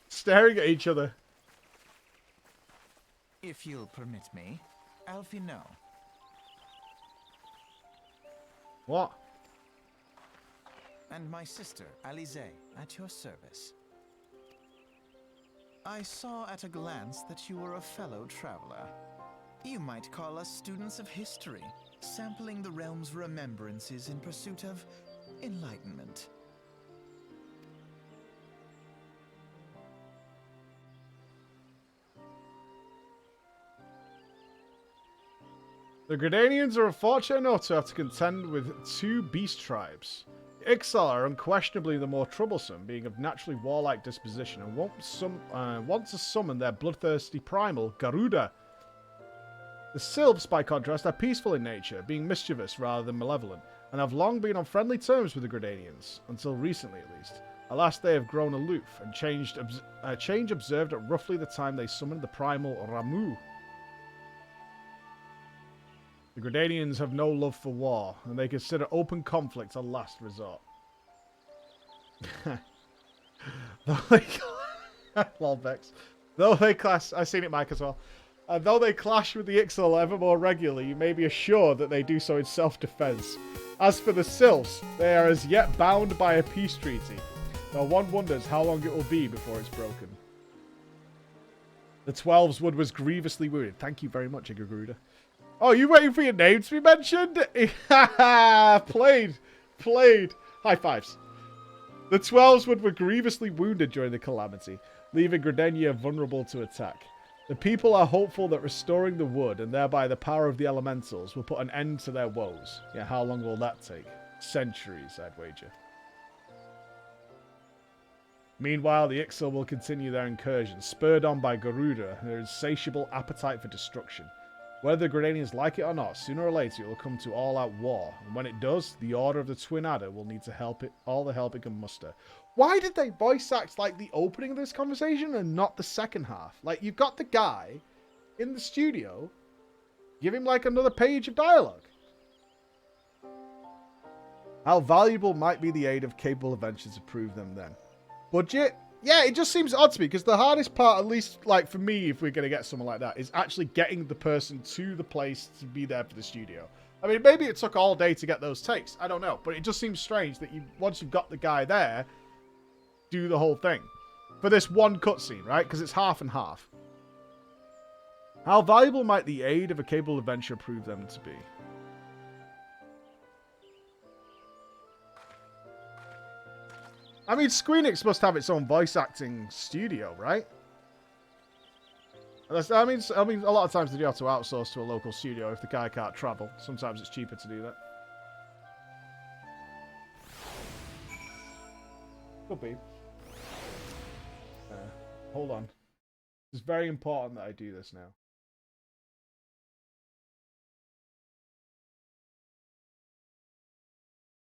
Staring at each other. If you'll permit me, Alfie, no. What? And my sister, Alize, at your service. I saw at a glance that you were a fellow traveler. You might call us students of history, sampling the realm's remembrances in pursuit of enlightenment. The Gridanians are unfortunate enough to have to contend with two beast tribes. The Ixal are unquestionably the more troublesome, being of naturally warlike disposition, and want to summon their bloodthirsty primal, Garuda. The Sylphs, by contrast, are peaceful in nature, being mischievous rather than malevolent, and have long been on friendly terms with the Gridanians, until recently at least. Alas, they have grown aloof, and change observed at roughly the time they summoned the primal Ramu. The Gridanians have no love for war, and they consider open conflict a last resort. Though they clash, I've seen it, Mike, as well. And though they clash with the Ixal ever more regularly, you may be assured that they do so in self-defense. As for the Sylphs, they are as yet bound by a peace treaty, though one wonders how long it will be before it's broken. The Twelveswood was grievously wounded. Thank you very much, Igaruda. Oh, you waiting for your name to be mentioned? Played. High fives. The Twelveswood were grievously wounded during the calamity, leaving Gridania vulnerable to attack. The people are hopeful that restoring the wood, and thereby the power of the elementals, will put an end to their woes. Yeah, how long will that take? Centuries, I'd wager. Meanwhile, the Ixal will continue their incursion, spurred on by Garuda and their insatiable appetite for destruction. Whether the Gridanians like it or not, sooner or later it will come to all-out war, and when it does, the Order of the Twin Adder will need to help it, all the help it can muster. Why did they voice act like the opening of this conversation and not the second half? Like, you've got the guy in the studio, give him like another page of dialogue. How valuable might be the aid of capable adventures to prove them then? Budget? Yeah, it just seems odd to me, because the hardest part, at least like for me, if we're going to get someone like that, is actually getting the person to the place to be there for the studio. I mean, maybe it took all day to get those takes. I don't know. But it just seems strange that you, once you've got the guy there, do the whole thing. For this one cutscene, right? Because it's half and half. How valuable might the aid of a capable adventurer prove them to be? I mean, Squeenix must have its own voice acting studio, right? I mean, a lot of times they do have to outsource to a local studio if the guy can't travel. Sometimes it's cheaper to do that. Could be. Hold on. It's very important that I do this now.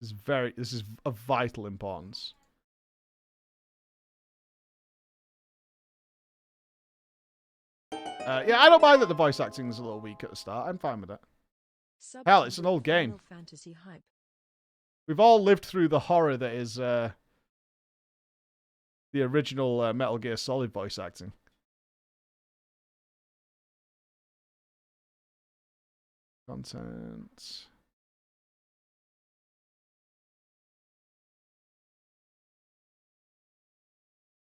This is of vital importance. Yeah, I don't mind that the voice acting is a little weak at the start. I'm fine with that. Hell, it's an old game. Fantasy hype. We've all lived through the horror that is the original Metal Gear Solid voice acting. Content.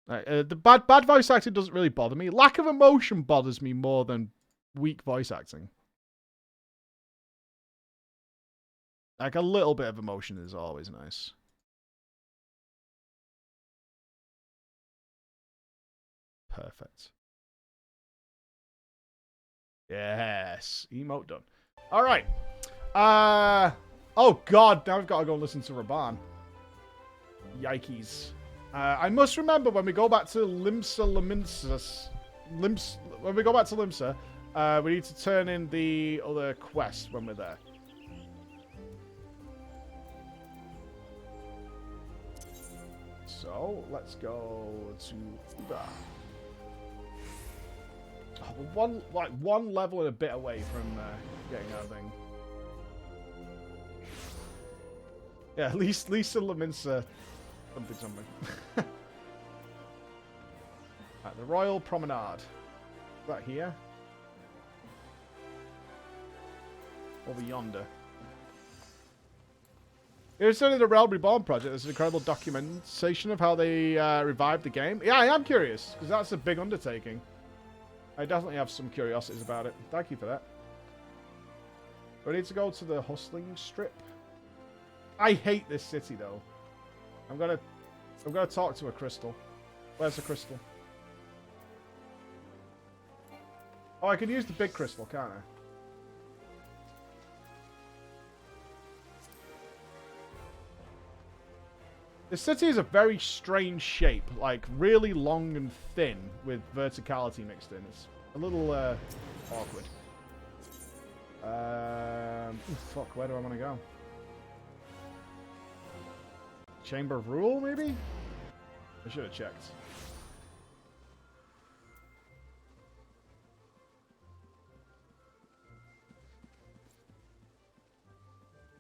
The bad voice acting doesn't really bother me. Lack of emotion bothers me more than weak voice acting. Like, a little bit of emotion is always nice. Perfect. Yes. Emote done. Alright. Oh god, now I've got to go listen to Raban. Yikes. I must remember when we go back to Limsa, when we go back to Limsa, we need to turn in the other quest when we're there. So, let's go to that. Oh, we're one level and a bit away from getting that thing. Yeah, at least Lisa Laminsa something. At the Royal Promenade. Is that here? Over yonder. It's only the Realm Reborn project. There's an incredible documentation of how they revived the game. Yeah, I am curious, because that's a big undertaking. I definitely have some curiosities about it. Thank you for that. Do I need to go to the hustling strip? I hate this city, though. I'm gonna talk to a crystal. Where's the crystal? Oh, I can use the big crystal, can't I? The city is a very strange shape, like really long and thin with verticality mixed in. It's a little awkward. Fuck, where do I want to go? Chamber of Rule, maybe? I should have checked.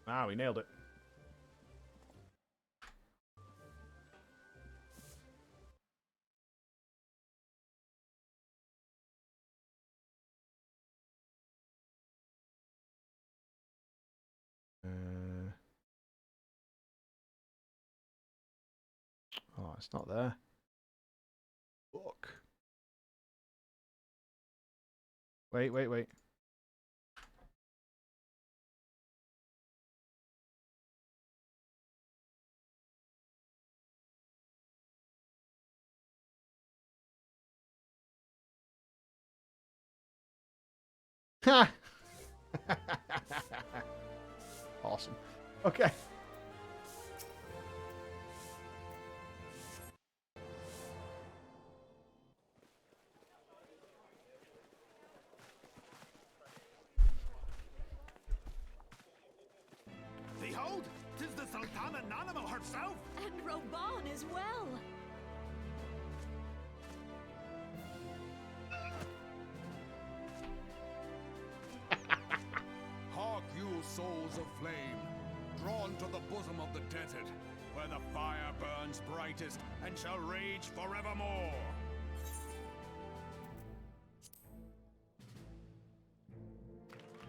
Ah, we nailed it. Oh, it's not there. Fuck. Wait. Ha! Awesome. Okay. Behold, 'tis the Sultana Nanamo herself! And Roban as well! Hark you, souls of flame, drawn to the bosom of the desert, where the fire burns brightest and shall rage forevermore.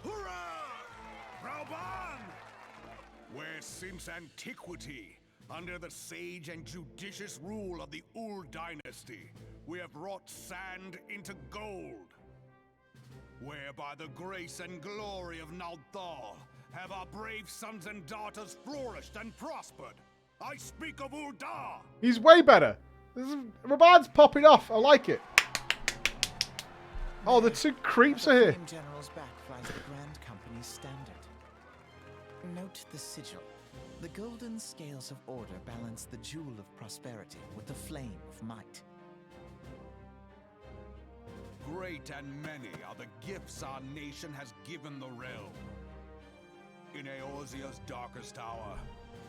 Hurrah! Frau Born! Where since antiquity, under the sage and judicious rule of the Ul dynasty, we have wrought sand into gold. Where by the grace and glory of Nalthal have our brave sons and daughters flourished and prospered. I speak of Ul'dah! He's way better. Ramon's popping off. I like it. Oh, the two creeps are here. Flame General's back flies the Grand Company's standard. Note the sigil. The golden scales of order balance the jewel of prosperity with the flame of might. Great and many are the gifts our nation has given the realm. In Eorzea's darkest hour,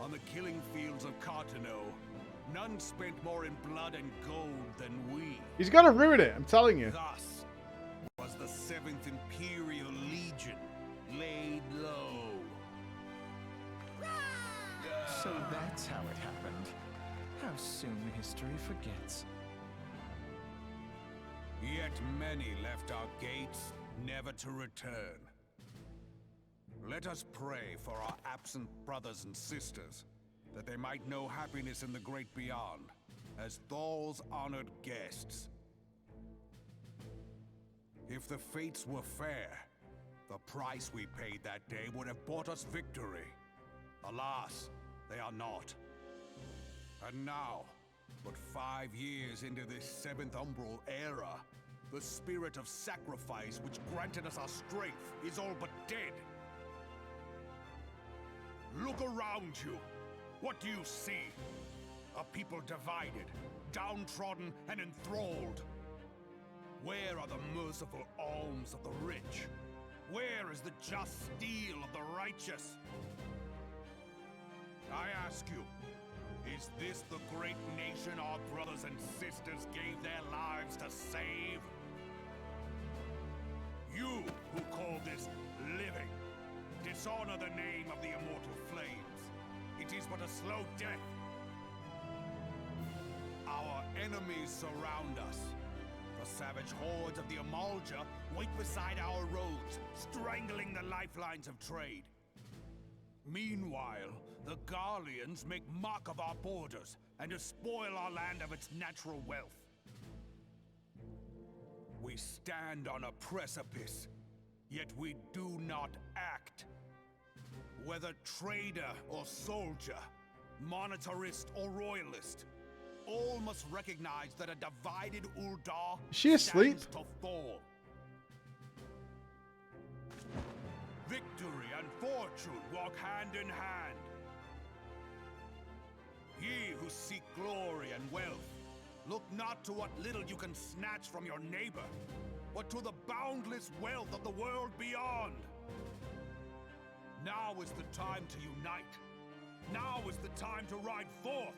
on the killing fields of Cartano, none spent more in blood and gold than we. He's gonna ruin it, I'm telling you. Thus was the 7th Imperial Legion laid low. So that's how it happened. How soon history forgets. Yet many left our gates, never to return. Let us pray for our absent brothers and sisters, that they might know happiness in the great beyond, as Thal's honored guests. If the fates were fair, the price we paid that day would have bought us victory. Alas, they are not. And now, but 5 years into this 7th Umbral era, the spirit of sacrifice which granted us our strength is all but dead. Look around you. What do you see? A people divided, downtrodden, and enthralled. Where are the merciful alms of the rich? Where is the just steel of the righteous? I ask you, is this the great nation our brothers and sisters gave their lives to save? You who call this living, dishonor the name of the immortal flames. It is but a slow death. Our enemies surround us. The savage hordes of the Amalja wait beside our roads, strangling the lifelines of trade. Meanwhile, the Garleans make mock of our borders and despoil our land of its natural wealth. We stand on a precipice, yet we do not act. Whether trader or soldier, monetarist or royalist, all must recognize that a divided Ul'dah Is she asleep? stands to fall. Victory and fortune walk hand in hand. Ye who seek glory and wealth, look not to what little you can snatch from your neighbor, but to the boundless wealth of the world beyond. Now is the time to unite. Now is the time to ride forth.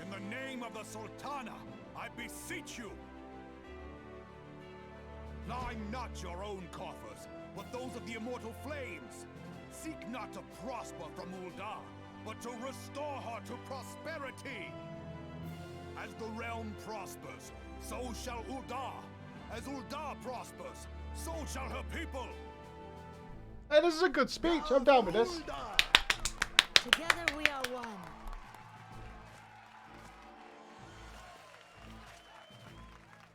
In the name of the Sultana, I beseech you. Line not your own coffers, but those of the immortal flames. Seek not to prosper from Ul'dah, but to restore her to prosperity. As the realm prospers, so shall Ul'dah. As Ul'dah prospers, so shall her people. Hey, this is a good speech. I'm down with this. Together we are one.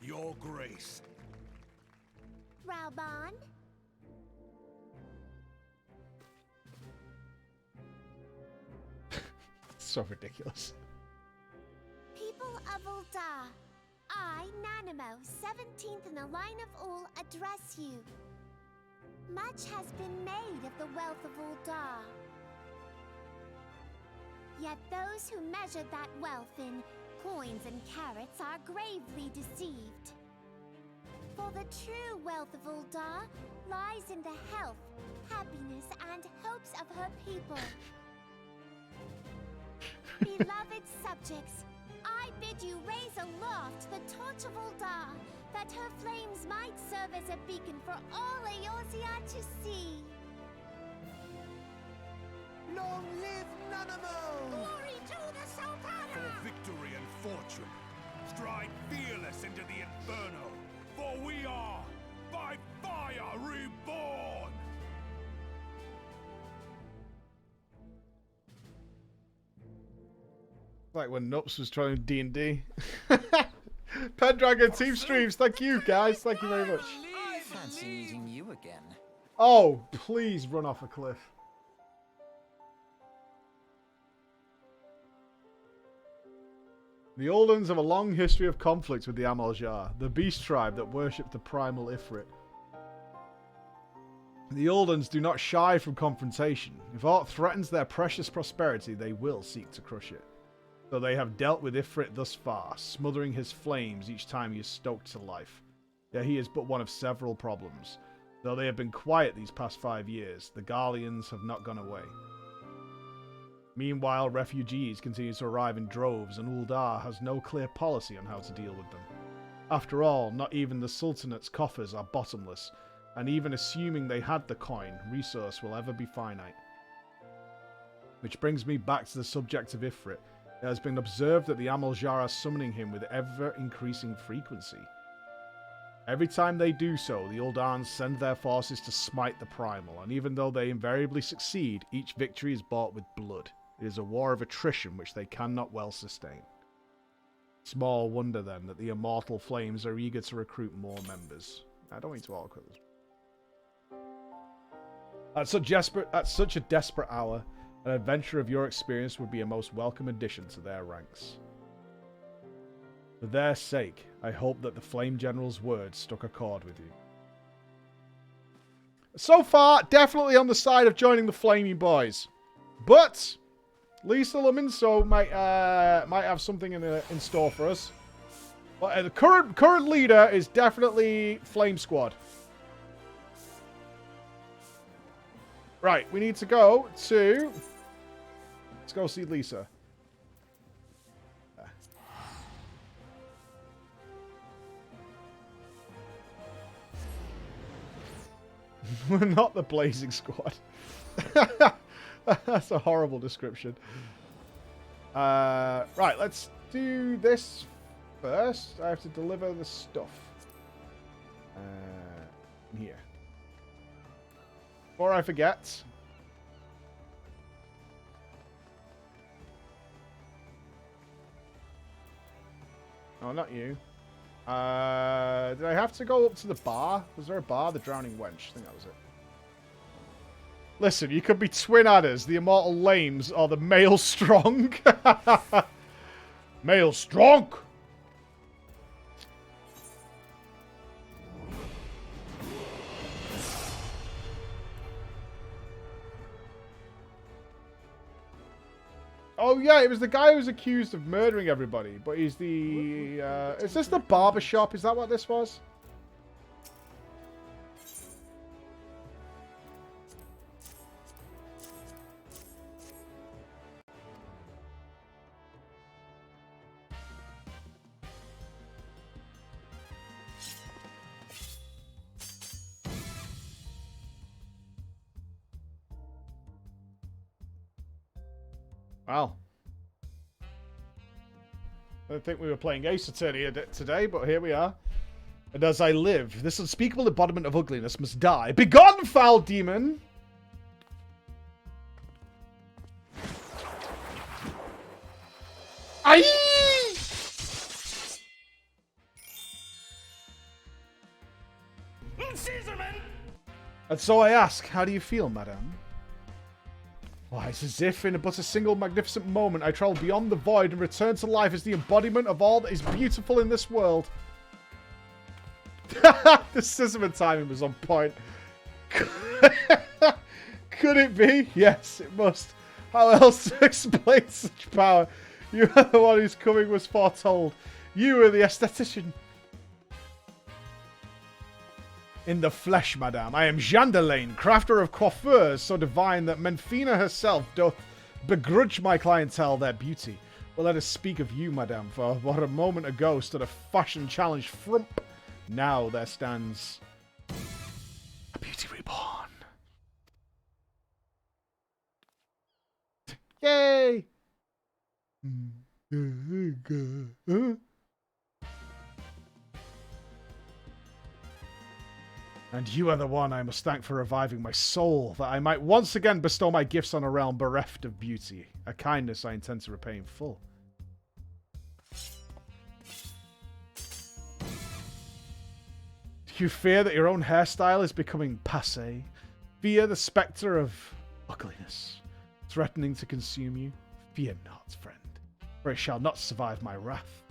Your grace. Raubon? So ridiculous. People of Ul'dah, I, Nanimo, 17th in the line of Ul, address you. Much has been made of the wealth of Ul'dah. Yet those who measure that wealth in coins and carats are gravely deceived. For the true wealth of Ul'dah lies in the health, happiness, and hopes of her people. Beloved subjects, I bid you raise aloft the torch of Ul'dah, that her flames might serve as a beacon for all Eorzea to see. Long live Nanamo! Glory to the Sultana! For victory and fortune, stride fearless into the inferno, for we are by fire reborn! Like when Nupps was trying D&D. Pendragon Team Streams, thank you guys. Thank you very much. Fancy meeting you again. Oh, please run off a cliff. The Uldens have a long history of conflict with the Amaljar, the beast tribe that worshipped the primal Ifrit. The Uldens do not shy from confrontation. If aught threatens their precious prosperity, they will seek to crush it. So they have dealt with Ifrit thus far, smothering his flames each time he is stoked to life. Yet he is but one of several problems. Though they have been quiet these past 5 years, the Garleans have not gone away. Meanwhile, refugees continue to arrive in droves, and Uldar has no clear policy on how to deal with them. After all, not even the Sultanate's coffers are bottomless, and even assuming they had the coin, resource will ever be finite. Which brings me back to the subject of Ifrit. It has been observed that the Amaljar are summoning him with ever-increasing frequency. Every time they do so, the Uldans send their forces to smite the Primal, and even though they invariably succeed, each victory is bought with blood. It is a war of attrition which they cannot well sustain. Small wonder, then, that the immortal flames are eager to recruit more members. I don't mean to awkward this. At such a desperate hour, an adventure of your experience would be a most welcome addition to their ranks. For their sake, I hope that the Flame General's words struck a chord with you. So far, definitely on the side of joining the Flaming Boys. But Lisa Laminso might have something in store for us. But the current leader is definitely Flame Squad. Right, we need to go to... Let's go see Lisa. We're not the Blazing Squad. That's a horrible description. Right, let's do this first. I have to deliver the stuff. Here. Before I forget. Oh, not you. Did I have to go up to the bar? Was there a bar? The Drowning Wench. I think that was it. Listen, you could be Twin Adders, the Immortal Lames, or the Male Strong. Male Strong! Oh yeah, it was the guy who was accused of murdering everybody, but he's the... is this the barber shop? Is that what this was? Wow. I don't think we were playing Ace Attorney today, but here we are. And as I live, this unspeakable embodiment of ugliness must die. Begone, foul demon! Aye! And so I ask, how do you feel, madame? Why, it's as if in but a single magnificent moment I travel beyond the void and return to life as the embodiment of all that is beautiful in this world. The scissor timing was on point. Could it be? Yes, it must. How else to explain such power? You are the one whose coming was foretold. You are the aesthetician. In the flesh, madame, I am Jandelaine, crafter of coiffures so divine that Menfina herself doth begrudge my clientele their beauty. Well, let us speak of you, madame, for what a moment ago stood a fashion-challenged frump. Now there stands a beauty reborn. Yay! And you are the one I must thank for reviving my soul, that I might once again bestow my gifts on a realm bereft of beauty, a kindness I intend to repay in full. You fear that your own hairstyle is becoming passé. Fear the spectre of ugliness threatening to consume you. Fear not, friend, for it shall not survive my wrath.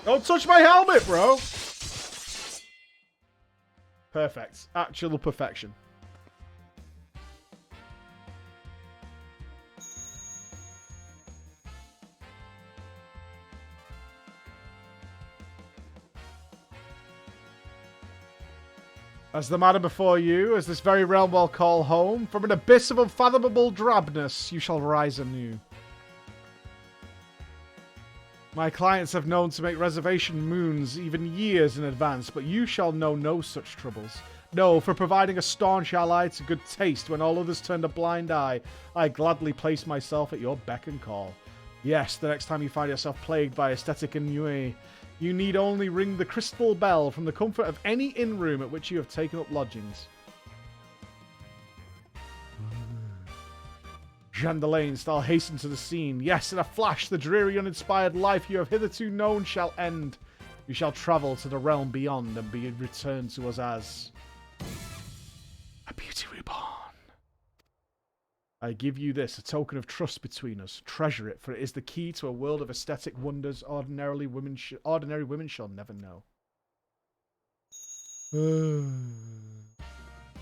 Don't touch my helmet, bro! Perfect. Actual perfection. As the matter before you, as this very realm will call home, from an abyss of unfathomable drabness, you shall rise anew. My clients have known to make reservation moons even years in advance, but you shall know no such troubles. No, for providing a staunch ally to good taste when all others turned a blind eye, I gladly place myself at your beck and call. Yes, the next time you find yourself plagued by aesthetic ennui, you need only ring the crystal bell from the comfort of any inn room at which you have taken up lodgings. Jean Delaine, I'll hasten to the scene. Yes, in a flash, the dreary, uninspired life you have hitherto known shall end. You shall travel to the realm beyond and be returned to us as a beauty reborn. I give you this, a token of trust between us. Treasure it, for it is the key to a world of aesthetic wonders ordinary women shall never know.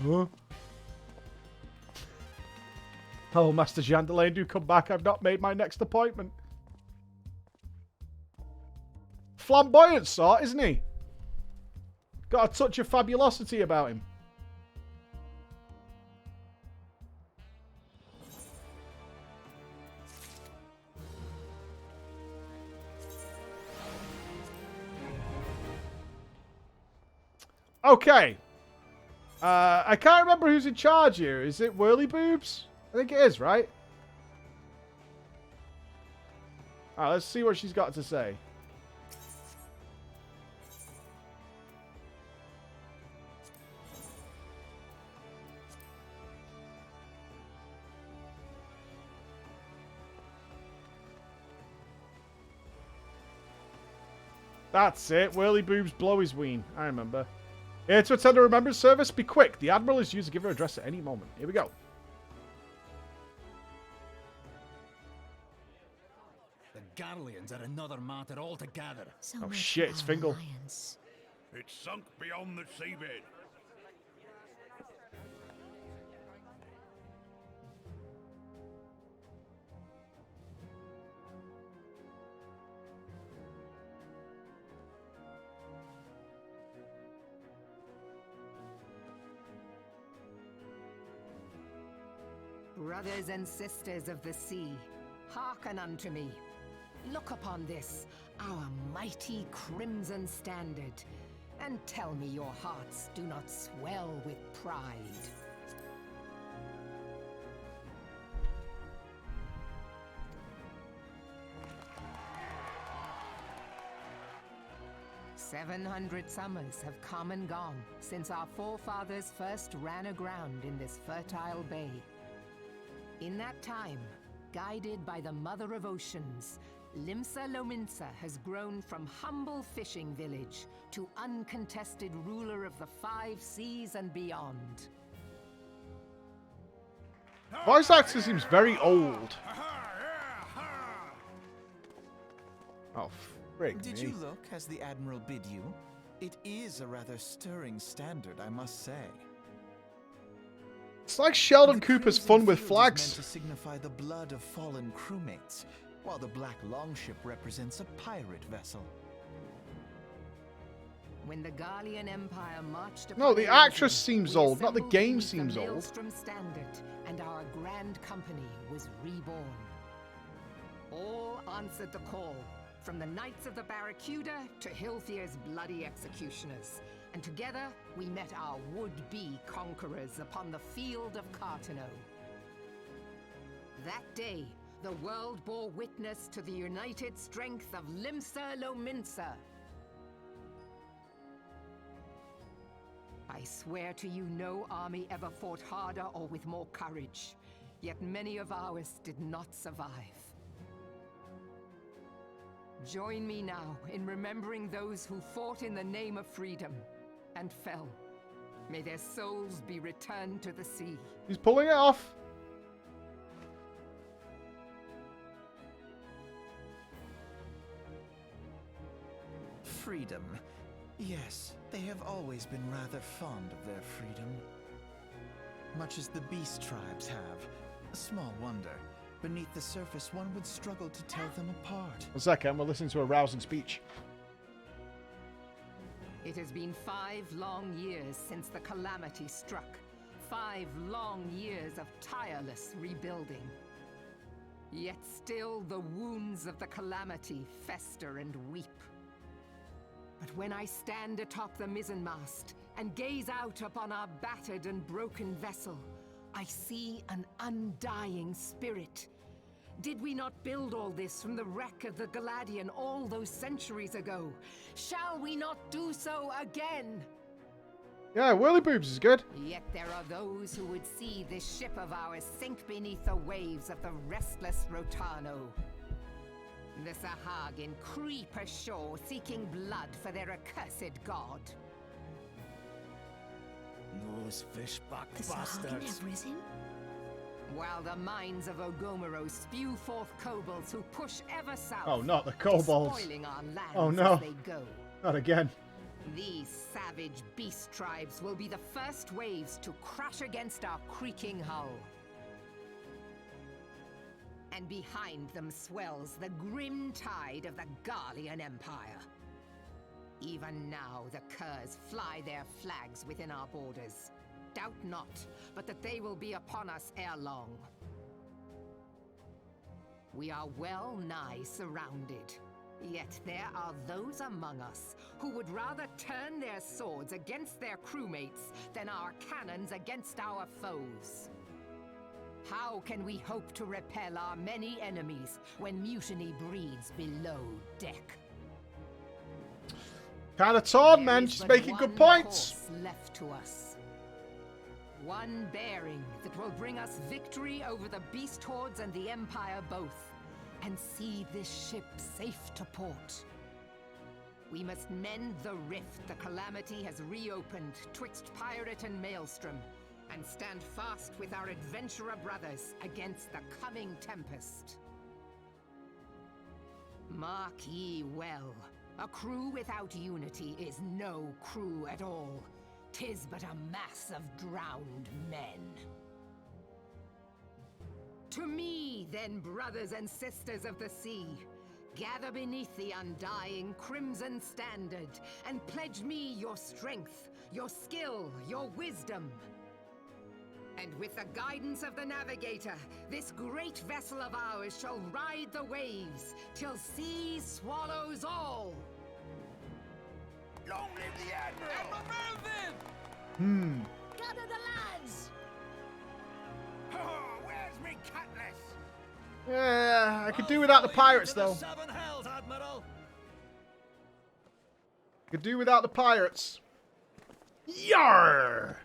Huh? Oh, Master Jean Delaine, do come back. I've not made my next appointment. Flamboyant sort, isn't he? Got a touch of fabulosity about him. Okay. I can't remember who's in charge here. Is it Whirly Boobs? I think it is, right? Alright, let's see what she's got to say. That's it. Whirly Boobs blow his ween. I remember. Here to attend a remembrance service. Be quick. The Admiral is due to give her address at any moment. Here we go. The Garleans are another matter altogether. So Oh shit, it's Fingal. It's sunk beyond the seabed. Brothers and sisters of the sea, hearken unto me. Look upon this, our mighty crimson standard, and tell me your hearts do not swell with pride. "700 summers have come and gone since our forefathers first ran aground in this fertile bay. In that time, guided by the Mother of Oceans, Limsa has grown from humble fishing village to uncontested ruler of the 5 seas and beyond." Voice actor seems very old. Oh, frig Did me. you look as the Admiral bid you? It is a rather stirring standard, I must say. It's like Sheldon The Cooper's crimson fun with field is flags. meant to signify the blood of fallen crewmates, while the black longship represents a pirate vessel. When the Garlean Empire marched No, upon the Eorzea, actress seems we old, not the assembled game beneath seems the old. Maelstrom standard, and our grand company was reborn. All answered the call, from the Knights of the Barracuda to Hilfier's bloody executioners. And together, we met our would-be conquerors upon the field of Cartano. That day, the world bore witness to the united strength of Limsa. I swear to you, no army ever fought harder or with more courage. Yet many of ours did not survive. Join me now in remembering those who fought in the name of freedom and fell. May their souls be returned to the sea. He's pulling it off. Freedom. Yes, they have always been rather fond of their freedom. Much as the beast tribes have. Small wonder. Beneath the surface, one would struggle to tell them apart. One second, we're listening to a rousing speech. It has been 5 long years since the calamity struck. 5 long years of tireless rebuilding. Yet still the wounds of the calamity fester and weep. But when I stand atop the mizzenmast and gaze out upon our battered and broken vessel, I see an undying spirit. Did we not build all this from the wreck of the Galadian all those centuries ago? Shall we not do so again? Yeah, Whirly Boobs is good. Yet there are those who would see this ship of ours sink beneath the waves of the restless Rotano. The Sahagin creep ashore seeking blood for their accursed god. Those fishbuck The Sahagin have risen? While the mines of Ogomoro spew forth kobolds who push ever south. Oh, not the kobolds. Spoiling our lands Oh, no. as they go. Not again. These savage beast tribes will be the first waves to crash against our creaking hull. And behind them swells the grim tide of the Garlean Empire. Even now the curs fly their flags within our borders. Doubt not, but that they will be upon us ere long. We are well nigh surrounded. Yet there are those among us who would rather turn their swords against their crewmates than our cannons against our foes. How can we hope to repel our many enemies when mutiny breeds below deck? Kind of torn, man. She's making good points. Left to us. One bearing that will bring us victory over the beast hordes and the Empire both, and see this ship safe to port. We must mend the rift the calamity has reopened twixt pirate and maelstrom, and stand fast with our adventurer brothers against the coming tempest. Mark ye well, a crew without unity is no crew at all. 'Tis but a mass of drowned men. To me, then, brothers and sisters of the sea, gather beneath the undying crimson standard, and pledge me your strength, your skill, your wisdom. And with the guidance of the navigator, this great vessel of ours shall ride the waves, till sea swallows all. Long live the Admiral! Admiral Mervyn! Gather the lads! Oh, where's me cutlass? Yeah, I could do without the pirates, though. Seven hells, Admiral! Could do without the pirates. Yarr!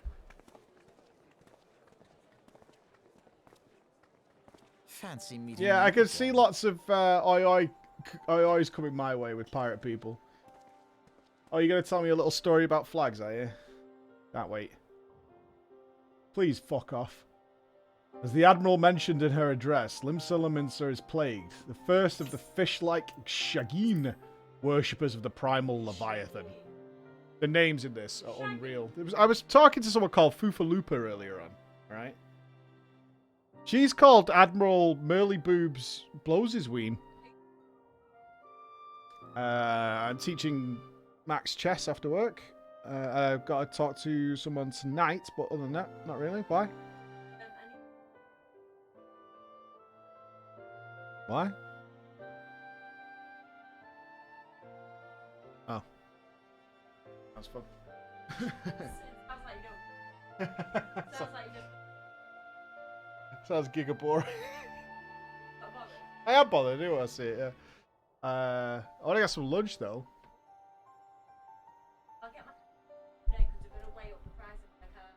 Fancy meeting. Yeah, you I could again. see lots of oi-ois coming my way with pirate people. Oh, you're going to tell me a little story about flags, are you? Can't wait. Please fuck off. As the Admiral mentioned in her address, Limsa is plagued, the first of the fish-like Shagin worshippers of the primal Leviathan. The names in this are unreal. I was talking to someone called Foofaloopa earlier on, right? She's called Admiral Merly Boobs Blows His Ween. I'm teaching Max chess after work. I've got to talk to someone tonight, but other than that, not really. Why? Why? Oh. That's fun. Sounds giga boring. I am bothered, do I see it, yeah. I want to get some lunch, though. I'll get my today because we're going to weigh up the price of my car.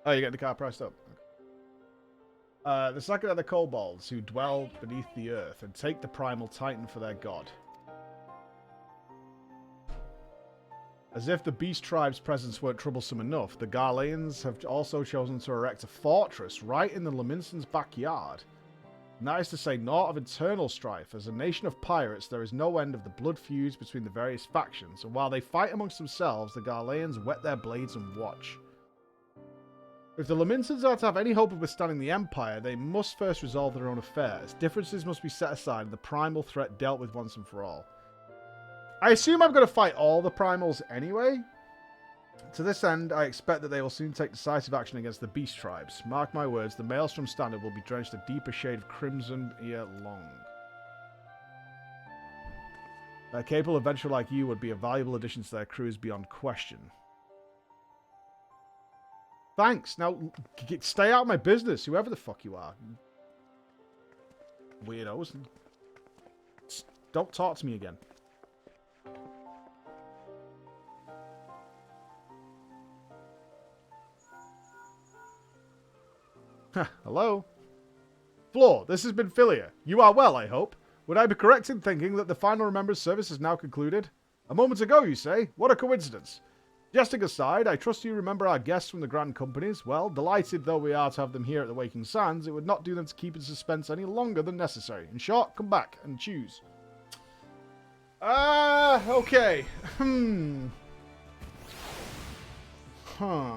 Oh, you're getting the car priced up. The second are the kobolds who dwell beneath the earth and take the primal titan for their god. As if the Beast Tribe's presence weren't troublesome enough, the Garleans have also chosen to erect a fortress right in the Laminson's backyard. And that is to say naught of internal strife. As a nation of pirates, there is no end of the blood feuds between the various factions, and while they fight amongst themselves, the Garleans whet their blades and watch. If the Laminsons are to have any hope of withstanding the Empire, they must first resolve their own affairs. Differences must be set aside and the primal threat dealt with once and for all. I assume I'm going to fight all the primals anyway. To this end, I expect that they will soon take decisive action against the Beast Tribes. Mark my words, the Maelstrom Standard will be drenched a deeper shade of crimson ere long. A capable adventurer like you would be a valuable addition to their crews beyond question. Thanks. Now, stay out of my business, whoever the fuck you are. Weirdos. Don't talk to me again. Hello? Floor, this has been Philia. You are well, I hope. Would I be correct in thinking that the final Remembrance service is now concluded? A moment ago, you say? What a coincidence. Jesting aside, I trust you remember our guests from the Grand Companies. Well, delighted though we are to have them here at the Waking Sands, it would not do them to keep in suspense any longer than necessary. In short, come back and choose. Okay. Huh.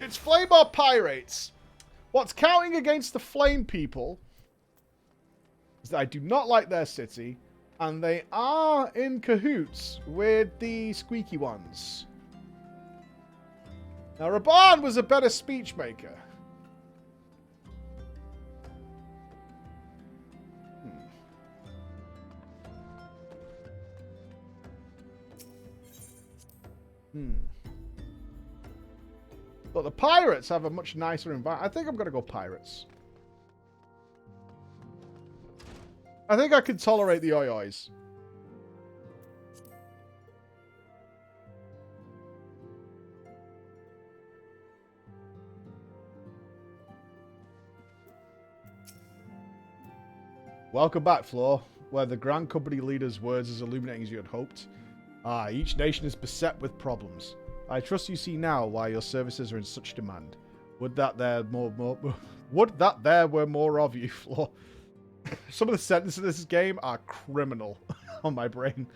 It's Flame or Pirates. What's counting against the Flame people is that I do not like their city, and they are in cahoots with the squeaky ones. Now, Raban was a better speech maker. But the pirates have a much nicer environment. I think I'm going to go pirates. I think I can tolerate the oi-ois. Welcome back, Floor, where the Grand Company leader's words as illuminating as you had hoped. Ah, each nation is beset with problems. I trust you see now why your services are in such demand. Would that there were more of you, Floor. Some of the sentences in this game are criminal on my brain.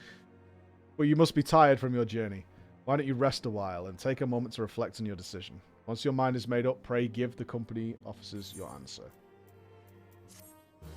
But you must be tired from your journey. Why don't you rest a while and take a moment to reflect on your decision? Once your mind is made up, pray give the company officers your answer.